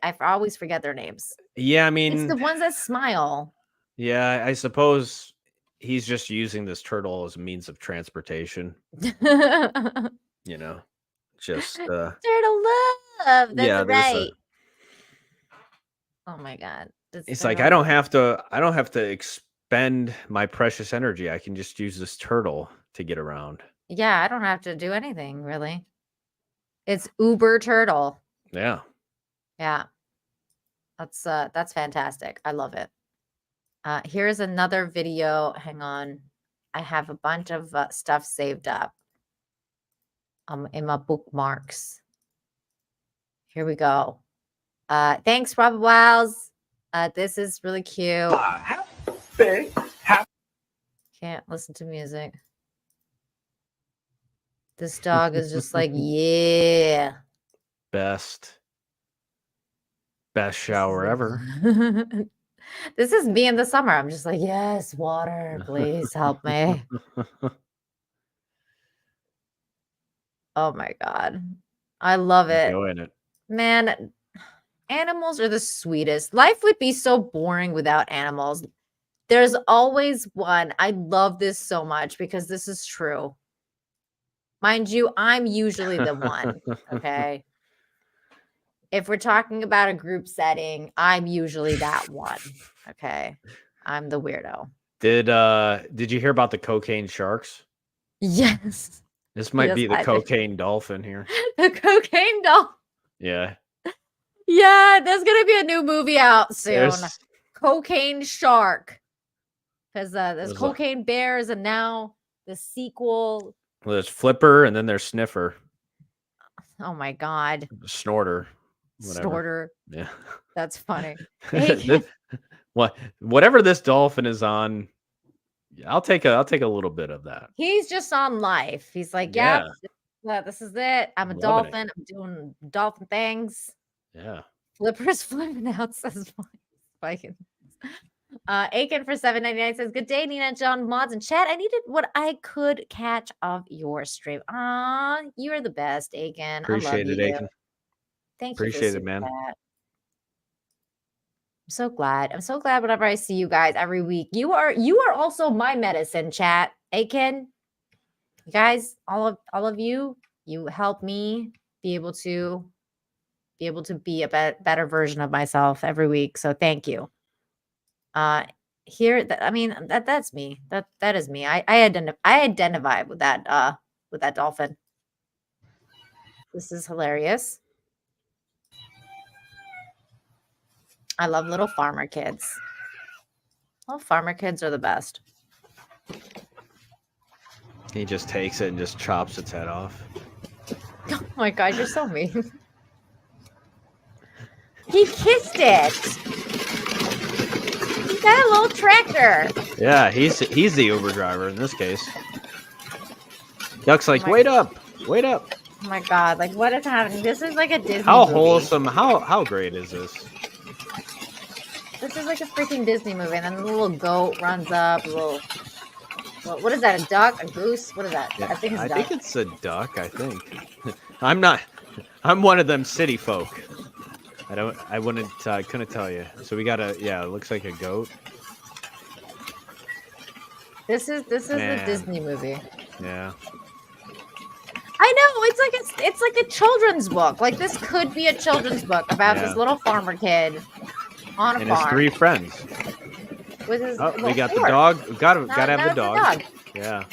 D: I always forget their names.
E: Yeah, I
D: It's
E: mean,
D: the ones that smile.
E: yeah, I suppose he's just using this turtle as a means of transportation. You know, just
D: Turtle love. That's
E: yeah,
D: right. Oh my god.
E: It's like I don't have to expend my precious energy. I can just use this turtle to get around.
D: Yeah, I don't have to do anything really. It's Uber Turtle.
E: Yeah.
D: Yeah. That's fantastic. I love it. Here's another video. Hang on. I have a bunch of stuff saved up in my bookmarks. Here we go. Thanks, Robert Wiles. This is really cute. Can't listen to music. This dog is just like, yeah.
E: Best shower ever.
D: This is me in the summer. I'm just like, yes, water, please help me. Oh my god. I love it.
E: Enjoying it.
D: Man, animals are the sweetest. Life would be so boring without animals. There's always one. I love this so much because this is true. Mind you, I'm usually the one, okay? If we're talking about a group setting, I'm usually that one, okay? I'm the weirdo.
E: Did you hear about the cocaine sharks?
D: Yes.
E: This might
D: Yes,
E: be the
D: I did.
E: cocaine dolphin here.
D: The cocaine doll.
E: Yeah.
D: Yeah, there's gonna be a new movie out soon.
E: There's-
D: Cocaine Shark. Because there's
E: There's a-
D: Cocaine Bears, and now the sequel.
E: Well, there's Flipper and then there's Sniffer,
D: Oh my god.
E: Snorter, whatever.
D: Snorter.
E: Yeah.
D: That's funny.
E: Whatever this dolphin is on, I'll take a little bit of that.
D: He's just on life. He's like,
E: Yeah.
D: yeah, this is it. I'm a
E: Loving it.
D: dolphin. I'm doing dolphin things.
E: Yeah.
D: Flipper's flipping out, says Viking. Aiken for $7.99 says, good day, Nina, John, mods, and chat. I needed what I could catch of your stream. Aw, you're the best, Aiken.
E: Appreciate
D: I love
E: it,
D: you.
E: Aiken.
D: Thank you.
E: Appreciate it, man.
D: I'm so glad. I'm so glad whenever I see you guys every week. You are also my medicine, chat. Aiken, you guys, all of you help me be able to be a better version of myself every week. So thank you. Here, that's me. That is me. I identify with that dolphin. This is hilarious. I love little farmer kids. Little farmer kids are the best.
E: He just takes it and just chops its head off.
D: Oh my God, you're so mean. He kissed it. He's got a little tractor.
E: Yeah, he's the Uber driver in this case. Duck's like, wait up.
D: Oh my God, like what is happening? This is like a Disney
E: How
D: movie.
E: wholesome, how great is this?
D: This is like a freaking Disney movie, and then the little goat runs up. What is that? A duck? A goose? What is that?
E: Yeah,
D: I think it's a
E: I
D: duck.
E: think it's a duck, I think. I'm one of them city folk. I couldn't tell you. So we got it looks like a goat.
D: This is
E: Man.
D: a Disney movie.
E: Yeah.
D: I know, it's like a children's book. Like this could be a children's book about this little farmer kid on a
E: And
D: farm.
E: his 3 friends.
D: With his,
E: We got the
D: 4.
E: dog. We gotta
D: No,
E: have the
D: no,
E: dog.
D: it's
E: Yeah.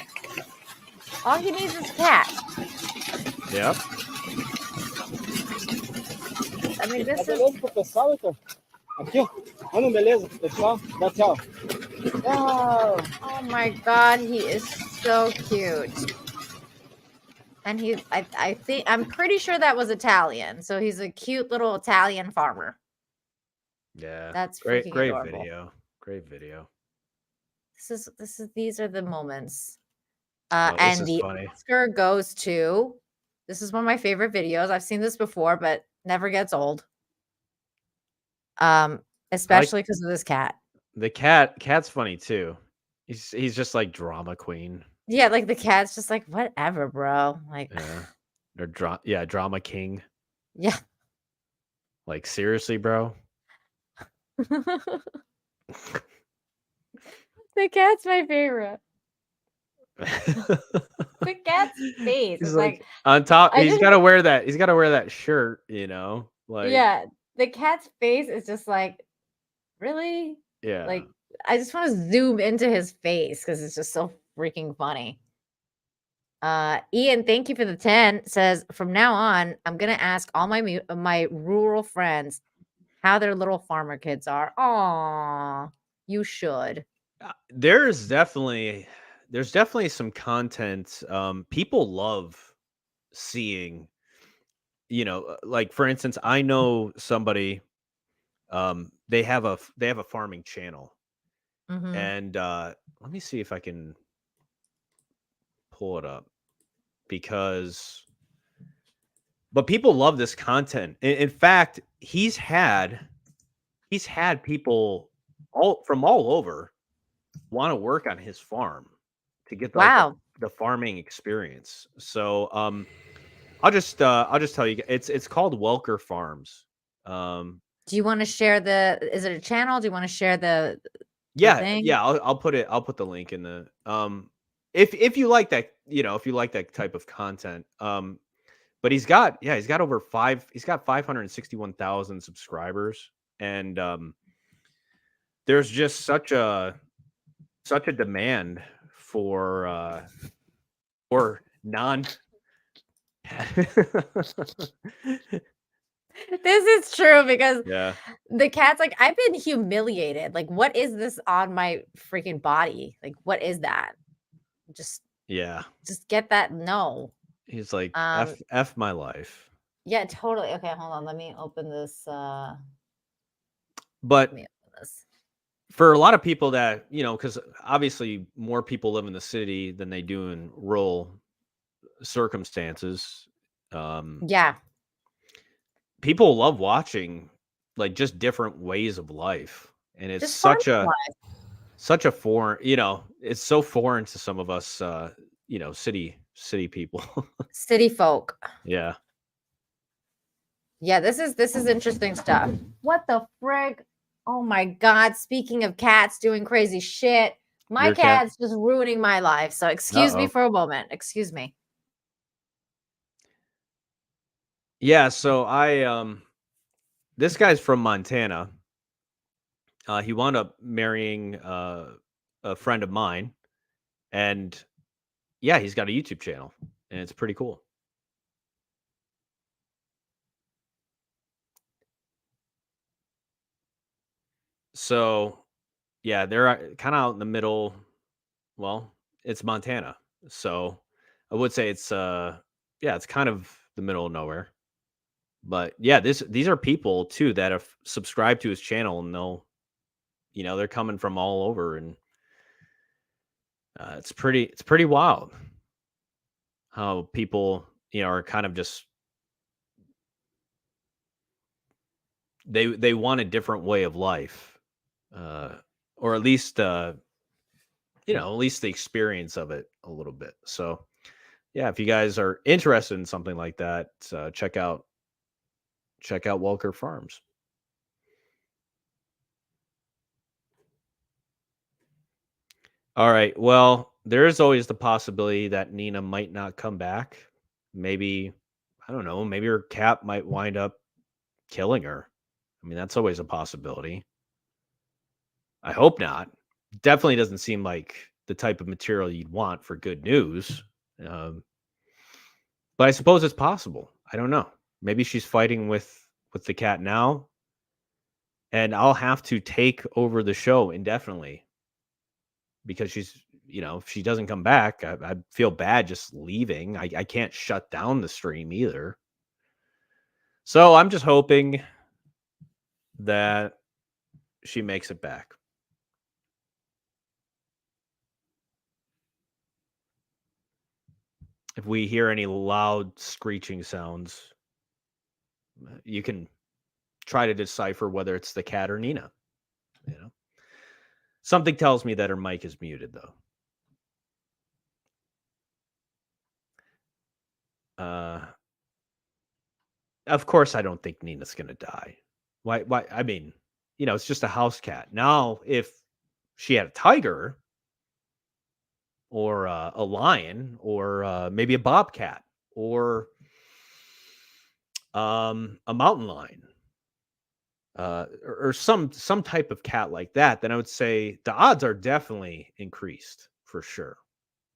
D: All he needs is a cat.
E: Yep.
D: I mean, this is.
J: Beleza pro pessoal, Heitor? Aqui, ó. Mano, beleza? Pessoal, dá tchau.
D: Oh my God, he is so cute. And I'm pretty sure that was Italian. So he's a cute little Italian farmer.
E: Yeah.
D: That's
E: great
D: adorable.
E: video. Great video.
D: These are the moments.
E: This
D: And
E: is
D: the
E: funny.
D: Oscar goes to, this is one of my favorite videos. I've seen this before, but never gets old. Especially because of this cat.
E: The cat's funny too. He's just like drama queen.
D: Yeah, like the cat's just like, whatever, bro. Like,
E: Yeah. Or drama king.
D: yeah.
E: Like seriously, bro.
D: The cat's my favorite. The cat's face
E: He's
D: is
E: like on top.
D: I
E: He's
D: just-
E: got to wear that. He's got to wear that shirt. Like
D: yeah, the cat's face is just like, really?
E: yeah.
D: Like, I just want to zoom into his face because it's just so freaking funny. Ian, thank you for the 10. Says from now on, I'm gonna ask all my rural friends how their little farmer kids are. Aw, you should.
E: There's definitely some content. People love seeing. Like for instance, I know somebody. They have a farming channel,
D: Mhm.
E: and let me see if I can pull it up but people love this content. In fact, he's had people from all over want to work on his farm to get the farming experience. So I'll just tell you, it's called Welker Farms.
D: Do you want to share is it a channel? Do you want to share the thing?
E: Yeah, I'll put the link in the if you like that, if you like that type of content. But he's got 561,000 subscribers, and there's just such a demand for non
D: This is true because
E: yeah.
D: the cat's like, I've been humiliated. Like, what is this on my freaking body? Like, what is that? Just get that. No.
E: He's like,
D: Um,
E: F my life.
D: Yeah, totally. Okay, hold on. Let me open this.
E: But
D: Let me open this.
E: for a lot of people that, because obviously more people live in the city than they do in rural circumstances.
D: Yeah.
E: People love watching like just different ways of life. And it's
D: Just
E: such
D: farm
E: a
D: life.
E: such a foreign, it's so foreign to some of us city people.
D: City folk.
E: Yeah.
D: Yeah, this is interesting stuff. What the frig? Oh my God. Speaking of cats doing crazy shit, My
E: Your cat?
D: cat's just ruining my life. So excuse me for a moment. Excuse me.
E: Yeah, so this guy's from Montana. He wound up marrying a friend of mine, and yeah, he's got a YouTube channel, and it's pretty cool. So, yeah, they're kind of out in the middle. Well, it's Montana, so I would say it's yeah, it's kind of the middle of nowhere. But yeah, these are people too that have subscribed to his channel, and they're coming from all over, and it's pretty wild how people are kind of just they want a different way of life, or at least at least the experience of it a little bit. So yeah, if you guys are interested in something like that, check out Walker Farms. All right. Well, there is always the possibility that Nina might not come back. Maybe, I don't know, maybe her cat might wind up killing her. I mean, that's always a possibility. I hope not. Definitely doesn't seem like the type of material you'd want for good news. But I suppose it's possible. I don't know. Maybe she's fighting with the cat now, and I'll have to take over the show indefinitely because if she doesn't come back, I feel bad just leaving. I can't shut down the stream either. So I'm just hoping that she makes it back. If we hear any loud screeching sounds, you can try to decipher whether it's the cat or Nina. Something tells me that her mic is muted, though. Of course, I don't think Nina's going to die. Why? I mean, it's just a house cat. Now, if she had a tiger or a lion or maybe a bobcat or a mountain lion or some type of cat like that, then I would say the odds are definitely increased for sure.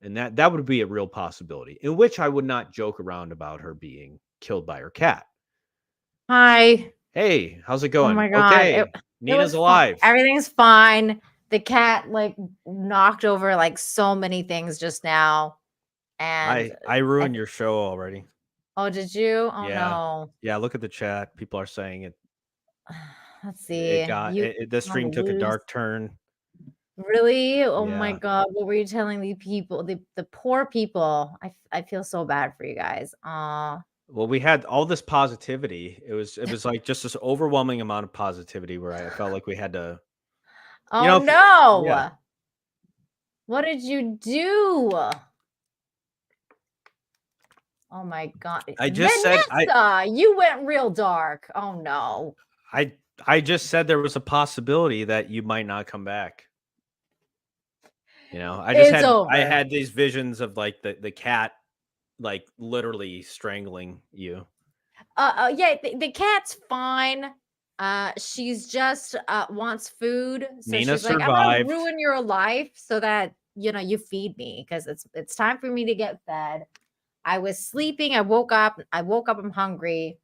E: And that would be a real possibility, in which I would not joke around about her being killed by her cat.
D: Hi.
E: Hey, how's it going?
D: Oh my God.
E: Okay, Nina's alive.
D: Everything's fine. The cat knocked over so many things just now. And
E: I ruined your show already.
D: Oh, did you? Oh
E: Yeah.
D: no.
E: Yeah, look at the chat. People are saying it.
D: Let's see.
E: The stream took a dark turn.
D: Really? Oh my
E: Yeah.
D: God. What were you telling the people? The poor people. I feel so bad for you guys.
E: Well, we had all this positivity. It was like just this overwhelming amount of positivity where I felt like we had to.
D: Oh no.
E: Yeah.
D: What did you do? Oh my God.
E: I just
D: Vanessa, you went real dark. Oh no.
E: I just said there was a possibility that you might not come back. I had these visions of the cat literally strangling you.
D: Yeah, the cat's fine. She's just wants food. So
E: Nina
D: she's like,
E: survived.
D: I'm gonna ruin your life so that you feed me because it's time for me to get fed. I was sleeping. I woke up. I'm hungry.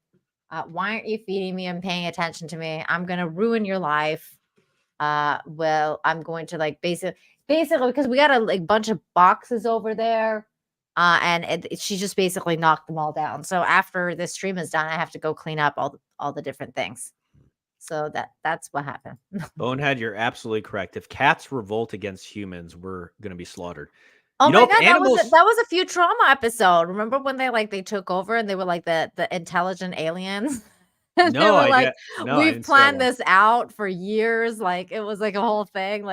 D: Why aren't you feeding me and paying attention to me? I'm gonna ruin your life. Well, I'm going to basically because we got a bunch of boxes over there. And she just basically knocked them all down. So after this stream is done, I have to go clean up all the different things. So that's what happened.
E: Bonehead, you're absolutely correct. If cats revolt against humans, we're gonna be slaughtered.
D: Oh my God, that was a Futurama episode. Remember when they took over and they were like the intelligent aliens? And they were we've planned this out for years. It was a whole thing.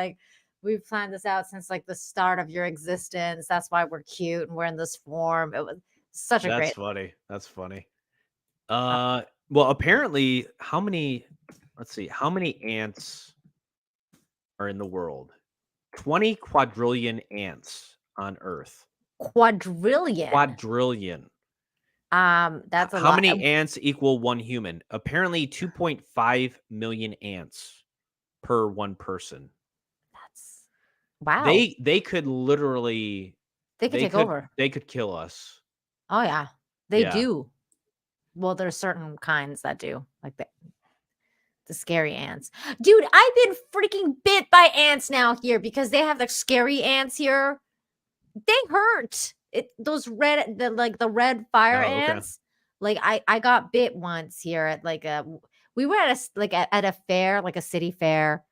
D: We've planned this out since the start of your existence. That's why we're cute and we're in this form. It was such a great.
E: That's funny. Well, apparently, how many ants are in the world? 20 quadrillion ants on Earth.
D: Quadrillion.
E: Quadrillion.
D: That's a
E: How
D: lot.
E: many ants equal one human? Apparently 2.5 million ants per one person.
D: That's wow.
E: They could literally
D: They could take over.
E: They could kill us.
D: Oh yeah. They
E: Yeah.
D: do. Well, there's certain kinds that do, like the scary ants. Dude, I've been freaking bit by ants now here because they have the scary ants here. They hurt. Those red, the red fire ants. Like I got bit once here at we were at a fair, like a city fair.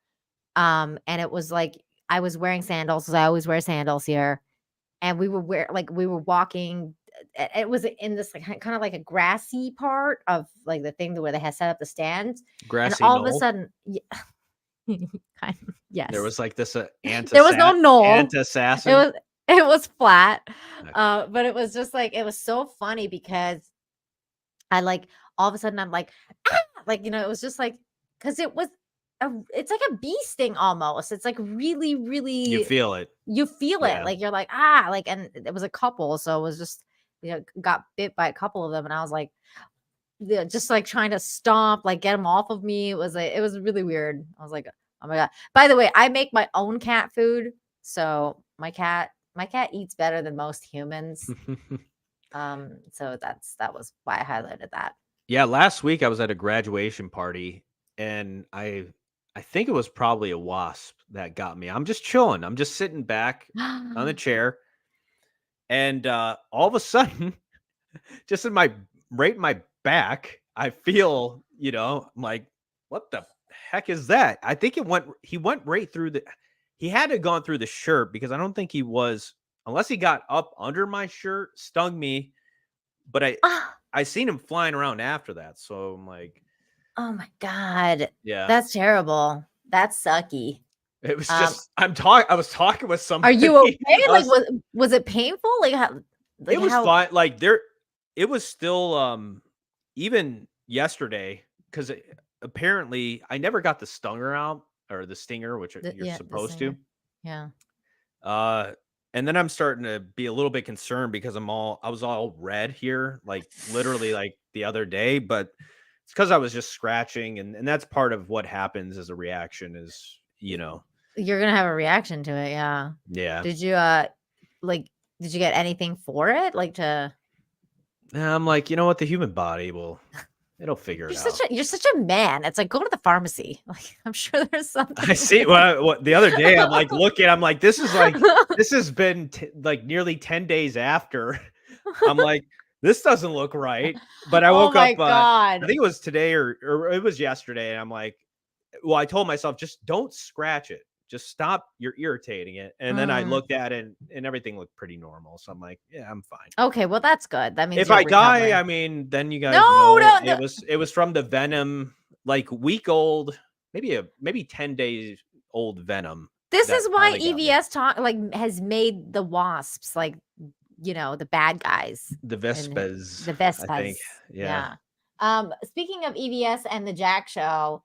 D: And it was like I was wearing sandals because I always wear sandals here. And we were walking. It was in this kind of like a grassy part of like the thing where they had set up the stands.
E: Grassy
D: and all
E: knoll?
D: of a sudden, yes,
E: There was like this ant.
D: There was no knoll.
E: Ant assassin.
D: It was flat. But it was just like it was so funny because I all of a sudden I'm like, ah! It was just like because it's like a bee sting almost. It's like really, really
E: You feel it.
D: You feel it.
E: Yeah.
D: Like you're like, and it was a couple. So it was just, got bit by a couple of them. And I was like, just like trying to stomp, like get them off of me. It was really weird. I was like, oh my God. By the way, I make my own cat food. So my cat eats better than most humans. So that was why I highlighted that.
E: Yeah. Last week I was at a graduation party and I think it was probably a wasp that got me. I'm just chilling. I'm just sitting back on the chair. And all of a sudden, just right in my back, I feel, I'm like, what the heck is that? I think he went right through he had to have gone through the shirt because I don't think he was, unless he got up under my shirt, stung me. But I seen him flying around after that. So I'm like,
D: oh my God.
E: Yeah.
D: That's terrible. That's sucky.
E: It was just I was talking with somebody.
D: Are you okay? Like was it painful?
E: It was fine. Like it was still even yesterday because apparently I never got the stinger out or the stinger, which you're supposed to.
D: Yeah.
E: And then I'm starting to be a little bit concerned because I was all red here, like literally like the other day, but it's because I was just scratching and that's part of what happens as a reaction is,
D: You're gonna have a reaction to it, yeah.
E: Yeah.
D: Did you did you get anything for it?
E: I'm like, you know what, the human body it'll figure it out.
D: You're such a man. It's like go to the pharmacy. Like I'm sure there's something.
E: I see. What the other day I'm like looking. I'm like, this has been like nearly 10 days after. I'm like, this doesn't look right. But I woke up.
D: God.
E: I think it was today or it was yesterday, and I'm like, well, I told myself just don't scratch it. Just stop. You're irritating it. And then I looked at it and everything looked pretty normal. So I'm like, yeah, I'm fine.
D: Okay, well that's good. That means
E: if I die, I mean, then you guys know it was from the venom, like week old, maybe 10 days old venom.
D: This is why EVS has made the wasps the bad guys.
E: The Vespas.
D: The Vespas.
E: I think. Yeah.
D: Speaking of EVS and the Jack Show.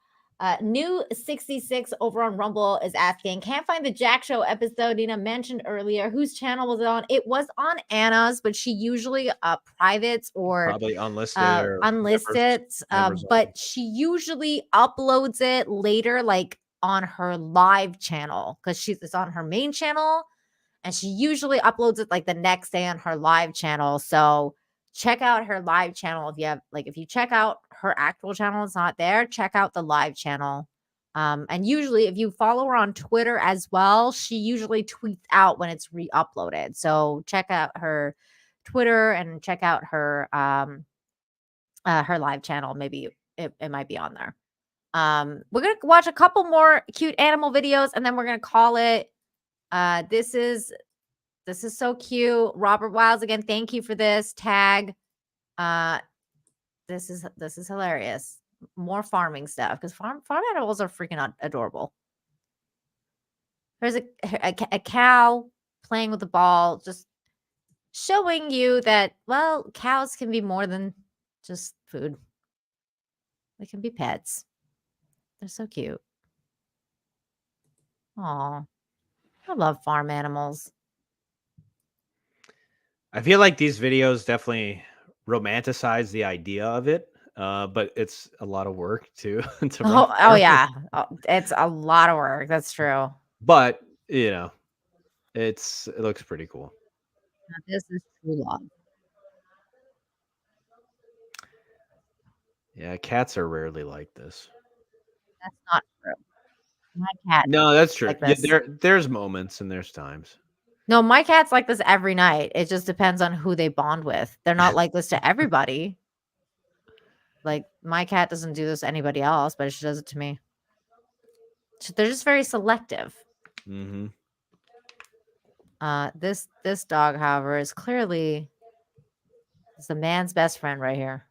D: New 66 over on Rumble is asking, can't find the Jack Show episode Nina mentioned earlier. Whose channel was it on? It was on Anna's, but she usually privates or
E: probably unlisted.
D: But she usually uploads it later, like on her live channel, because it's on her main channel, and she usually uploads it like the next day on her live channel. So check out her live channel. If you check out her actual channel, it's not there. Check out the live channel. And usually if you follow her on Twitter as well, she usually tweets out when it's re-uploaded. So check out her Twitter and check out her live channel. Maybe it might be on there. We're gonna watch a couple more cute animal videos and then we're gonna call it. This is so cute. Robert Wiles again. Thank you for this tag. This is hilarious. More farming stuff because farm animals are freaking adorable. There's a cow playing with the ball, just showing you that cows can be more than just food. They can be pets. They're so cute. Aw. I love farm animals.
E: I feel like these videos definitely romanticize the idea of it, but it's a lot of work too to run.
D: Oh yeah. Oh, it's a lot of work. That's true.
E: But it looks pretty cool.
D: Now, this is true love.
E: Yeah, cats are rarely like this.
D: That's not true. My cat.
E: No, that's true.
D: Like
E: Yeah,
D: this.
E: there's moments and there's times.
D: No, my cat's like this every night. It just depends on who they bond with. They're not like this to everybody. Like my cat doesn't do this to anybody else, but she does it to me. They're just very selective.
E: Mm-hmm.
D: This dog, however, is clearly a man's best friend right here.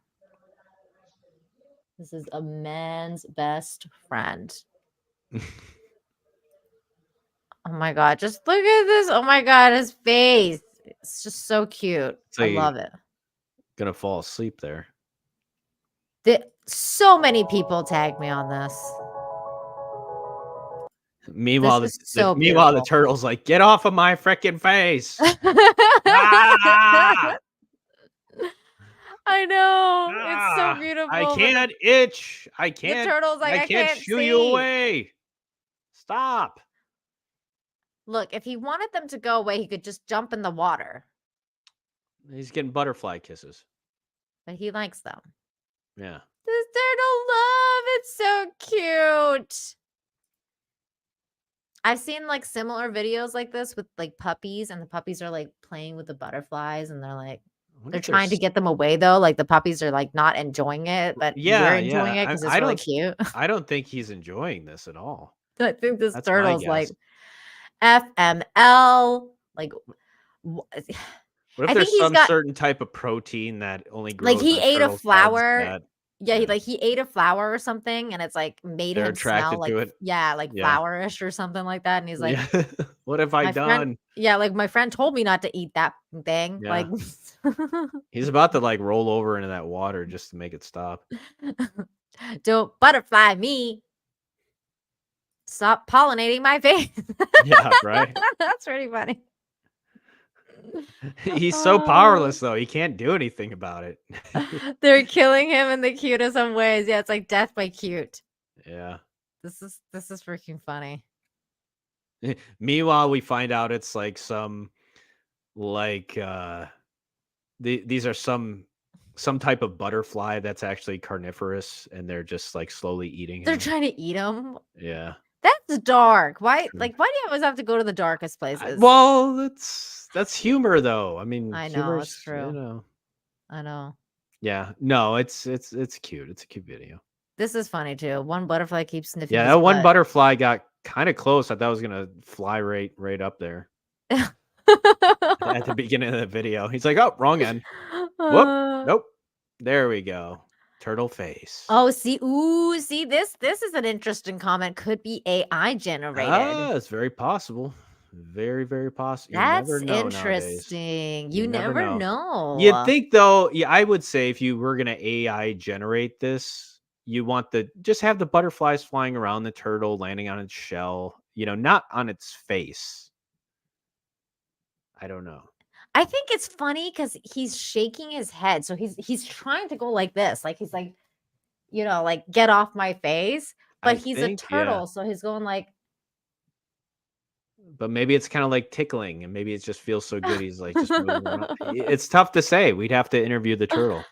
D: This is a man's best friend. Oh my god, just look at this. Oh my god, his face. It's just so cute.
E: So
D: I love it.
E: Gonna fall asleep there.
D: So many people tagged me on this.
E: Meanwhile,
D: This is so
E: the turtle's like, get off of my freaking face. Ah!
D: I know. It's so beautiful.
E: I can't itch. I can't.
D: The turtle's like, I can't
E: shoo
D: see.
E: you away. Stop.
D: Look, if he wanted them to go away, he could just jump in the water.
E: He's getting butterfly kisses.
D: But he likes them.
E: Yeah.
D: This turtle love. It's so cute. I've seen like similar videos like this with like puppies, and the puppies are like playing with the butterflies, and they're like, they're trying to get them away though. Like the puppies are like not enjoying it, but we're enjoying it because it's really cute.
E: I don't think he's enjoying this at all.
D: I think this
E: That's
D: turtle's
E: my
D: like
E: guess.
D: FML. Like,
E: What if there's some certain type of protein that only grows?
D: Like he
E: on
D: ate a
E: turtles' heads
D: flower.
E: that-
D: Yeah, he ate a flower or something, and it's like made
E: They're
D: him smell
E: attracted
D: like
E: to it?
D: like
E: Yeah.
D: flowerish or something like that. And he's like,
E: Yeah. What have I
D: my
E: done?
D: friend, like my friend told me not to eat that thing.
E: Yeah.
D: Like,
E: He's about to like roll over into that water just to make it stop.
D: don't butterfly me. Stop pollinating my face.
E: Yeah, right.
D: That's pretty funny.
E: He's so powerless though. He can't do anything about it.
D: They're killing him in the cutest of ways. Yeah, it's like death by cute.
E: Yeah.
D: This is freaking funny.
E: Meanwhile, we find out it's like some like these are some type of butterfly that's actually carnivorous, and they're just like slowly eating
D: They're
E: him.
D: trying to eat him.
E: Yeah.
D: That's dark. Why do you always have to go to the darkest places?
E: Well, that's humor though. I mean,
D: I know,
E: humor's,
D: it's true. I know.
E: Yeah. No, it's cute. It's a cute video.
D: This is funny too. One butterfly keeps sniffing.
E: Yeah,
D: his
E: that one
D: butt.
E: butterfly got kind of close. I thought it was gonna fly right up there. At the beginning of the video. He's like, oh, wrong end. Whoop. Nope. There we go. Turtle face.
D: Oh, see, this is an interesting comment. Could be AI generated.
E: Ah, it's very possible. Very, very possible.
D: That's
E: never know
D: interesting.
E: Nowadays.
D: You never know.
E: You'd think though, yeah, I would say if you were gonna AI generate this, you want just have the butterflies flying around the turtle, landing on its shell, not on its face. I don't know.
D: I think it's funny because he's shaking his head. So he's trying to go like this. Like he's like, like get off my face. But he's a turtle. So he's going like.
E: But maybe it's kind of like tickling, and maybe it just feels so good. He's like just moving around. It's tough to say. We'd have to interview the turtle.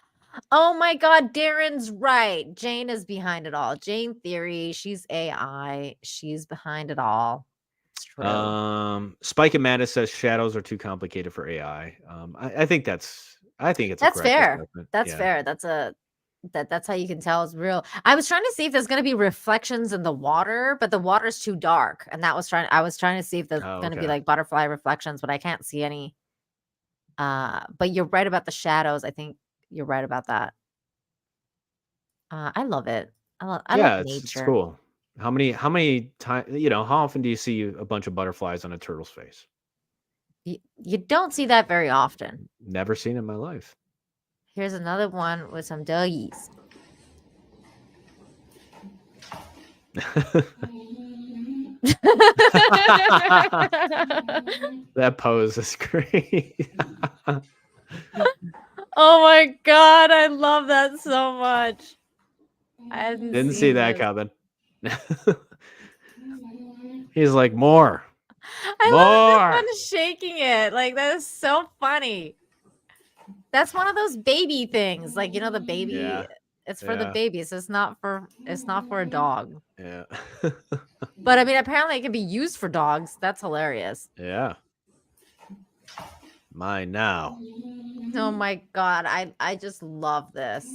D: Oh my God, Darren's right. Jane is behind it all. Jane Theory, she's AI. She's behind it all. It's true.
E: Spike and Mattis says shadows are too complicated for AI. I think it's
D: that's fair.
E: Assessment.
D: That's fair. That's how you can tell it's real. I was trying to see if there's going to be reflections in the water, but the water's too dark, and I was trying to see if there's going to be like butterfly reflections, but I can't see any. But you're right about the shadows. I think you're right about that. I love it. I love nature.
E: It's cool. How many times, how often do you see a bunch of butterflies on a turtle's face?
D: You don't see that very often.
E: Never seen it in my life.
D: Here's another one with some doggies.
E: That pose is great.
D: Oh my God, I love that so much. I hadn't
E: Didn't see
D: seen
E: that
D: this.
E: coming. He's like, more.
D: I love
E: More.
D: the one shaking it. Like, that is so funny. That's one of those baby things. Like, you know, the baby,
E: Yeah.
D: it's for the babies. It's not for a dog.
E: Yeah.
D: But I mean, apparently it can be used for dogs. That's hilarious.
E: Yeah. Mine now.
D: Oh my God. I just love this.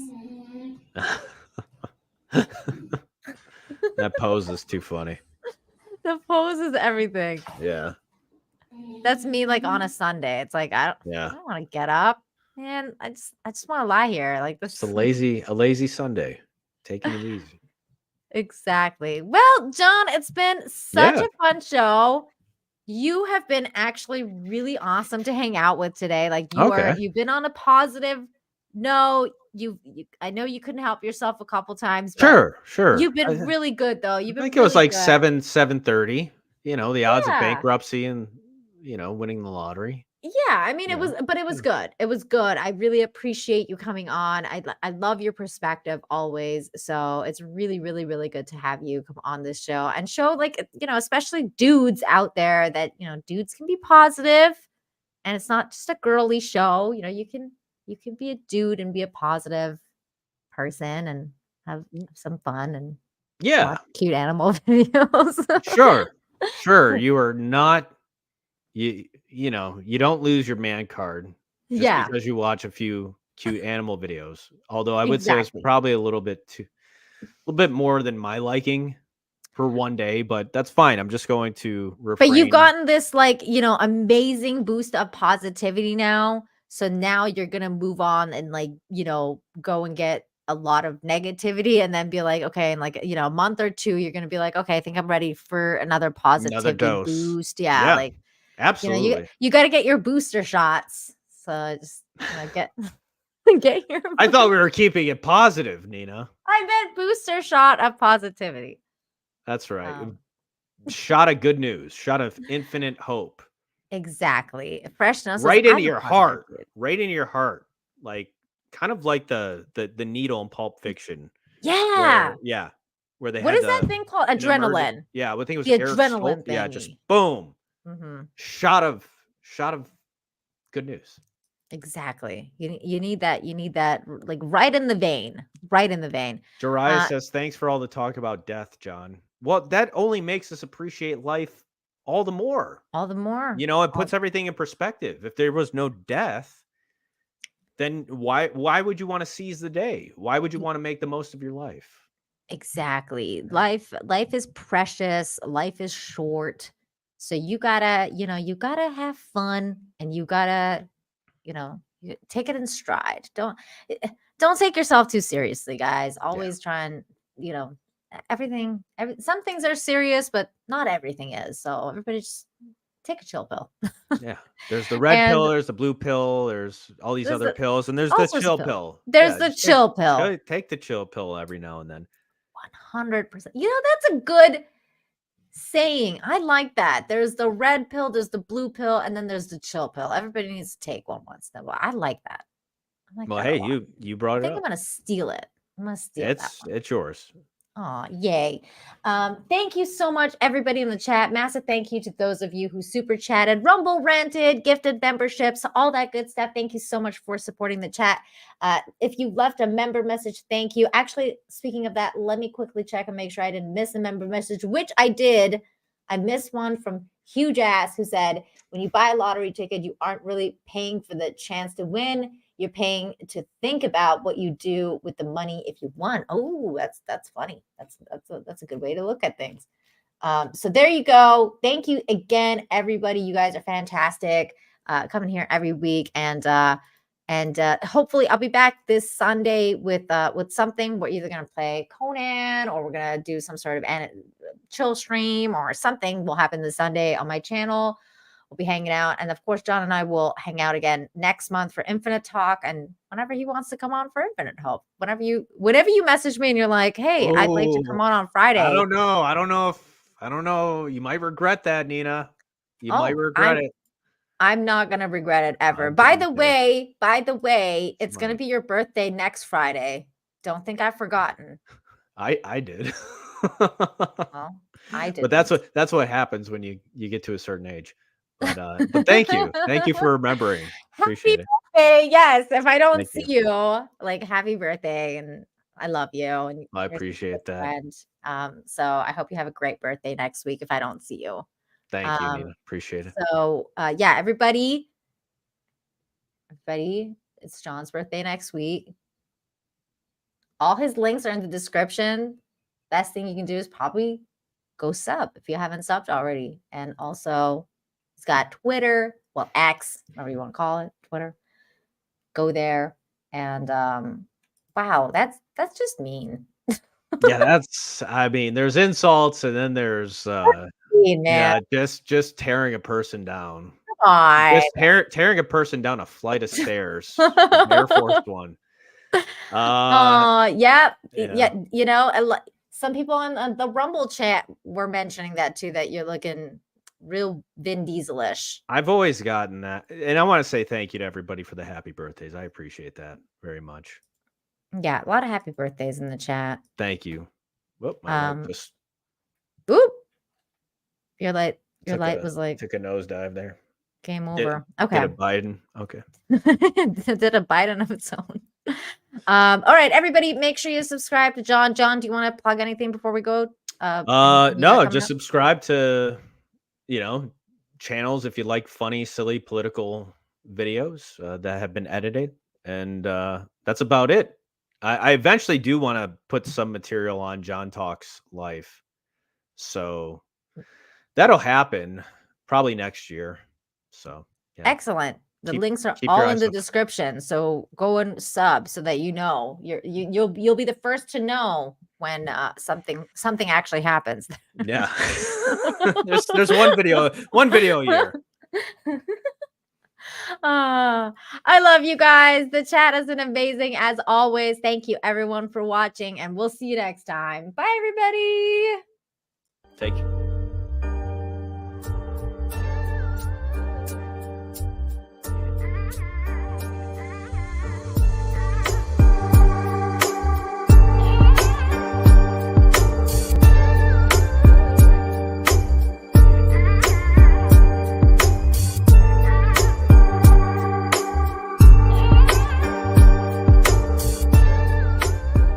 E: That pose is too funny.
D: The pose is everything.
E: Yeah.
D: That's me like on a Sunday. It's like I don't want to get up. Man, I just want to lie here. Like this
E: It's a lazy Sunday. Taking it easy.
D: Exactly. Well, John, it's been such
E: Yeah.
D: a fun show. You have been actually really awesome to hang out with today. Like you've been on a positive note. I know you couldn't help yourself a couple times. But
E: Sure.
D: You've been really good though. You've
E: I
D: been
E: think it was
D: really
E: like
D: good.
E: 7:30. You know, the odds of
D: Yeah.
E: bankruptcy and winning the lottery.
D: Yeah, I mean, it was good. It was good. I really appreciate you coming on. I love your perspective always. So it's really, really, really good to have you come on this show and show, like, especially dudes out there that, dudes can be positive and it's not just a girly show. You can be a dude and be a positive person and have some fun and watch cute animal videos.
E: Sure. You are not you don't lose your man card just because you watch a few cute animal videos. Although I would say it's probably a little bit more than my liking for one day, but that's fine. I'm just going to refrain.
D: But you've gotten this amazing boost of positivity now. So now you're going to move on and go and get a lot of negativity and then be like, okay, in a month or two, you're going to be like, okay, I think I'm ready for another positivity
E: dose.
D: boost. Yeah.
E: Absolutely.
D: You got to get your booster shots. So just get your
E: I thought we were keeping it positive, Nina.
D: I meant booster shot of positivity.
E: That's right. Shot of good news. Shot of infinite hope.
D: Exactly. Freshness.
E: Right into your heart. Right into your heart. Like kind of like the needle in Pulp Fiction.
D: Yeah.
E: Where they
D: what
E: had
D: is that thing called? Adrenaline.
E: Yeah, I think it was
D: the adrenaline thing.
E: Yeah, just boom.
D: Mm-hmm.
E: Shot of good news.
D: Exactly. You need that. You need that, like right in the vein. Right in the vein.
E: Jariah says, "Thanks for all the talk about death, John." Well, that only makes us appreciate life all the more.
D: All the more.
E: It puts everything in perspective. If there was no death, then why would you want to seize the day? Why would you want to make the most of your life?
D: Exactly. Life is precious. Life is short. So you gotta have fun and you gotta, take it in stride. Don't take yourself too seriously, guys. Always try and, some things are serious, but not everything is. So everybody just take a chill pill.
E: Yeah. There's the red pill, there's the blue pill, there's all these other pills, and there's the chill pill.
D: There's the chill pill.
E: Take the chill pill every now and then.
D: 100%. That's a good saying. I like that. There's the red pill, there's the blue pill, and then there's the chill pill. Everybody needs to take one once in a while. I like that.
E: Well, hey, you brought it up.
D: I'm gonna steal it.
E: It's yours.
D: Oh, yay. Thank you so much, everybody in the chat. Massive thank you to those of you who super chatted, rumble ranted, gifted memberships, all that good stuff. Thank you so much for supporting the chat. If you left a member message, thank you. Actually, speaking of that, let me quickly check and make sure I didn't miss a member message, which I did. I missed one from Huge Ass who said, when you buy a lottery ticket, you aren't really paying for the chance to win. You're paying to think about what you do with the money if you won. Oh, that's funny. That's a good way to look at things. So there you go. Thank you again, everybody. You guys are fantastic. Coming here every week, and hopefully I'll be back this Sunday with something. We're either gonna play Conan or we're gonna do some sort of chill stream or something will happen this Sunday on my channel. We'll be hanging out. And of course, John and I will hang out again next month for Infinite Talk. And whenever he wants to come on for Infinite Hope, whenever you message me and you're like, hey, I'd like to come on Friday.
E: I don't know I don't know. You might regret that, Nina. You might regret it.
D: I'm not gonna regret it ever. By the way, it's gonna be your birthday next Friday. Don't think I've forgotten.
E: I did.
D: Well, I did.
E: But that's what happens when you get to a certain age. But thank you. Thank you for remembering. Appreciate it.
D: Birthday, yes. If I don't
E: Thank
D: see
E: you.
D: you, like happy birthday, and I love you. And
E: I
D: you're such a
E: appreciate
D: good
E: that.
D: friend. So I hope you have a great birthday next week if I don't see you.
E: Thank you, Nina. Appreciate it.
D: So yeah, everybody, it's John's birthday next week. All his links are in the description. Best thing you can do is probably go sub if you haven't subbed already. And also, he's got Twitter, well, X, whatever you want to call it, Twitter. Go there. And wow, that's just mean.
E: Yeah, there's insults, and then there's just tearing a person down.
D: Come on.
E: Just tearing a person down a flight of stairs. Air Force One.
D: Yeah. You know, some people in the Rumble chat were mentioning that too, that you're looking real Vin Diesel-ish.
E: I've always gotten that. And I want to say thank you to everybody for the happy birthdays. I appreciate that very much.
D: Yeah, a lot of happy birthdays in the chat.
E: Thank you. Whoop,
D: Oop. Your light was like
E: took a nosedive there.
D: Game over. Okay.
E: Did a Biden. Okay.
D: Did a Biden of its own. All right, everybody, make sure you subscribe to John. John, do you want to plug anything before we go?
E: No, just subscribe to, channels if you like funny, silly political videos that have been edited. And that's about it. I eventually do want to put some material on John Talks Life. So that'll happen probably next year. So yeah.
D: Excellent. The links are all in the description. So go and sub so that you'll be the first to know when something actually happens.
E: Yeah. there's one video a year.
D: I love you guys. The chat has been amazing as always. Thank you everyone for watching, and we'll see you next time. Bye everybody.
E: Take care.